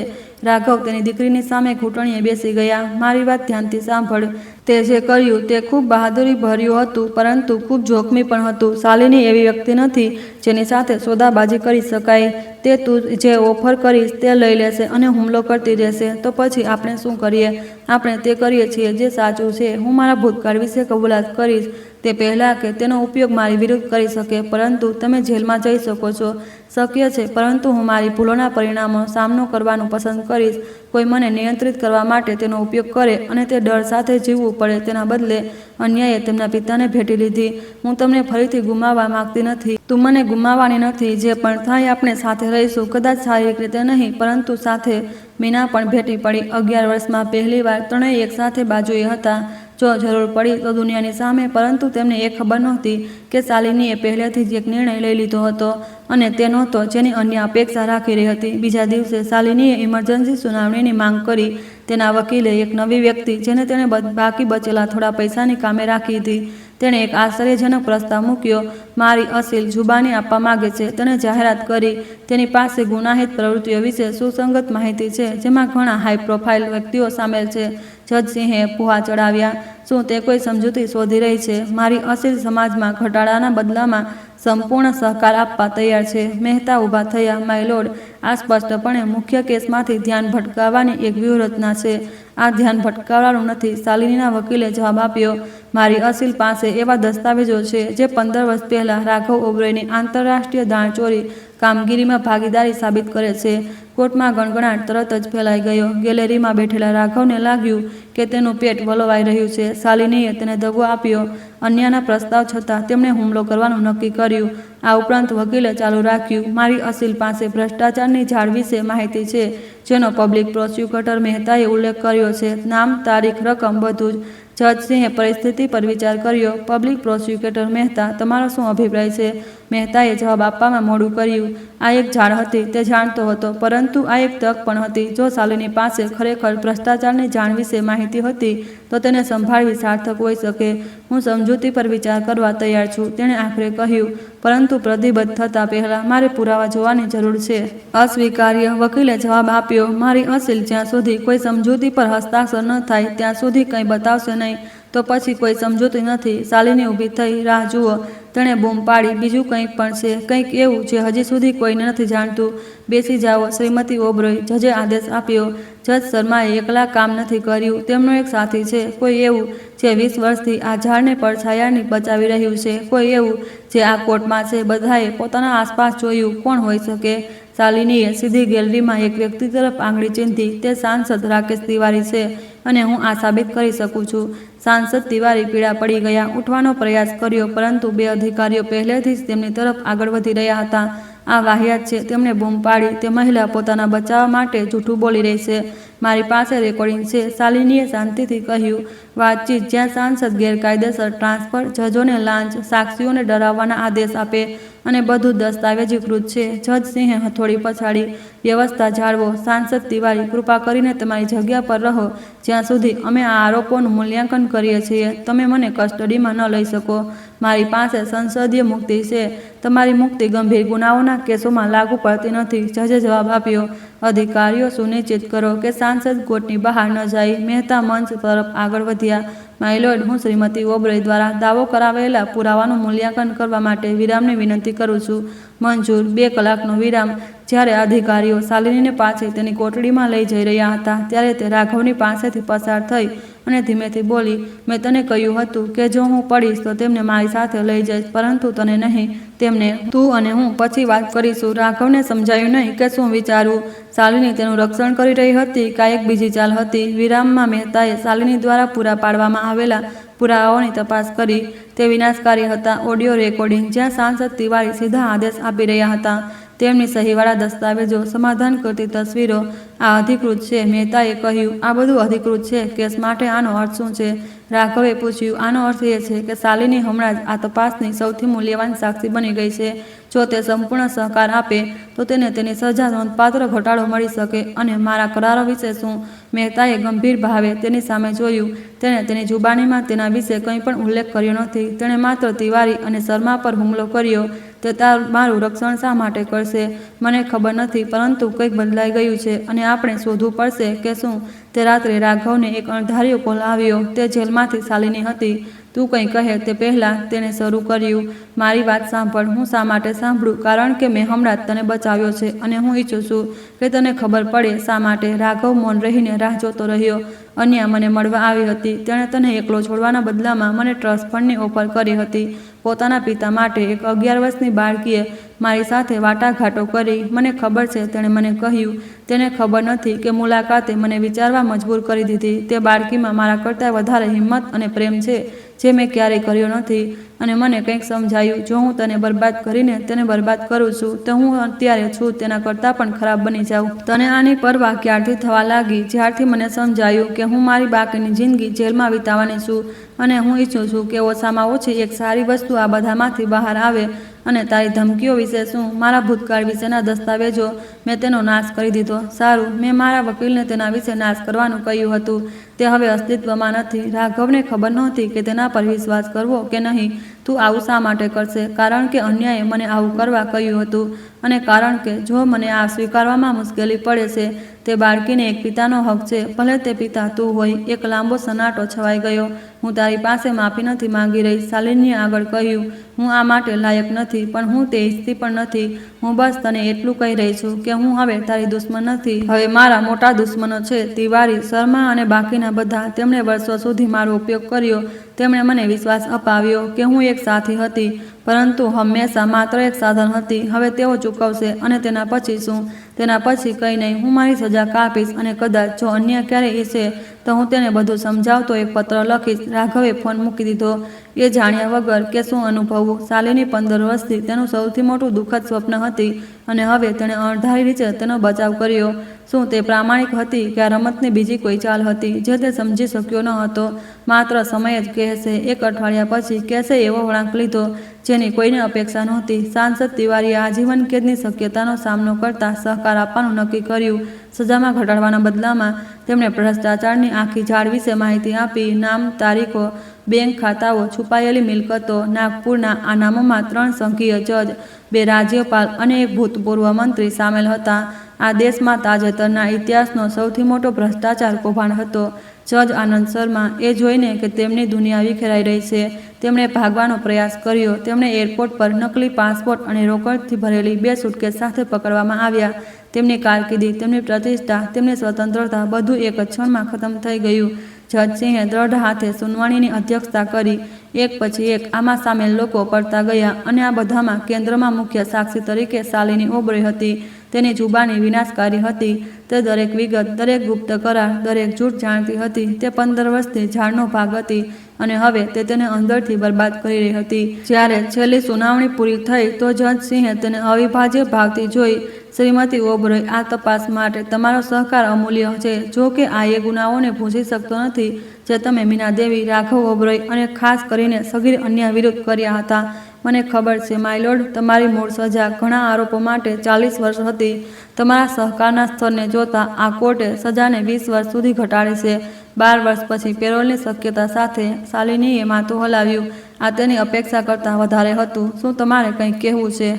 રાઘવ તેની દીકરીની સામે ઘૂંટણીએ બેસી ગયા. મારી વાત ધ્યાનથી સાંભળ. તે જે કર્યું તે ખૂબ બહાદુરી ભર્યું હતું, પરંતુ ખૂબ જોખમી પણ હતું. શાલિની એવી વ્યક્તિ નથી જેની સાથે સોદાબાજી કરી શકાય. તે તું જે ઓફર કરીશ તે લઈ લેશે અને હુમલો કરતી રહેશે. તો પછી આપણે શું કરીએ? આપણે તે કરીએ છીએ જે સાચું છે. હું મારા ભૂતકાળ વિશે કબૂલાત કરીશ તે પહેલાં કે તેનો ઉપયોગ મારી વિરુદ્ધ કરી શકે. પરંતુ તમે જેલમાં જઈ શકો છો. શક્ય છે, પરંતુ હું મારી ભૂલોના પરિણામોનો સામનો કરવાનું પસંદ કરીશ. કોઈ મને નિયંત્રિત કરવા માટે તેનો ઉપયોગ કરે અને તે ડર સાથે જીવવું પડે તેના બદલે. અન્યાએ તેમના પિતાને ભેટી લીધી. હું તમને ફરીથી ગુમાવવા માંગતી નથી. તું મને ગુમાવવાની નથી. જે પણ થાય આપણે સાથે રહીશું. કદાચ શારીરિક રીતે નહીં, પરંતુ સાથે. મીના પણ ભેટી પડી. 11 વર્ષમાં પહેલીવાર ત્રણેય એક સાથે બાજુએ હતા. જો જરૂર પડી તો દુનિયાની સામે. પરંતુ તેમને એ ખબર નહોતી કે શાલિનીએ પહેલેથી જ એક નિર્ણય લઈ લીધો હતો અને તે નહોતો જેની અન્ય અપેક્ષા રાખી રહી હતી. બીજા દિવસે શાલિનીએ ઇમરજન્સી સુનાવણીની માંગ કરી. તેના વકીલે એક નવી વ્યક્તિ જેને તેણે બાકી બચેલા થોડા પૈસાની કામે રાખી હતી. તેણે એક આશ્ચર્યજનક પ્રસ્તાવ મૂક્યો. મારી અસીલ જુબાની આપવા માગે છે. તેણે જાહેરાત કરી. તેની પાસે ગુનાહિત પ્રવૃત્તિઓ વિશે સુસંગત માહિતી છે જેમાં ઘણા હાઈ પ્રોફાઇલ વ્યક્તિઓ સામેલ છે. જજ સિંહે પુહા ચડાવ્યા. શું તે કોઈ સમજૂતી શોધી રહી છે? મારી અસીલ સમાજમાં ઘટાડાના બદલામાં સંપૂર્ણ સહકાર આપવા તૈયાર છે. મહેતા ઊભા થયા. માય લોર્ડ, આ સ્પષ્ટપણે મુખ્ય કેસમાંથી ધ્યાન ભટકાવવાની એક વ્યૂહરચના છે. આ ધ્યાન ભટકાવવાનું નથી, શાલિનીના વકીલે જવાબ આપ્યો. મારી અસીલ પાસે એવા દસ્તાવેજો છે જે 15 વર્ષ પહેલાં રાઘવ ઓબરોયની આંતરરાષ્ટ્રીય દાણચોરી કામગીરીમાં ભાગીદારી સાબિત કરે છે. કોર્ટમાં ગણગણાટ તરત જ ફેલાઈ ગયો. ગેલેરીમાં બેઠેલા રાઘવને લાગ્યું કે તેનું પેટ વલોવાઈ રહ્યું છે. શાલિનીએ તેને દગો આપ્યો. અન્યના પ્રસ્તાવ છતાં તેમણે હુમલો કરવાનું નક્કી કર્યું. આ ઉપરાંત વકીલે ચાલુ રાખ્યું. મારી અસીલ પાસે ભ્રષ્ટાચારની જાળ વિશે માહિતી છે જેનો પબ્લિક પ્રોસિક્યુટર મહેતાએ ઉલ્લેખ કર્યો છે. નામ, તારીખ, રકમ, બધું જ. જજ સિંહે પરિસ્થિતિ પર વિચાર કર્યો. પબ્લિક પ્રોસિક્યુટર મહેતા, તમારો શું અભિપ્રાય છે? મહેતાએ જવાબ આપવામાં મોડું કર્યું. આ એક જાળ હતી, તે જાણતો હતો, પરંતુ આ એક તક પણ હતી. જો શાલિની પાસે ખરેખર ભ્રષ્ટાચારની જાણ વિશે માહિતી હતી તો તેને સંભાળવી સાર્થક હોઈ શકે. હું સમજૂતી પર વિચાર કરવા તૈયાર છું, તેણે આખરે કહ્યું. પરંતુ પ્રતિબદ્ધ થતાં પહેલાં મારે પુરાવા જોવાની જરૂર છે. અસ્વીકાર્ય, વકીલે જવાબ આપ્યો. મારી અસીલ જ્યાં સુધી કોઈ સમજૂતી પર હસ્તાક્ષર ન થાય ત્યાં સુધી કંઈ બતાવશે નહીં. તો પછી કોઈ સમજૂતી નથી. શાલિની ઊભી થઈ. રાહ જુઓ, તેણે બૂમ પાડી. બીજું કંઈક પણ છે, કંઈક એવું જે હજી સુધી કોઈને નથી જાણતું. બેસી જાઓ, શ્રીમતી ઓબરોય, જજે આદેશ આપ્યો. જજ શર્માએ એકલા કામ નથી કર્યું. તેમનો એક સાથી છે. કોઈ એવું જે 20 વર્ષથી આ ઝાડને પડછાયાની બચાવી રહ્યું છે. કોઈ એવું જે આ કોર્ટમાં છે. બધાએ પોતાના આસપાસ જોયું. કોણ હોઈ શકે? શાલિનીએ સીધી ગેલેરીમાં એક વ્યક્તિ તરફ આંગળી ચીંધી. તે સાંસદ રાકેશ તિવારી છે અને હું આ સાબિત કરી શકું છું. સાંસદ તિવારી પીડા પડી ગયા. ઉઠવાનો પ્રયાસ કર્યો, પરંતુ બે અધિકારીઓ પહેલેથી જ તેમની તરફ આગળ વધી રહ્યા હતા. આ વાહિયાત છે, તેમણે બૂમ પાડી. તે મહિલા પોતાના બચાવ માટે જૂઠું બોલી રહી છે. મારી પાસે રેકોર્ડિંગ છે, શાલિનીએ શાંતિથી કહ્યું. વાતચીત જ્યાં સાંસદ ગેરકાયદેસર ટ્રાન્સફર, જજોને લાંચ, સાક્ષીઓને ડરાવવાના આદેશ આપે અને બધું દસ્તાવેજીકૃત છે. જજ સિંહે હથોડી પછાડી. વ્યવસ્થા જાળવો. સાંસદ તિવારી, કૃપા કરીને તમારી જગ્યા પર રહો જ્યાં સુધી અમે આ આરોપોનું મૂલ્યાંકન કરીએ છીએ. તમે મને કસ્ટડીમાં ન લઈ શકો. મારી પાસે સંસદીય મુક્તિ છે. તમારી મુક્તિ ગંભીર ગુનાઓના કેસોમાં લાગુ પડતી નથી. જજે જવાબ આપ્યો. અધિકારીઓ, સુનિશ્ચિત કરો કે સાંસદ કોર્ટની બહાર ન જાય. મહેતા મંચ તરફ આગળ વધ્યા. માય લોર્ડ, હું શ્રીમતી ઓબરોય દ્વારા દાવો કરાવેલા પુરાવાનું મૂલ્યાંકન કરવા માટે વિરામની વિનંતી કરું છું. મંજૂર. 2 કલાકનો વિરામ. જ્યારે અધિકારીઓ શાલિનીને પાછી તેની કોટડીમાં લઈ જઈ રહ્યા હતા ત્યારે તે રાઘવની પાસેથી પસાર થઈ અને ધીમેથી બોલી. મેં તને કહ્યું હતું કે જો હું પડીશ તો તેમને મારી સાથે લઈ જઈશ, પરંતુ તને નહીં. તેમને તું અને હું પછી વાત કરીશું. રાઘવને સમજાયું નહીં કે શું વિચારવું. શાલિની તેનું રક્ષણ કરી રહી હતી કે એક બીજી ચાલ હતી. વિરામમાં મહેતાએ શાલિની દ્વારા પૂરા પાડવામાં આવેલા પુરાવાઓની તપાસ કરી. તે વિનાશકારી હતા. ઓડિયો રેકોર્ડિંગ જ્યાં સાંસદ તિવારી સીધા આદેશ આપી રહ્યા હતા. તેમની સહીવાળા દસ્તાવેજો, સમાધાન કરતી તસવીરો. આ અધિકૃત છે, મહેતાએ કહ્યું. આ બધું અધિકૃત છે. કેસ માટે આનો અર્થ શું છે? રાઘવે પૂછ્યું. આનો અર્થ એ છે કે શાલિની હમણાં જ આ તપાસની સૌથી મૂલ્યવાન સાક્ષી બની ગઈ છે. જો તે સંપૂર્ણ સહકાર આપે તો તેને તેની સજા નોંધપાત્ર ઘટાડો મળી શકે. અને મારા કરારો વિશે શું? મહેતાએ ગંભીર ભાવે તેની સામે જોયું. તેણે તેની જુબાનીમાં તેના વિશે કંઈ પણ ઉલ્લેખ કર્યો નથી. તેણે માત્ર તિવારી અને શર્મા પર હુમલો કર્યો. તે મારું રક્ષણ શા માટે કરશે? મને ખબર નથી, પરંતુ કંઈક બદલાઈ ગયું છે અને આપણે શોધવું પડશે કે શું. તે રાત્રે રાઘવને એક અણધાર્યો કોલ આવ્યો. તે જેલમાંથી શાલિની હતી. તું કંઈ કહે તે પહેલાં તેણે શરૂ કર્યું. મારી વાત સાંભળ. હું શા માટે સાંભળું? કારણ કે મેં હમણાં જ તને બચાવ્યો છે અને હું ઈચ્છું છું કે તને ખબર પડે શા માટે. રાઘવ મૌન રહીને રાહ જોતો રહ્યો. અન્યા મને મળવા આવી હતી. તેણે તને એકલો છોડવાના બદલામાં મને ટ્રસ્ટ ફંડની ઓફર કરી હતી. પોતાના પિતા માટે એક 11 વર્ષની બાળકીએ મારી સાથે વાટાઘાટો કરી. મને ખબર છે, તેણે મને કહ્યું. તેને ખબર નથી કે મુલાકાતે મને વિચારવા મજબૂર કરી દીધી. તે બાળકીમાં મારા કરતાં વધારે હિંમત અને પ્રેમ છે જે મેં ક્યારેય કર્યો નથી. અને મને કંઈક સમજાયું. જો હું તને બરબાદ કરીને તેને બરબાદ કરું છું તો હું અત્યારે છું તેના કરતાં પણ ખરાબ બની જાઉં. તને આની પરવા ક્યારથી થવા લાગી? જ્યારથી મને સમજાયું કે હું મારી બાકીની જિંદગી જેલમાં વિતાવવાની છું અને હું ઈચ્છું છું કે ઓછામાં ઓછી એક સારી વસ્તુ આ બધામાંથી બહાર આવે. અને તારી ધમકીઓ વિશે શું? મારા ભૂતકાળ વિશેના દસ્તાવેજો. મેં તેનો નાશ કરી દીધો. સારું, મેં મારા વકીલને તેના વિશે નાશ કરવાનું કહ્યું હતું. તે હવે અસ્તિત્વમાં નથી. રાઘવને ખબર નહોતી કે તેના પર વિશ્વાસ કરવો કે નહીં. તું આવું શા માટે કરશે? કારણ કે અન્યાયે મને આવું કરવા કહ્યું હતું અને કારણ કે જો મને આ સ્વીકારવામાં મુશ્કેલી પડે છે. તે બાળકીને એક પિતાનો હક છે, ભલે તે પિતા તું હોય. એક લાંબો સન્નાટો છવાઈ ગયો. હું તારી પાસે માફી નથી માંગી રહી, શાલિનીએ આગળ કહ્યું. હું આ માટે લાયક નથી, પણ હું તે ઈચ્છતી પણ નથી. હું બસ તને એટલું કહી રહી છું કે હું હવે તારી દુશ્મન નથી. હવે મારા મોટા દુશ્મનો છે તિવારી, શર્મા અને બાકીના બધા. તેમણે વર્ષો સુધી મારો ઉપયોગ કર્યો. તેમણે મને વિશ્વાસ અપાવ્યો કે હું એક સાથી હતી, પરંતુ હંમેશા માત્ર એક સાધન હતી. હવે તેઓ ચૂકવશે. અને તેના પછી શું? તેના પછી કંઈ નહીં. હું મારી સજા કાપીશ અને કદાચ જો અન્ય ક્યારેય ઈચ્છે તો હું તેને બધું સમજાવતો એક પત્ર લખીશ. રાઘવે ફોન મૂકી દીધો. એ જાણ્યા વગર કે શું અનુભવવું. શાલિની 15 વર્ષથી તેનું સૌથી મોટું દુઃખદ સ્વપ્ન હતી અને હવે તેણે અણધારી રીતે તેનો બચાવ કર્યો. શું તે પ્રામાણિક હતી કે આ રમતની બીજી કોઈ ચાલ હતી જે તે સમજી શક્યો ન હતો? માત્ર સમય જ કહેશે. 1 અઠવાડિયા પછી કેસે એવો વળાંક લીધો જેની કોઈને અપેક્ષા નહોતી. સાંસદ તિવારીએ આજીવન કેદની શક્યતાનો સામનો કરતા સહકાર આપવાનું નક્કી કર્યું. સજામાં ઘટાડવાના બદલામાં તેમણે ભ્રષ્ટાચારની આખી ઝાડ વિશે માહિતી આપી. નામ, તારીખો, બેંક ખાતાઓ, છુપાયેલી મિલકતો. નાગપુરના આ નામોમાં 3 સંઘીય જજ, 2 રાજ્યપાલ અને એક ભૂતપૂર્વ મંત્રી સામેલ હતા. આ દેશમાં તાજેતરના ઇતિહાસનો સૌથી મોટો ભ્રષ્ટાચાર કૌભાંડ હતો. જજ આનંદ શર્મા એ જોઈને કે તેમની દુનિયા વિખેરાઈ રહી છે, તેમણે ભાગવાનો પ્રયાસ કર્યો. તેમણે એરપોર્ટ પર નકલી પાસપોર્ટ અને રોકડથી ભરેલી 2 સુટકેસ સાથે પકડવામાં આવ્યા. તેમની કારકિર્દી, તેમની પ્રતિષ્ઠા, તેમની સ્વતંત્રતા બધું એક જ ક્ષણમાં ખતમ થઈ ગયું. જજ સિંહે દ્રઢ હાથે સુનાવણીની અધ્યક્ષતા કરી. એક પછી એક આમાં સામેલ લોકો પડતા ગયા અને આ બધામાં કેન્દ્રમાં મુખ્ય સાક્ષી તરીકે શાલિની ઓબરોય હતી. તેની જુબાની વિનાશકારી હતી. તે દરેક વિગત, દરેક ગુપ્ત કરાર, દરેક જૂઠ જાણતી હતી. તે 15 વર્ષથી ઝાડનો ભાગ હતી અને હવે તે તેને અંદરથી બરબાદ કરી રહી હતી. જ્યારે છેલ્લી સુનાવણી પૂરી થઈ તો જજ સિંહે તેને અવિભાજ્ય ભાગથી જોઈ. શ્રીમતી ઓબરોય, આ તપાસ માટે તમારો સહકાર અમૂલ્ય છે. જો કે આ એ ગુનાઓને ભૂંસી શકતો નથી જે તમે મીના દેવી, રાઘવ ઓબરોય અને ખાસ કરીને સગીર અન્યા વિરુદ્ધ કર્યા હતા. મને ખબર છે માયલોર્ડ, તમારી મૂળ સજા ઘણા આરોપો માટે 40 વર્ષ હતી. તમારા સહકારના સ્તરને જોતા આ કોર્ટે સજાને 20 વર્ષ સુધી ઘટાડી છે. 12 વર્ષ પછી પેરોલની શક્યતા સાથે શાલિનીએ માથું હલાવ્યું. આ તેની અપેક્ષા કરતાં વધારે હતું. શું તમારે કંઈ કહેવું છે?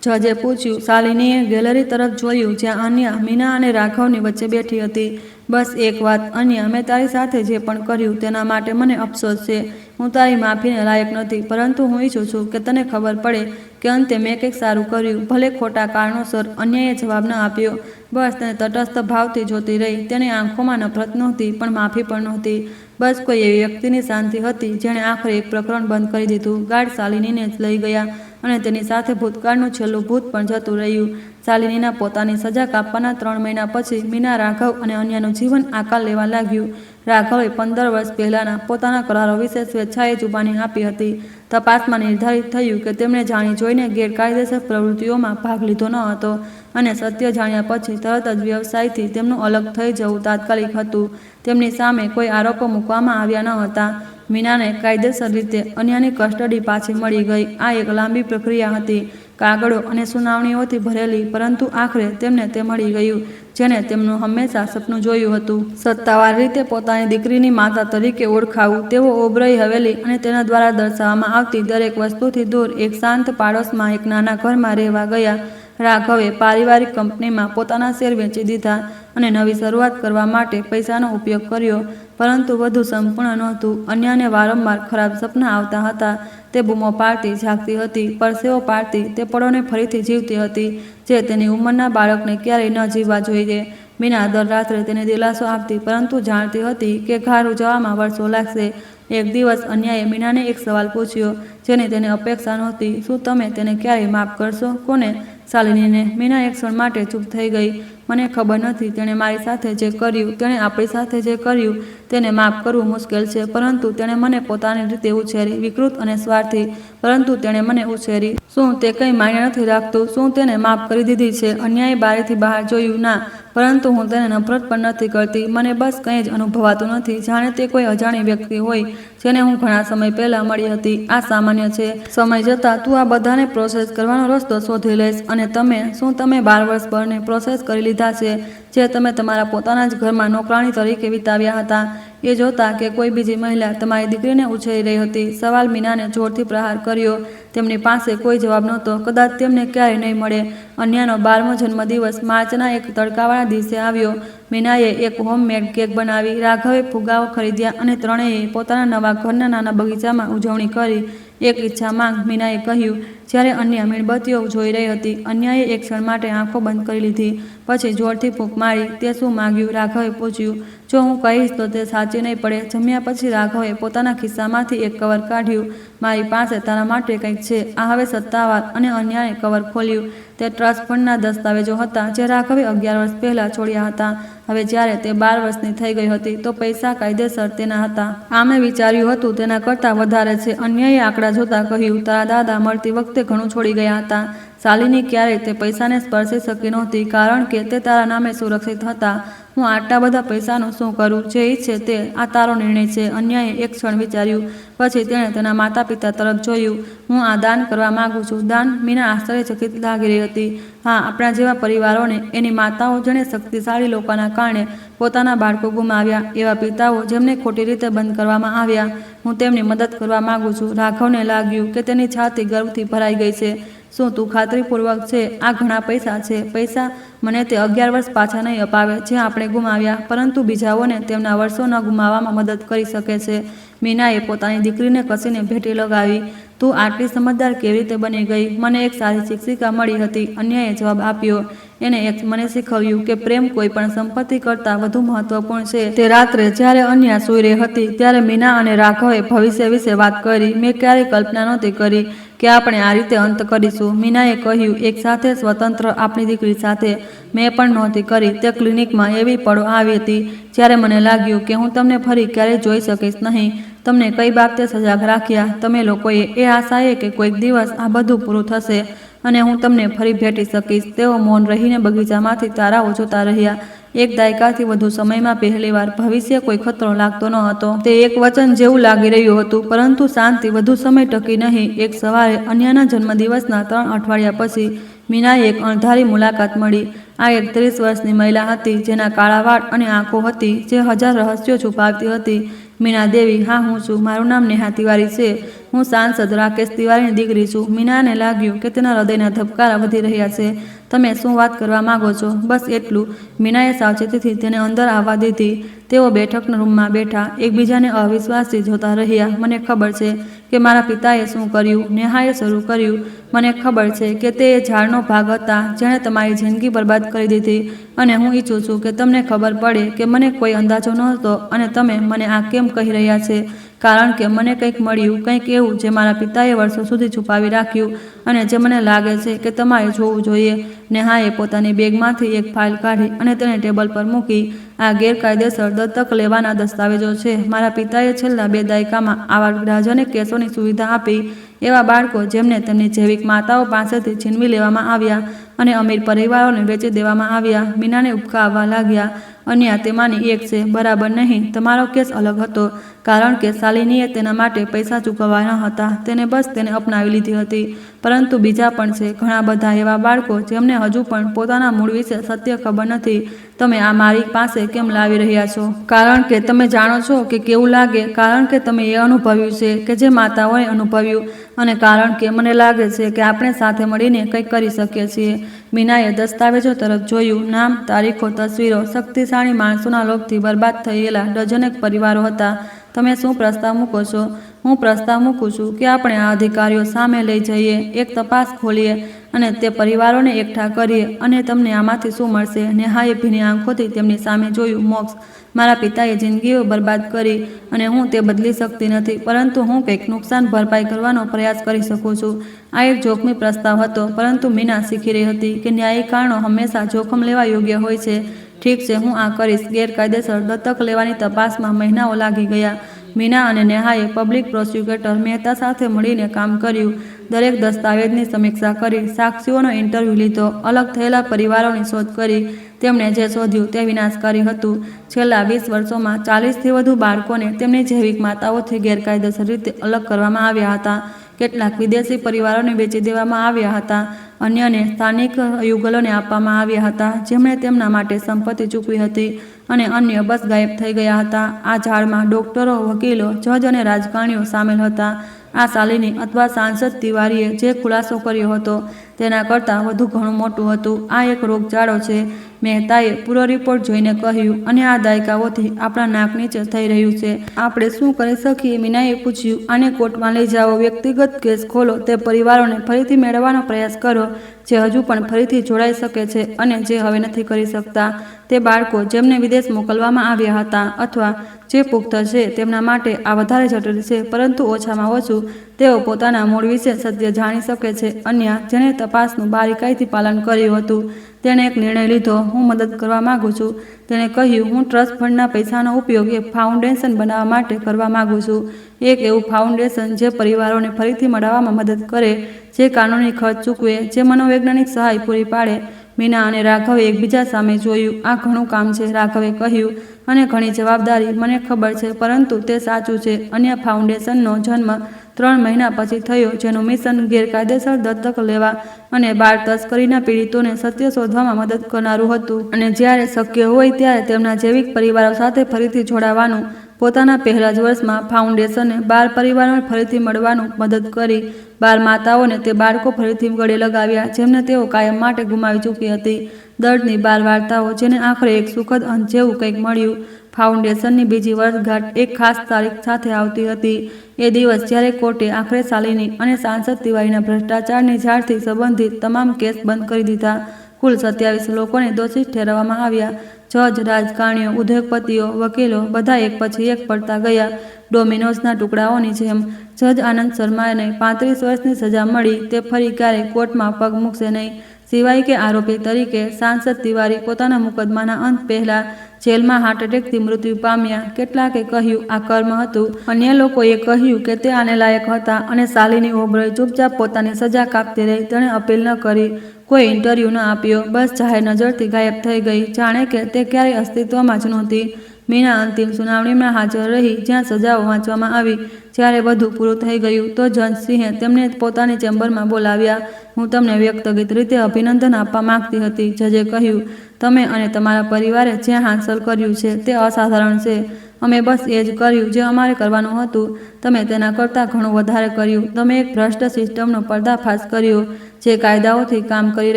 જજે પૂછ્યું. શાલિનીએ ગેલેરી તરફ જોયું જ્યાં અન્યા મીના અને રાઘવની વચ્ચે બેઠી હતી. બસ એક વાત, અન્યા, મેં તારી સાથે જે પણ કર્યું તેના માટે મને અફસોસ છે. હું તારી માફીને લાયક નથી, પરંતુ હું ઈચ્છું છું કે તને ખબર પડે કે અંતે મેં કંઈક સારું કર્યું, ભલે ખોટા કારણોસર. અન્યાએ જવાબ ન આપ્યો. બસ તેને તટસ્થ ભાવથી જોતી રહી. તેની આંખોમાં નફરત નહોતી, પણ માફી પણ નહોતી. બસ કોઈ એવી વ્યક્તિની શાંતિ હતી જેણે આખરે એક પ્રકરણ બંધ કરી દીધું. ગાર્ડ શાલિનીને જ લઈ ગયા અને તેની સાથે ભૂતકાળનું છેલ્લું ભૂત પણ જતું રહ્યું. શાલિનીના પોતાની સજા કાપવાના 3 મહિના પછી મીના, રાઘવ અને અન્યાનું જીવન આકાર લેવા લાગ્યું. રાઘવે 15 વર્ષ પહેલાના પોતાના કરારો વિશે સ્વેચ્છાએ જુબાની આપી હતી. તપાસમાં નિર્ધારિત થયું કે તેમણે જાણી જોઈને ગેરકાયદેસર પ્રવૃત્તિઓમાં ભાગ લીધો ન હતો અને સત્ય જાણ્યા પછી તરત જ વ્યવસાયથી તેમનું અલગ થઈ જવું તાત્કાલિક હતું. તેમની સામે કોઈ આરોપો મૂકવામાં આવ્યા ન હતા. મીનાને કાયદેસર રીતે અન્યાની કસ્ટડી પાછી મળી ગઈ. આ એક લાંબી પ્રક્રિયા હતી, કાગળો અને સુનાવણીઓથી ભરેલી, પરંતુ આખરે તેમને તે મળી ગયું જેને તેમનું હંમેશા સપનું જોયું હતું. સત્તાવાર રીતે પોતાની દીકરીની માતા તરીકે ઓળખાવું. તેઓ ઓબરોય હવેલી અને તેના દ્વારા દર્શાવવામાં આવતી દરેક વસ્તુથી દૂર એક શાંત પાડોશમાં એક નાના ઘરમાં રહેવા ગયા. રાઘવે પારિવારિક કંપનીમાં પોતાના શેર વેચી દીધા અને નવી શરૂઆત કરવા માટે પૈસાનો ઉપયોગ કર્યો, પરંતુ વધુ સંપૂર્ણ નહોતું. અન્યાને વારંવાર ખરાબ સપના આવતા હતા. તે બૂમો પાડતી, જાગતી હતી, પરસેવો પાડતી, તે પળોને ફરીથી જીવતી હતી જે તેની ઉંમરના બાળકને ક્યારેય ન જીવવા જોઈએ. મીના દર રાત્રે તેને દિલાસો આપતી, પરંતુ જાણતી હતી કે ઘાર ઉજવવામાં વર્ષો લાગશે. એક દિવસ અન્યાએ મીનાને એક સવાલ પૂછ્યો જેની તેને અપેક્ષા નહોતી. શું તમે તેને ક્યારેય માફ કરશો? કોને? શાલિનીને. મીના એક ક્ષણ માટે ચૂપ થઈ ગઈ. મને ખબર નથી. તેણે મારી સાથે જે કર્યું, તેણે આપણી સાથે જે કર્યું, તેને માફ કરવું મુશ્કેલ છે, પરંતુ તેણે મને પોતાની રીતે ઉછેરી, વિકૃત અને સ્વાર્થી, પરંતુ તેણે મને ઉછેરી. શું તે કંઈ માયને નથી રાખતું? શું તેને માફ કરી દીધી છે? અન્યાયે બારીથી બહાર જોયું. ના, પરંતુ હું તેને નફરત પણ નથી કરતી. મને બસ કંઈ જ અનુભવાતું નથી, જાણે તે કોઈ અજાણી વ્યક્તિ હોય જેને હું ઘણા સમય પહેલા મળી હતી. આ સામાન્ય છે. સમય જતાં તું આ બધાને પ્રોસેસ કરવાનો રસ્તો શોધી લઈશ. અને તમે, શું તમે 12 વર્ષ પરની પ્રોસેસ કરી લીધા છે જે તમે તમારા પોતાના જ ઘરમાં નોકરાણી તરીકે વિતાવ્યા હતા, એ જોતા કે કોઈ બીજી મહિલા તમારી દીકરીને ઉછેરી રહી હતી? સવાલ મીનાને જોરથી પ્રહાર કર્યો. તેમની પાસે કોઈ જવાબ નહોતો. કદાચ તેમને ક્યારેય નહીં મળે. અન્યાનો 12મો જન્મદિવસ માર્ચના એક તડકાવાળા દિવસે આવ્યો. મીનાએ એક હોમમેડ કેક બનાવી, રાઘવે ફુગ્ગાઓ ખરીદ્યા અને ત્રણેયે પોતાના નવા ઘરના નાના બગીચામાં ઉજવણી કરી. એક ઈચ્છા માંગ, મીનાએ કહ્યું, જ્યારે અન્યા મીણબત્તીઓ જોઈ રહી હતી. અન્યાએ એક ક્ષણ માટે આંખો બંધ કરી લીધી, પછી જોરથી ફૂંક મારી. તે શું માંગ્યું? રાઘવે પૂછ્યું. જો હું કહીશ તો તે સાચી નહીં પડે. જમ્યા પછી રાઘવે પોતાના ખિસ્સામાંથી એક કવર કાઢ્યું. મારી પાસે તારા માટે કંઈક છે. આ હવે સત્તાવાર. અને અન્યાએ કવર ખોલ્યું. તે ટ્રસ્ટ ફંડના દસ્તાવેજો હતા જે રાઘવે 11 વર્ષ પહેલાં છોડ્યા હતા. હવે જ્યારે તે 12 વર્ષની થઈ ગઈ હતી તો પૈસા કાયદેસર તેના હતા. આ મેં વિચાર્યું હતું તેના કરતાં વધારે છે. અન્યાએ આંકડા જોતા કહ્યું. તારા દાદા મળતી વખતે ઘણું છોડી ગયા હતા. શાલિની ક્યારેય તે પૈસાને સ્પર્શી શકી નહોતી કારણ કે તે તારા નામે સુરક્ષિત હતા. હું આટલા બધા પૈસાનું શું કરું? જે ઈચ્છે તે. આ તારો નિર્ણય છે. અન્યાએ એક ક્ષણ વિચાર્યું. પછી તેણે તેના માતા પિતા તરફ જોયું. હું આ દાન કરવા માંગુ છું. દાન? મીના આશ્ચર્યચકિત લાગી રહી હતી. હા, આપણા જેવા પરિવારોને, એની માતાઓ જેણે શક્તિશાળી લોકોના કારણે પોતાના બાળકો ગુમાવ્યા, એવા પિતાઓ જેમને ખોટી રીતે બંધ કરવામાં આવ્યા. હું તેમની મદદ કરવા માંગુ છું. રાઘવને લાગ્યું કે તેની છાતી ગર્વથી ભરાઈ ગઈ છે. શું તું ખાતરીપૂર્વક છે? આ ઘણા પૈસા છે. પૈસા મને તે 11 વર્ષ પાછા નહીં અપાવે જે આપણે ગુમાવ્યા, પરંતુ બીજાઓને તેમના વર્ષો ન ગુમાવવામાં મદદ કરી શકે છે. મીનાએ પોતાની દીકરીને કસીને ભેટી લગાવી. તું આટલી સમજદાર કેવી રીતે બની ગઈ? મને એક સારી શિક્ષિકા મળી હતી. અન્યાએ જવાબ આપ્યો. એને મને શીખવ્યું કે પ્રેમ કોઈ પણ સંપત્તિ કરતાં વધુ મહત્વપૂર્ણ છે. તે રાત્રે જ્યારે અન્યા સૂઈ રહી હતી ત્યારે મીના અને રાઘવે ભવિષ્ય વિશે વાત કરી. મેં ક્યારેય કલ્પના નહોતી કરી કે આપણે આ રીતે અંત કરીશું. મીનાએ કહ્યું, એક સાથે સ્વતંત્ર આપણી દીકરી સાથે મેં પણ નહોતી કરી. તે ક્લિનિકમાં એવી પળો આવી હતી જ્યારે મને લાગ્યું કે હું તમને ફરી ક્યારેય જોઈ શકીશ નહીં. તમને કઈ બાબતે સજાગ રાખ્યા તમે લોકોએ, એ આશાએ કે કોઈક દિવસ આ બધું પૂરું થશે અને હું તમને ફરી ભેટી શકીશ. તેઓ મૌન રહીને બગીચામાંથી તારાઓ જોતા રહ્યા. એક દાયકાથી વધુ સમયમાં પહેલીવાર ભવિષ્ય કોઈ ખતરો લાગતો ન હતો. તે એક વચન જેવું લાગી રહ્યું હતું, પરંતુ શાંતિ વધુ સમય ટકી નહીં. એક સવારે અન્યના જન્મદિવસના 3 અઠવાડિયા પછી મીનાએ એક અણધારી મુલાકાત મળી. આ એક 30 વર્ષની મહિલા હતી જેના કાળા વાળ અને આંખો હતી જે 1000 રહસ્યો છુપાવતી હતી. મીના દેવી, હા હું છું. મારું નામ નેહા તિવારી છે. હું સાંસદ રાકેશ તિવારીની દીકરી છું. મીનાને લાગ્યું કે તેના હૃદયના ધબકારા વધી રહ્યા છે. તમે શું વાત કરવા માંગો છો? બસ એટલું. મીનાએ સાવચેતીથી તેને અંદર આવવા દીધી. તેઓ બેઠકના રૂમમાં બેઠા, એકબીજાને અવિશ્વાસથી જોતા રહ્યા. મને ખબર છે કે મારા પિતાએ શું કર્યું, નેહાએ શરૂ કર્યું. મને ખબર છે કે તે એ ઝાડનો ભાગ હતા જેણે તમારી જિંદગી બરબાદ કરી દીધી અને હું ઈચ્છું છું કે તમને ખબર પડે કે મને કોઈ અંદાજો નહોતો અને તમે મને આ કેમ કહી રહ્યા છે. કારણ કે મને કંઈક મળ્યું, કંઈક એવું જે મારા પિતાએ વર્ષો સુધી છુપાવી રાખ્યું અને જે મને લાગે છે કે તમારે જોવું જોઈએ. નેહાએ પોતાની બેગમાંથી એક ફાઇલ કાઢી અને તેને ટેબલ પર મૂકી. આ ગેરકાયદેસર દત્તક લેવાના દસ્તાવેજો છે. મારા પિતાએ છેલ્લા 2 દાયકામાં આવા ડઝનેક કેસોની સુવિધા આપી. એવા બાળકો જેમને તેમની જૈવિક માતાઓ પાસેથી છીનવી લેવામાં આવ્યા અને અમીર પરિવારોને વેચી દેવામાં આવ્યા. મીનાને ઉબકા આવવા લાગ્યા. અન્યા તેમાંની એક છે. બરાબર નહીં, તમારો કેસ અલગ હતો કારણ કે શાલિનીએ તેના માટે પૈસા ચૂકવવા ન હતા. તેને બસ તેને અપનાવી લીધી હતી. પરંતુ બીજા પણ છે, ઘણા બધા એવા બાળકો જેમને હજુ પણ પોતાના મૂળ વિશે સત્ય ખબર નથી. તમે આ મારી પાસે કેમ લાવી રહ્યા છો? કારણ કે તમે જાણો છો કે કેવું લાગે, કારણ કે તમે એ અનુભવ્યું છે કે જે માતાઓએ અનુભવ્યું, અને કારણ કે મને લાગે છે કે આપણે સાથે મળીને કંઈક કરી શકીએ છીએ. મીનાએ દસ્તાવેજો તરફ જોયું. નામ, તારીખો, તસવીરો. શક્તિશાળી માણસોના લોભથી બરબાદ થયેલા ડઝનેક પરિવારો હતા. તમે શું પ્રસ્તાવ મૂકો છો? હું પ્રસ્તાવ મૂકું છું કે આપણે આ અધિકારીઓ સામે લઈ જઈએ, એક તપાસ ખોલીએ અને તે પરિવારોને એકઠા કરીએ. અને તમને આમાંથી શું મળશે? નેહાએ ભીની આંખોથી તેમની સામે જોયું. મોક્ષ. મારા પિતાએ જિંદગીઓ બરબાદ કરી અને હું તે બદલી શકતી નથી, પરંતુ હું કંઈક નુકસાન ભરપાઈ કરવાનો પ્રયાસ કરી શકું છું. આ એક જોખમી પ્રસ્તાવ હતો, પરંતુ મીના શીખી રહી હતી કે ન્યાયિક કારણો હંમેશા જોખમ લેવા યોગ્ય હોય છે. ઠીક છે, હું આ કરીશ. ગેરકાયદેસર દત્તક લેવાની તપાસમાં મહિનાઓ લાગી ગયા. મીના અને નેહાએ પબ્લિક પ્રોસિક્યુટર મહેતા સાથે મળીને કામ કર્યું. દરેક દસ્તાવેજની સમીક્ષા કરી, સાક્ષીઓનો ઇન્ટરવ્યૂ લીધો, અલગ થયેલા પરિવારોની શોધ કરી. તેમણે જે શોધ્યું તે વિનાશકારી હતું. છેલ્લા 20 વર્ષોમાં 40થી વધુ બાળકોને તેમની જૈવિક માતાઓથી ગેરકાયદેસર રીતે અલગ કરવામાં આવ્યા હતા. કેટલાક વિદેશી પરિવારોને વેચી દેવામાં આવ્યા હતા. અન્યને સ્થાનિક યુગલોને આપવામાં આવ્યા હતા જેમણે તેમના માટે સંપત્તિ ચૂકવી હતી, અને અન્ય બસ ગાયબ થઈ ગયા હતા. આ ઝાડમાં ડોક્ટરો, વકીલો, જજ અને રાજકારણીઓ સામેલ હતા. આ શાલિની અથવા સાંસદ તિવારીએ જે ખુલાસો કર્યો હતો તેના કરતાં વધુ ઘણું મોટું હતું. આ એક રોગચાળો છે, મહેતાએ પૂરો રિપોર્ટ જોઈને કહ્યું, અને આ દાયકાઓથી આપણા નાક નીચે થઈ રહ્યું છે. આપણે શું કરી શકીએ? મીનાએ પૂછ્યું. આને કોર્ટમાં લઈ જાઓ, વ્યક્તિગત કેસ ખોલો, તે પરિવારોને ફરીથી મેળવવાનો પ્રયાસ કરો જે હજુ પણ ફરીથી જોડાઈ શકે છે અને જે હવે નથી કરી શકતા. તે બાળકો જેમને વિદેશ મોકલવામાં આવ્યા હતા અથવા જે પુખ્ત છે તેમના માટે આ વધારે જટિલ છે, પરંતુ ઓછામાં ઓછું તેઓ પોતાના મૂળ વિશે સત્ય જાણી શકે છે. અન્ય, જેણે તપાસનું બારીકાઈથી પાલન કર્યું હતું, તેણે એક નિર્ણય લીધો. હું મદદ કરવા માંગુ છું. તેણે કહ્યું, હું ટ્રસ્ટ ફંડના પૈસાનો ઉપયોગ એક ફાઉન્ડેશન બનાવવા માટે કરવા માંગુ છું. એક એવું ફાઉન્ડેશન જે પરિવારોને ફરીથી મળવામાં મદદ કરે, જે કાનૂની ખર્ચ ચૂકવે, જે મનોવૈજ્ઞાનિક સહાય પૂરી પાડે. મીના અને રાઘવે એકબીજા સામે જોયું. આ ઘણું કામ છે, રાઘવે કહ્યું, અને ઘણી જવાબદારી. મને ખબર છે, પરંતુ તે સાચું છે. અન્ય ફાઉન્ડેશનનો જન્મ 3 મહિના પછી થયો, જેનું મિશન ગેરકાયદેસર દત્તક લેવા અને બાળ તસ્કરીના પીડિતોને સત્ય શોધવામાં મદદ કરનારું હતું, અને જ્યારે શક્ય હોય ત્યારે તેમના જૈવિક પરિવારો સાથે ફરીથી જોડાવાનું. પોતાના પહેલા જ વર્ષમાં ફાઉન્ડેશને 12 પરિવારોને ફરીથી મળવાનું મદદ કરી. 12 માતાઓને તે બાળકો ફરીથી ગળે લગાવ્યા જેમને તેઓ કાયમ માટે ગુમાવી ચૂકી હતી. દર્દની 12 વાર્તાઓ, જેને આખરે એક સુખદ અંત જેવું કંઈક મળ્યું. ફાઉન્ડેશનની બીજી વર્ષગાંઠ એક ખાસ તારીખ સાથે આવતી હતી. એ દિવસ જ્યારે કોર્ટે આખરે શાલિની અને સાંસદ તિવારીના ભ્રષ્ટાચારની ઝાડથી સંબંધિત તમામ કેસ બંધ કરી દીધા. કુલ 27 લોકોને દોષિત ઠેરવવામાં આવ્યા. જજ, રાજકારણીઓ, ઉદ્યોગપતિઓ, વકીલો, બધા એક પછી એક પડતા ગયા. ડોમિનોઝના ટુકડાઓની જેમ. જજ આનંદ શર્માને 35 વર્ષની સજા મળી. તે ફરી ક્યારેય કોર્ટમાં પગ મૂકશે નહીં, સિવાય કે આરોપી તરીકે. સાંસદ તિવારી પોતાના મુકદ્દમાના અંત પહેલા જેલમાં હાર્ટ એટેકથી મૃત્યુ પામ્યા. કેટલાકે કહ્યું આ કર્મ હતું, અન્ય લોકોએ કહ્યું કે તે આને લાયક હતા, અને શાલિની ઓબરોય ચૂપચાપ પોતાની સજા કાપતી રહી. તેણે અપીલ ન કરી, કોઈ ઇન્ટરવ્યૂ ન આપ્યો, બસ જાહેર નજરથી ગાયબ થઈ ગઈ, જાણે કે તે ક્યારેય અસ્તિત્વમાં જ નહોતી. મીના અંતિમ સુનાવણીમાં હાજર રહી, જ્યાં સજાઓ વાંચવામાં આવી. જ્યારે બધું પૂરું થઈ ગયું તો જજ સિંહે તેમને પોતાની ચેમ્બરમાં બોલાવ્યા. હું તમને વ્યક્તિગત રીતે અભિનંદન આપવા માંગતી હતી, જજે કહ્યું. તમે અને તમારા પરિવારે જે હાંસલ કર્યું છે તે અસાધારણ છે. અમે બસ એ જ કર્યું જે અમારે કરવાનું હતું. તમે તેના કરતાં ઘણું વધારે કર્યું. તમે એક ભ્રષ્ટ સિસ્ટમનો પર્દાફાશ કર્યો જે કાયદાઓથી કામ કરી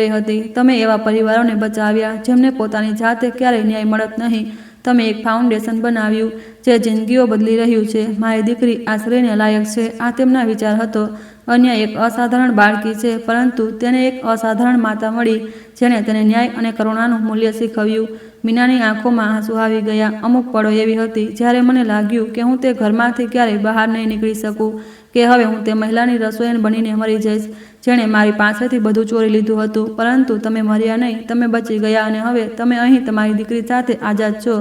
રહી હતી. તમે એવા પરિવારોને બચાવ્યા જેમને પોતાની જાતે ક્યારેય ન્યાય મળત નહીં. તમે એક ફાઉન્ડેશન બનાવ્યું જે જિંદગીઓ બદલી રહ્યું છે. મારી દીકરી આશ્રયને લાયક છે, આ તેમના વિચાર હતો. અન્ય એક અસાધારણ બાળકી છે, પરંતુ તેને એક અસાધારણ માતા મળી જેણે તેને ન્યાય અને કરુણાનું મૂલ્ય શીખવ્યું. મીનાની આંખોમાં આંસુ આવી ગયા. અમુક પળો એવી હતી જ્યારે મને લાગ્યું કે હું તે ઘરમાંથી ક્યારેય બહાર નહીં નીકળી શકું, કે હવે હું તે મહિલાની રસોઈયન બનીને મરી જઈશ જેણે મારી પાસેથી બધું ચોરી લીધું હતું. પરંતુ તમે મર્યા નહીં, તમે બચી ગયા, અને હવે તમે અહીં તમારી દીકરી સાથે આઝાદ છો,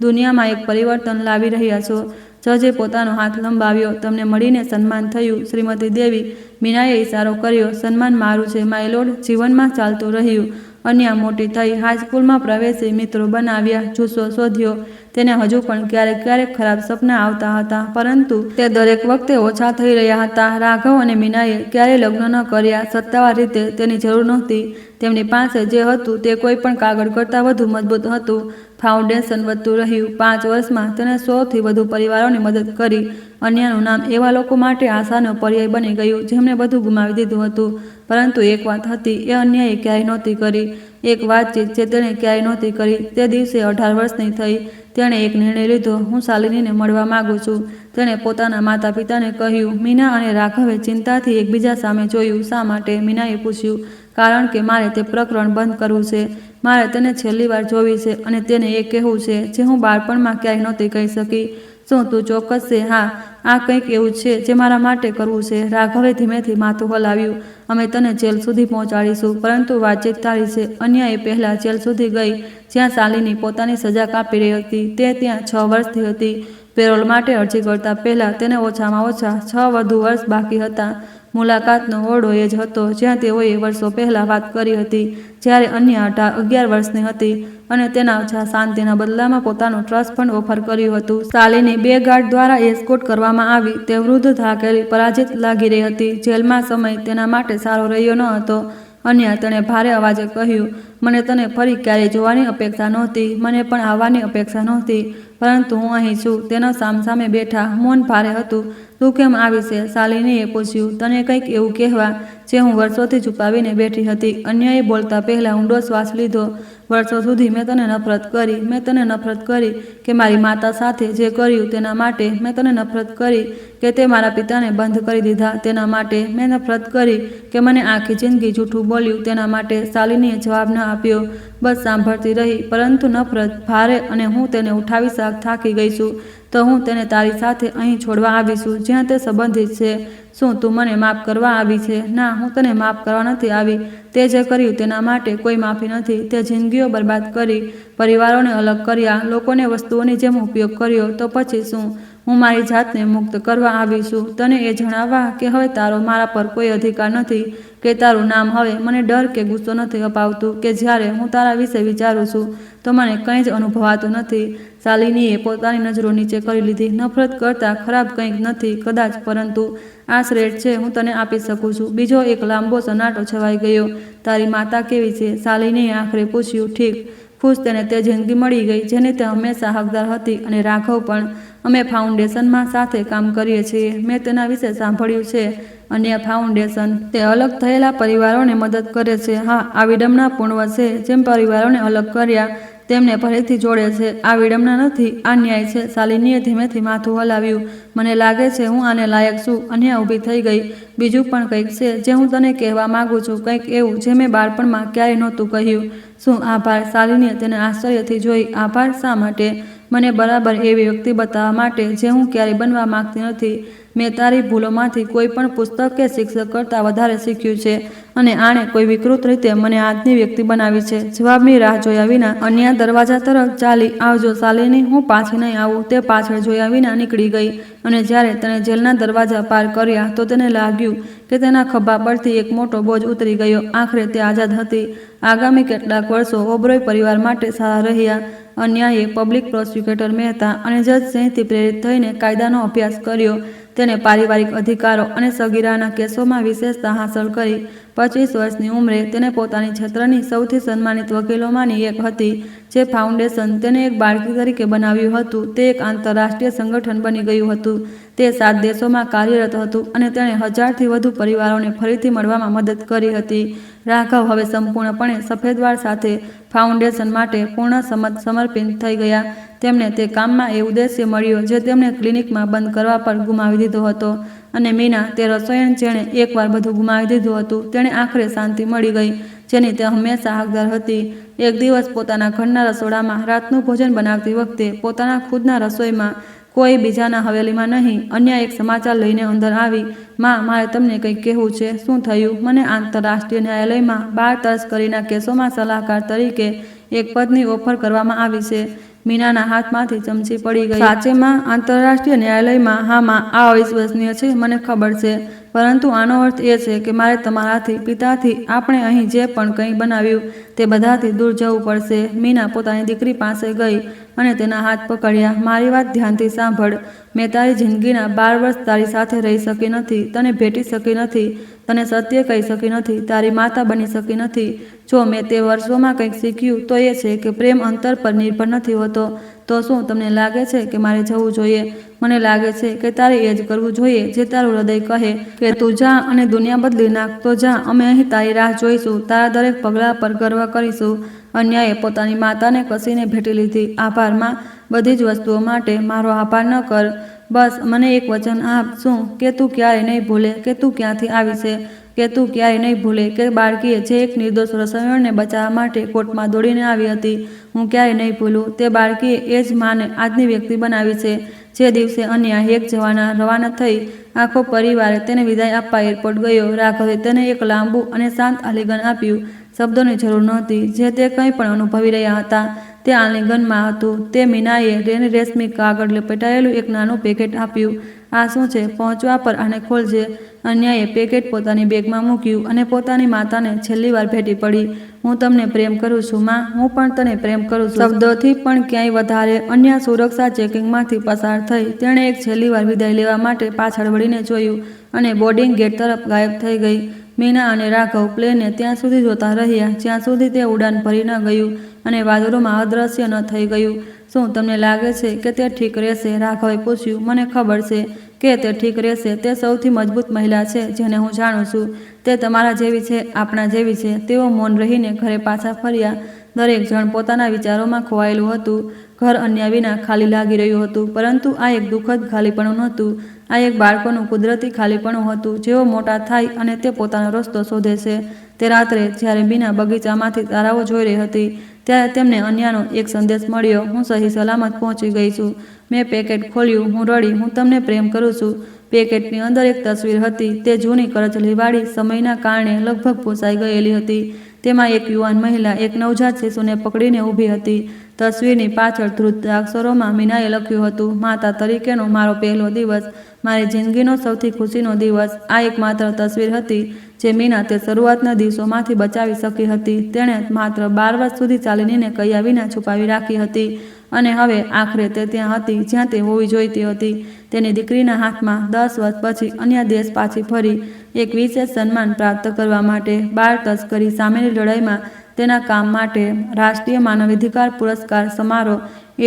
દુનિયામાં એક પરિવર્તન લાવી રહ્યા છો. જજે પોતાનો હાથ લંબાવ્યો. તમને મળીને સન્માન થયું, શ્રીમતી દેવી. મીનાએ ઇશારો કર્યો. સન્માન મારું છે, માય લોર્ડ. જીવનમાં ચાલતું રહ્યું. અન્યા મોટી થઈ, હાઈસ્કૂલમાં પ્રવેશી, મિત્રો બનાવ્યા, જુસ્સો શોધ્યો. તેને હજુ પણ ક્યારેક ક્યારેક ખરાબ સપના આવતા હતા, પરંતુ તે દરેક વખતે ઓછા થઈ રહ્યા હતા. રાઘવ અને મીનાએ ક્યારેય લગ્ન ન કર્યા. સત્તાવાર રીતે તેની જરૂર નહોતી. તેમની પાસે જે હતું તે કોઈ પણ કાગળ કરતાં વધુ મજબૂત હતું. ફાઉન્ડેશન વધતું રહ્યું. 5 વર્ષમાં તેણે 100થી વધુ પરિવારોની મદદ કરી. અન્યનું નામ એવા લોકો માટે આશાનો પર્યાય બની ગયું જેમણે બધું ગુમાવી દીધું હતું. પરંતુ એક વાત હતી, એ અન્યાયે ક્યારેય નહોતી કરી. એક વાતચીત જે તેણે ક્યારેય નહોતી કરી. તે દિવસે 18 વર્ષની થઈ. તેણે એક નિર્ણય લીધો. હું શાલિનીને મળવા માગું છું. તેણે પોતાના માતા પિતાને કહ્યું. મીના અને રાઘવે ચિંતાથી એકબીજા સામે જોયું. શા માટે? મીનાએ પૂછ્યું. કારણ કે મારે તે પ્રકરણ બંધ કરવું છે. મારે તેને છેલ્લી વાર જોવી છે, અને તેને એ કહેવું છે જે હું બાળપણમાં ક્યાંય નહોતી કહી શકી. શું તું ચોક્કસ છે? હા, આ કંઈક એવું છે જે મારા માટે કરવું છે. રાઘવે ધીમેથી માથું હલાવ્યું. અમે તને જેલ સુધી પહોંચાડીશું, પરંતુ વાતચીત તારી છે. અન્યાએ પહેલાં જેલ સુધી ગઈ જ્યાં શાલિની પોતાની સજા કાપી રહી હતી. તે ત્યાં 6 વર્ષથી હતી. પેરોલ માટે અરજી કરતા પહેલાં તેને ઓછામાં ઓછા 6 વધુ વર્ષ બાકી હતા. મુલાકાતનો ઓરડો એ જ હતો જ્યાં તેઓએ વર્ષો પહેલાં વાત કરી હતી, જ્યારે અન્ય 11 વર્ષની હતી અને તેના ઓછા શાંતિના બદલામાં પોતાનું ટ્રસ્ટ ફંડ ઓફર કર્યું હતું. શાલિની 2 ગાર્ડ દ્વારા એસ્કોર્ટ કરવામાં આવી. તે વૃદ્ધ, થાકેલી, પરાજિત લાગી રહી હતી. જેલમાં સમય તેના માટે સારો રહ્યો ન હતો. અન્ય તેણે ભારે અવાજે કહ્યું. મને તને ફરી ક્યારેય જોવાની અપેક્ષા નહોતી. મને પણ આવવાની અપેક્ષા નહોતી. પરંતુ હું અહીં છું. તેનો સામસામે બેઠા. મૌન ભારે હતું. તું કેમ આવી છે? શાલિનીએ પૂછ્યું. તને કંઈક એવું કહેવા જે હું વર્ષોથી છુપાવીને બેઠી હતી. અન્યએ બોલતા પહેલાં ઊંડો શ્વાસ લીધો. વર્ષો સુધી મેં તને નફરત કરી. મેં તને નફરત કરી કે મારી માતા સાથે જે કર્યું તેના માટે. મેં તને નફરત કરી કે તે મારા પિતાને બંધ કરી દીધા તેના માટે. મેં નફરત કરી કે મને આખી જિંદગી જૂઠું બોલ્યું તેના માટે. શાલિનીએ જવાબ ન આપ્યો, બસ સાંભળતી રહી. પરંતુ નફરત ભારે, અને હું તેને ઉઠાવી થાકી ગઈ છું. તો હું તેને તારી સાથે અહીં છોડવા આવી છું જ્યાં તે સંબંધિત છે. શું તું મને માફ કરવા આવી છે? ના, હું તને માફ કરવા નથી આવી. તે જે કર્યું તેના માટે કોઈ માફી નથી. તે જિંદગીઓ બરબાદ કરી, પરિવારોને અલગ કર્યા, લોકોને વસ્તુઓની જેમ ઉપયોગ કર્યો. તો પછી શું? હું મારી જાતને મુક્ત કરવા આવી છું. તને એ જણાવવા કે હવે તારો મારા પર કોઈ અધિકાર નથી, કે તારું નામ હવે મને ડર કે ગુસ્સો નથી અપાવતું, કે જ્યારે હું તારા વિશે વિચારું છું તો મને કંઈ જ અનુભવાતું નથી. શાલિનીએ પોતાની નજરો નીચે કરી લીધી. નફરત કરતાં ખરાબ કંઈક નથી કદાચ, પરંતુ આ શ્રેષ્ઠ છે હું તને આપી શકું છું. બીજો એક લાંબો સન્નાટો છવાઈ ગયો. તારી માતા કેવી છે? શાલિનીએ આખરે પૂછ્યું. ઠીક, ખુશ. તેને તે જિંદગી મળી ગઈ જેની તે હંમેશા હકદાર હતી, અને રાઘવ પણ. અમે ફાઉન્ડેશનમાં સાથે કામ કરીએ છીએ. મેં તેના વિશે સાંભળ્યું છે. અન્ય ફાઉન્ડેશન. તે અલગ થયેલા પરિવારોને મદદ કરે છે. હા, આ વિડંબનાપૂર્ણ છે. જેમ પરિવારોને અલગ કર્યા તેમને ફરીથી જોડે છે. આ વિડંબના નથી, આ ન્યાય છે. શાલિનીએ ધીમેથી માથું હલાવ્યું. મને લાગે છે હું આને લાયક છું. અન્ય ઊભી થઈ ગઈ. બીજું પણ કંઈક છે જે હું તને કહેવા માંગુ છું, કંઈક એવું જે મેં બાળપણમાં ક્યારેય નહોતું કહ્યું. શું? આભાર. શાલિનીએ તેને આશ્ચર્યથી જોઈ. આભાર? શા માટે? મને બરાબર એવી વ્યક્તિ બતાવવા માટે જે હું ક્યારેય બનવા માંગતી નથી. મેં તારી ભૂલોમાંથી કોઈ પણ પુસ્તક કે શિક્ષક કરતાં વધારે શીખ્યું છે અને આણે કોઈ વિકૃત રીતે મને આજની વ્યક્તિ બનાવી છે. જવાબની રાહ જોયા વિના અન્ય દરવાજા તરફ ચાલી આવજો શાલિની, હું પાછી નહીં આવું. તે પાછળ જોયા વિના નીકળી ગઈ અને જ્યારે તેણે જેલના દરવાજા પાર કર્યા તો તેને લાગ્યું કે તેના ખભા પરથી એક મોટો બોજ ઉતરી ગયો. આખરે તે આઝાદ હતી. આગામી કેટલાક વર્ષો ઓબરોય પરિવાર માટે સારા રહ્યા. અન્યાએ પબ્લિક પ્રોસિક્યુટર મહેતા અને જજ સિંહથી પ્રેરિત થઈને કાયદાનો અભ્યાસ કર્યો. તેને પારિવારિક અધિકારો અને સગીરાના કેસોમાં વિશેષતા હાંસલ કરી. 25 વર્ષની ઉંમરે તેને પોતાની ક્ષેત્રની સૌથી સન્માનિત વકીલોમાંની એક હતી. જે ફાઉન્ડેશન તેને એક બાળકી તરીકે બનાવ્યું હતું તે એક આંતરરાષ્ટ્રીય સંગઠન બની ગયું હતું. તે 7 દેશોમાં કાર્યરત હતું અને તેણે 1000થી વધુ પરિવારોને ફરીથી મળવામાં મદદ કરી હતી. રાઘવ હવે સંપૂર્ણપણે સફેદ વાળ સાથે ફાઉન્ડેશન માટે પૂર્ણ સમર્પિત થઈ ગયા. તેમને તે કામમાં એ ઉદ્દેશ્ય મળ્યો જે તેમને ક્લિનિકમાં બંધ કરવા પર ગુમાવી દીધો હતો. અને મીના તે રસોઈયન જેણે એકવાર બધું ગુમાવી દીધું હતું તેણે આખરે શાંતિ મળી ગઈ જેની તે હંમેશા હકદાર હતી. એક દિવસ પોતાના ઘરના રસોડામાં રાતનું ભોજન બનાવતી વખતે પોતાના ખુદના રસોઈમાં કોઈ બીજાના હવેલીમાં નહીં અન્ય એક સમાચાર લઈને અંદર આવી. માં, મારે તમને કંઈક કહેવું છે. શું થયું? મને આંતરરાષ્ટ્રીય ન્યાયાલયમાં બાળ તસ્કરીના કેસોમાં સલાહકાર તરીકે એક પદની ઓફર કરવામાં આવી છે. મીનાના હાથમાંથી ચમચી પડી ગઈ. સાચેમાં? આંતરરાષ્ટ્રીય ન્યાયાલયમાં? હા માં, આ અવિશ્વસનીય છે, મને ખબર છે, પરંતુ આનો અર્થ એ છે કે મારે તમારાથી, પિતાથી, આપણે અહીં જે પણ કંઈ બનાવ્યું તે બધાથી દૂર જવું પડશે. મીના પોતાની દીકરી પાસે ગઈ અને તેના હાથ પકડ્યા. મારી વાત ધ્યાનથી સાંભળ. મેં તારી જિંદગીના 12 વર્ષ તારી સાથે રહી શકી નથી, તને ભેટી શકી નથી, તને સત્ય કહી શકી નથી, તારી માતા બની શકી નથી. જો મેં તે વર્ષોમાં કંઈક શીખ્યું તો એ છે કે પ્રેમ અંતર પર નિર્ભર નથી હોતો. તો શું તમને લાગે છે કે મારે જવું જોઈએ? મને લાગે છે કે તારે એ જ કરવું જોઈએ જે તારું હૃદય કહે કે તું જા અને દુનિયા બદલી નાખ. તો જા, અમે અહીં તારી રાહ જોઈશું, તારા દરેક પગલાં પર ગર્વ કરીશું. અન્યાએ પોતાની માતાને કસીને ભેટી લીધી. આભાર માં, બધી જ વસ્તુઓ માટે મારો આભાર ન કર. બસ મને એક વચન આપ. શું? કે તું ક્યારેય નહીં ભૂલે કે તું ક્યાંથી આવી છે, કે તું ક્યારેય નહીં ભૂલે કે બાળકીએ જે એક નિર્દોષ રસોઈયાને બચાવવા માટે કોર્ટમાં દોડીને આવી હતી. હું ક્યારેય નહીં ભૂલું. તે બાળકીએ એ જ માને આજની વ્યક્તિ બનાવી છે. જે દિવસે અન્યા એક જવાના રવાના થઈ આખો પરિવારે તેને વિદાય આપવા એરપોર્ટ ગયો. રાઘવે તેને એક લાંબુ અને શાંત આલિંગન આપ્યું. શબ્દોની જરૂર નહોતી. જે તે કંઈ પણ અનુભવી રહ્યા હતા તે આલિંગનમાં હતું. તે મીનાએ તેને રેશમી કાગળ લપેટાયેલું એક નાનું પેકેટ આપ્યું. આ શું છે? પહોંચવા પર આને ખોલજે. અન્યાએ પેકેટ પોતાની બેગમાં મૂક્યું અને પોતાની માતાને છેલ્લી વાર ભેટી પડી. હું તમને પ્રેમ કરું છું માં, હું પણ તને પ્રેમ કરું છું. શબ્દોથી પણ ક્યાંય વધારે. અન્ય સુરક્ષા ચેકિંગમાંથી પસાર થઈ. તેણે એક છેલ્લી વાર વિદાય લેવા માટે પાછળ વળીને જોયું અને બોર્ડિંગ ગેટ તરફ ગાયબ થઈ ગઈ. મીના અને રાઘવ પ્લેનને ત્યાં સુધી જોતા રહ્યા જ્યાં સુધી તે ઉડાન ભરી ન ગયું અને વાદળોમાં અદૃશ્ય ન થઈ ગયું. શું તમને લાગે છે કે તે ઠીક રહેશે? રાઘવે પૂછ્યું. મને ખબર છે કે તે ઠીક રહેશે. તે સૌથી મજબૂત મહિલા છે જેને હું જાણું છું. તે તમારા જેવી છે, આપણા જેવી છે. તેઓ મૌન રહીને ઘરે પાછા ફર્યા. દરેક જણ પોતાના વિચારોમાં ખોવાયેલું હતું. ઘર અન્ય વિના ખાલી લાગી રહ્યું હતું, પરંતુ આ એક દુઃખદ ખાલીપણું નહોતું. આ એક બાળકોનું કુદરતી ખાલીપણું હતું જેઓ મોટા થાય અને તે પોતાનો રસ્તો શોધે છે. તે રાત્રે જ્યારે મીના બગીચામાંથી તારાઓ જોઈ રહી હતી ત્યારે તેમને અન્યાનો એક સંદેશ મળ્યો. હું સહી સલામત પહોંચી ગઈ છું. મેં પેકેટ ખોલ્યું. હું રડી. હું તમને પ્રેમ કરું છું. પેકેટની અંદર એક તસવીર હતી. તે જૂની કરચલીવાળી, સમયના કારણે લગભગ ભૂંસાઈ ગયેલી હતી. તેમાં એક યુવાન મહિલા એક નવજાત શિશુને પકડીને ઊભી હતી. તસવીરની પાછળ ધ્રુત અક્ષરોમાં મીનાએ લખ્યું હતું, માતા તરીકેનો મારો પહેલો દિવસ, મારી જિંદગીનો સૌથી ખુશીનો દિવસ. આ એકમાત્ર તસવીર હતી જે મીના તે શરૂઆતના દિવસોમાંથી બચાવી શકી હતી. તેણે માત્ર 12 વર્ષ સુધી ચાલીને કહ્યા વિના છુપાવી રાખી હતી અને હવે આખરે તે ત્યાં હતી જ્યાં તે હોવી જોઈતી હતી. તેની દીકરીના હાથમાં 10 વર્ષ પછી અન્ય દેશ પાછી ફરી એક વિશેષ સન્માન પ્રાપ્ત કરવા માટે. બાળ તસ્કરી સામેની લડાઈમાં તેના કામ માટે રાષ્ટ્રીય માનવાધિકાર પુરસ્કાર સમારોહ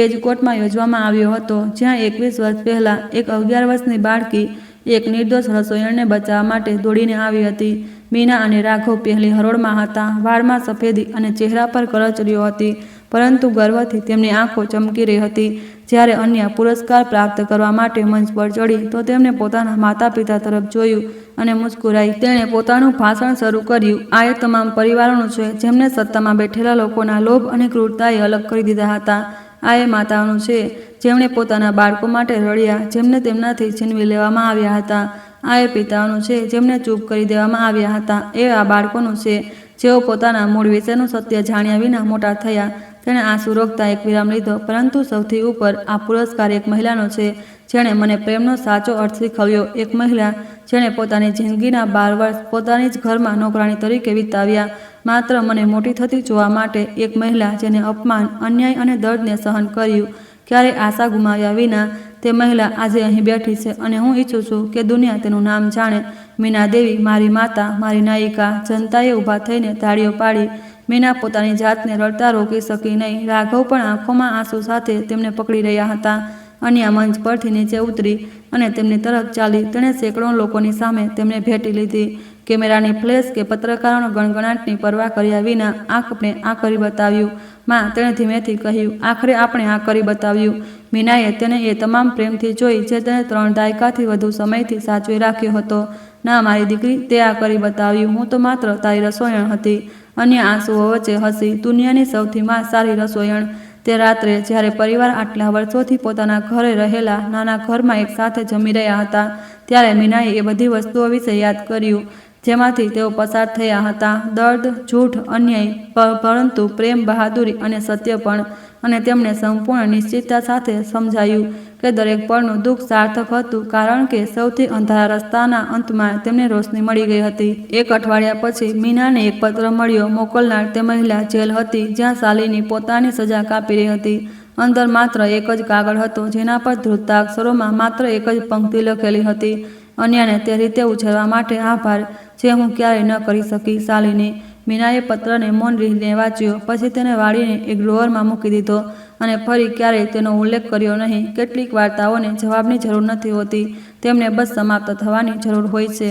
એજકોટમાં યોજવામાં આવ્યો હતો જ્યાં 21 વર્ષ પહેલાં એક 11 વર્ષની બાળકી એક નિર્દોષ રસોઈયાને બચાવવા માટે દોડીને આવી હતી. મીના અને રાઘવ પહેલી હરોળમાં હતા. વાળમાં સફેદી અને ચહેરા પર કરચલીઓ હતી, પરંતુ ગર્વથી તેમની આંખો ચમકી રહી હતી. જ્યારે અન્ય પુરસ્કાર પ્રાપ્ત કરવા માટે મંચ પર ચડી તો તેમણે પોતાના માતા પિતા તરફ જોયું અને મુસ્કુરાઈ. તેણે પોતાનું ભાષણ શરૂ કર્યું. આ એ તમામ પરિવારોનું છે જેમને સત્તામાં બેઠેલા લોકોના લોભ અને ક્રૂરતાએ અલગ કરી દીધા હતા. આ એ માતાઓનું છે જેમણે પોતાના બાળકો માટે રડ્યા, જેમને તેમનાથી છીનવી લેવામાં આવ્યા હતા. આ એ પિતાઓનું છે જેમને ચૂપ કરી દેવામાં આવ્યા હતા. એ આ બાળકોનું છે જેઓ પોતાના મૂળ વિશેનું સત્ય જાણ્યા વિના મોટા થયા. તેણે આંસુ રોકતા એક વિરામ લીધો. પરંતુ સૌથી ઉપર આ પુરસ્કાર એક મહિલાનો છે જેણે મને પ્રેમનો સાચો અર્થ શીખવ્યો. એક મહિલા જેણે પોતાની જિંદગીના 12 વર્ષ પોતાની જ ઘરમાં નોકરાણી તરીકે વિતાવ્યા, માત્ર મને મોટી થતી જોવા માટે. એક મહિલા જેને અપમાન, અન્યાય અને દર્દને સહન કર્યું, ક્યારેય આશા ગુમાવ્યા વિના. તે મહિલા આજે અહીં બેઠી છે અને હું ઈચ્છું છું કે દુનિયા તેનું નામ જાણે. મીના દેવી, મારી માતા, મારી નાયિકા. જનતાએ ઊભા થઈને તાળીઓ પાડી. મીના પોતાની જાતને રડતા રોકી શકી નહીં. રાઘવ પણ આંખોમાં આંસુ સાથે તેમને પકડી રહ્યા હતા. અન્યા મંચ પરથી નીચે ઉતરી અને તેમની તરફ ચાલી. તેણે સેંકડો લોકોની સામે તેમને ભેટી લીધી. કેમેરાની ફ્લેશ કે પત્રકારોના ગણગણાટની પરવા કર્યા વિના આપણે આ કરી બતાવ્યું. માં, તેણે ધીમેથી કહ્યું, આખરે આપણે આ કરી બતાવ્યું. મીનાએ તેને એ તમામ પ્રેમથી જોઈ જે તેણે 3 દાયકાથી વધુ સમયથી સાચવી રાખ્યો હતો. ના મારી દીકરી, તે આ કરી બતાવ્યું. હું તો માત્ર તારી રસોઈયણ હતી. અન્ય આંસુઓ વચ્ચે હસી. દુનિયાની સૌથી સારી રસોઈયણ. તે રાત્રે જ્યારે પરિવાર આટલા વર્ષોથી પોતાના ઘરે રહેલા નાના ઘરમાં એક સાથે જમી રહ્યા હતા, ત્યારે મીનાએ એ બધી વસ્તુઓ વિશે યાદ કર્યું જેમાંથી તેઓ પસાર થયા હતા. દર્દ, જૂઠ, અન્યાય, પરંતુ પ્રેમ, બહાદુરી અને સત્ય પણ. અને તેમણે સંપૂર્ણ નિશ્ચિતતા સાથે સમજાયું કે દરેક પળનું દુઃખ સાર્થક હતું, કારણ કે સૌથી અંધારા રસ્તાના અંતમાં તેમને રોશની મળી ગઈ હતી. એક અઠવાડિયા પછી મીનાને એક પત્ર મળ્યો. મોકલનાર તે મહિલા જેલ હતી જ્યાં શાલિની પોતાની સજા કાપી રહી હતી. અંદર માત્ર એક જ કાગળ હતો જેના પર ધ્રુતાક્ષરોમાં માત્ર એક જ પંક્તિ લખેલી હતી, અન્યાને તે રીતે ઉછેરવા માટે આભાર જે હું ક્યારેય ન કરી શકી, શાલિની. મીનાએ પત્રને મૌન રહીને વાંચ્યો, પછી તેને વાળીને એક ડ્રોવરમાં મૂકી દીધો અને ફરી ક્યારેય તેનો ઉલ્લેખ કર્યો નહીં. કેટલીક વાર્તાઓને જવાબની જરૂર નથી હોતી, તેમને બસ સમાપ્ત થવાની જરૂર હોય છે.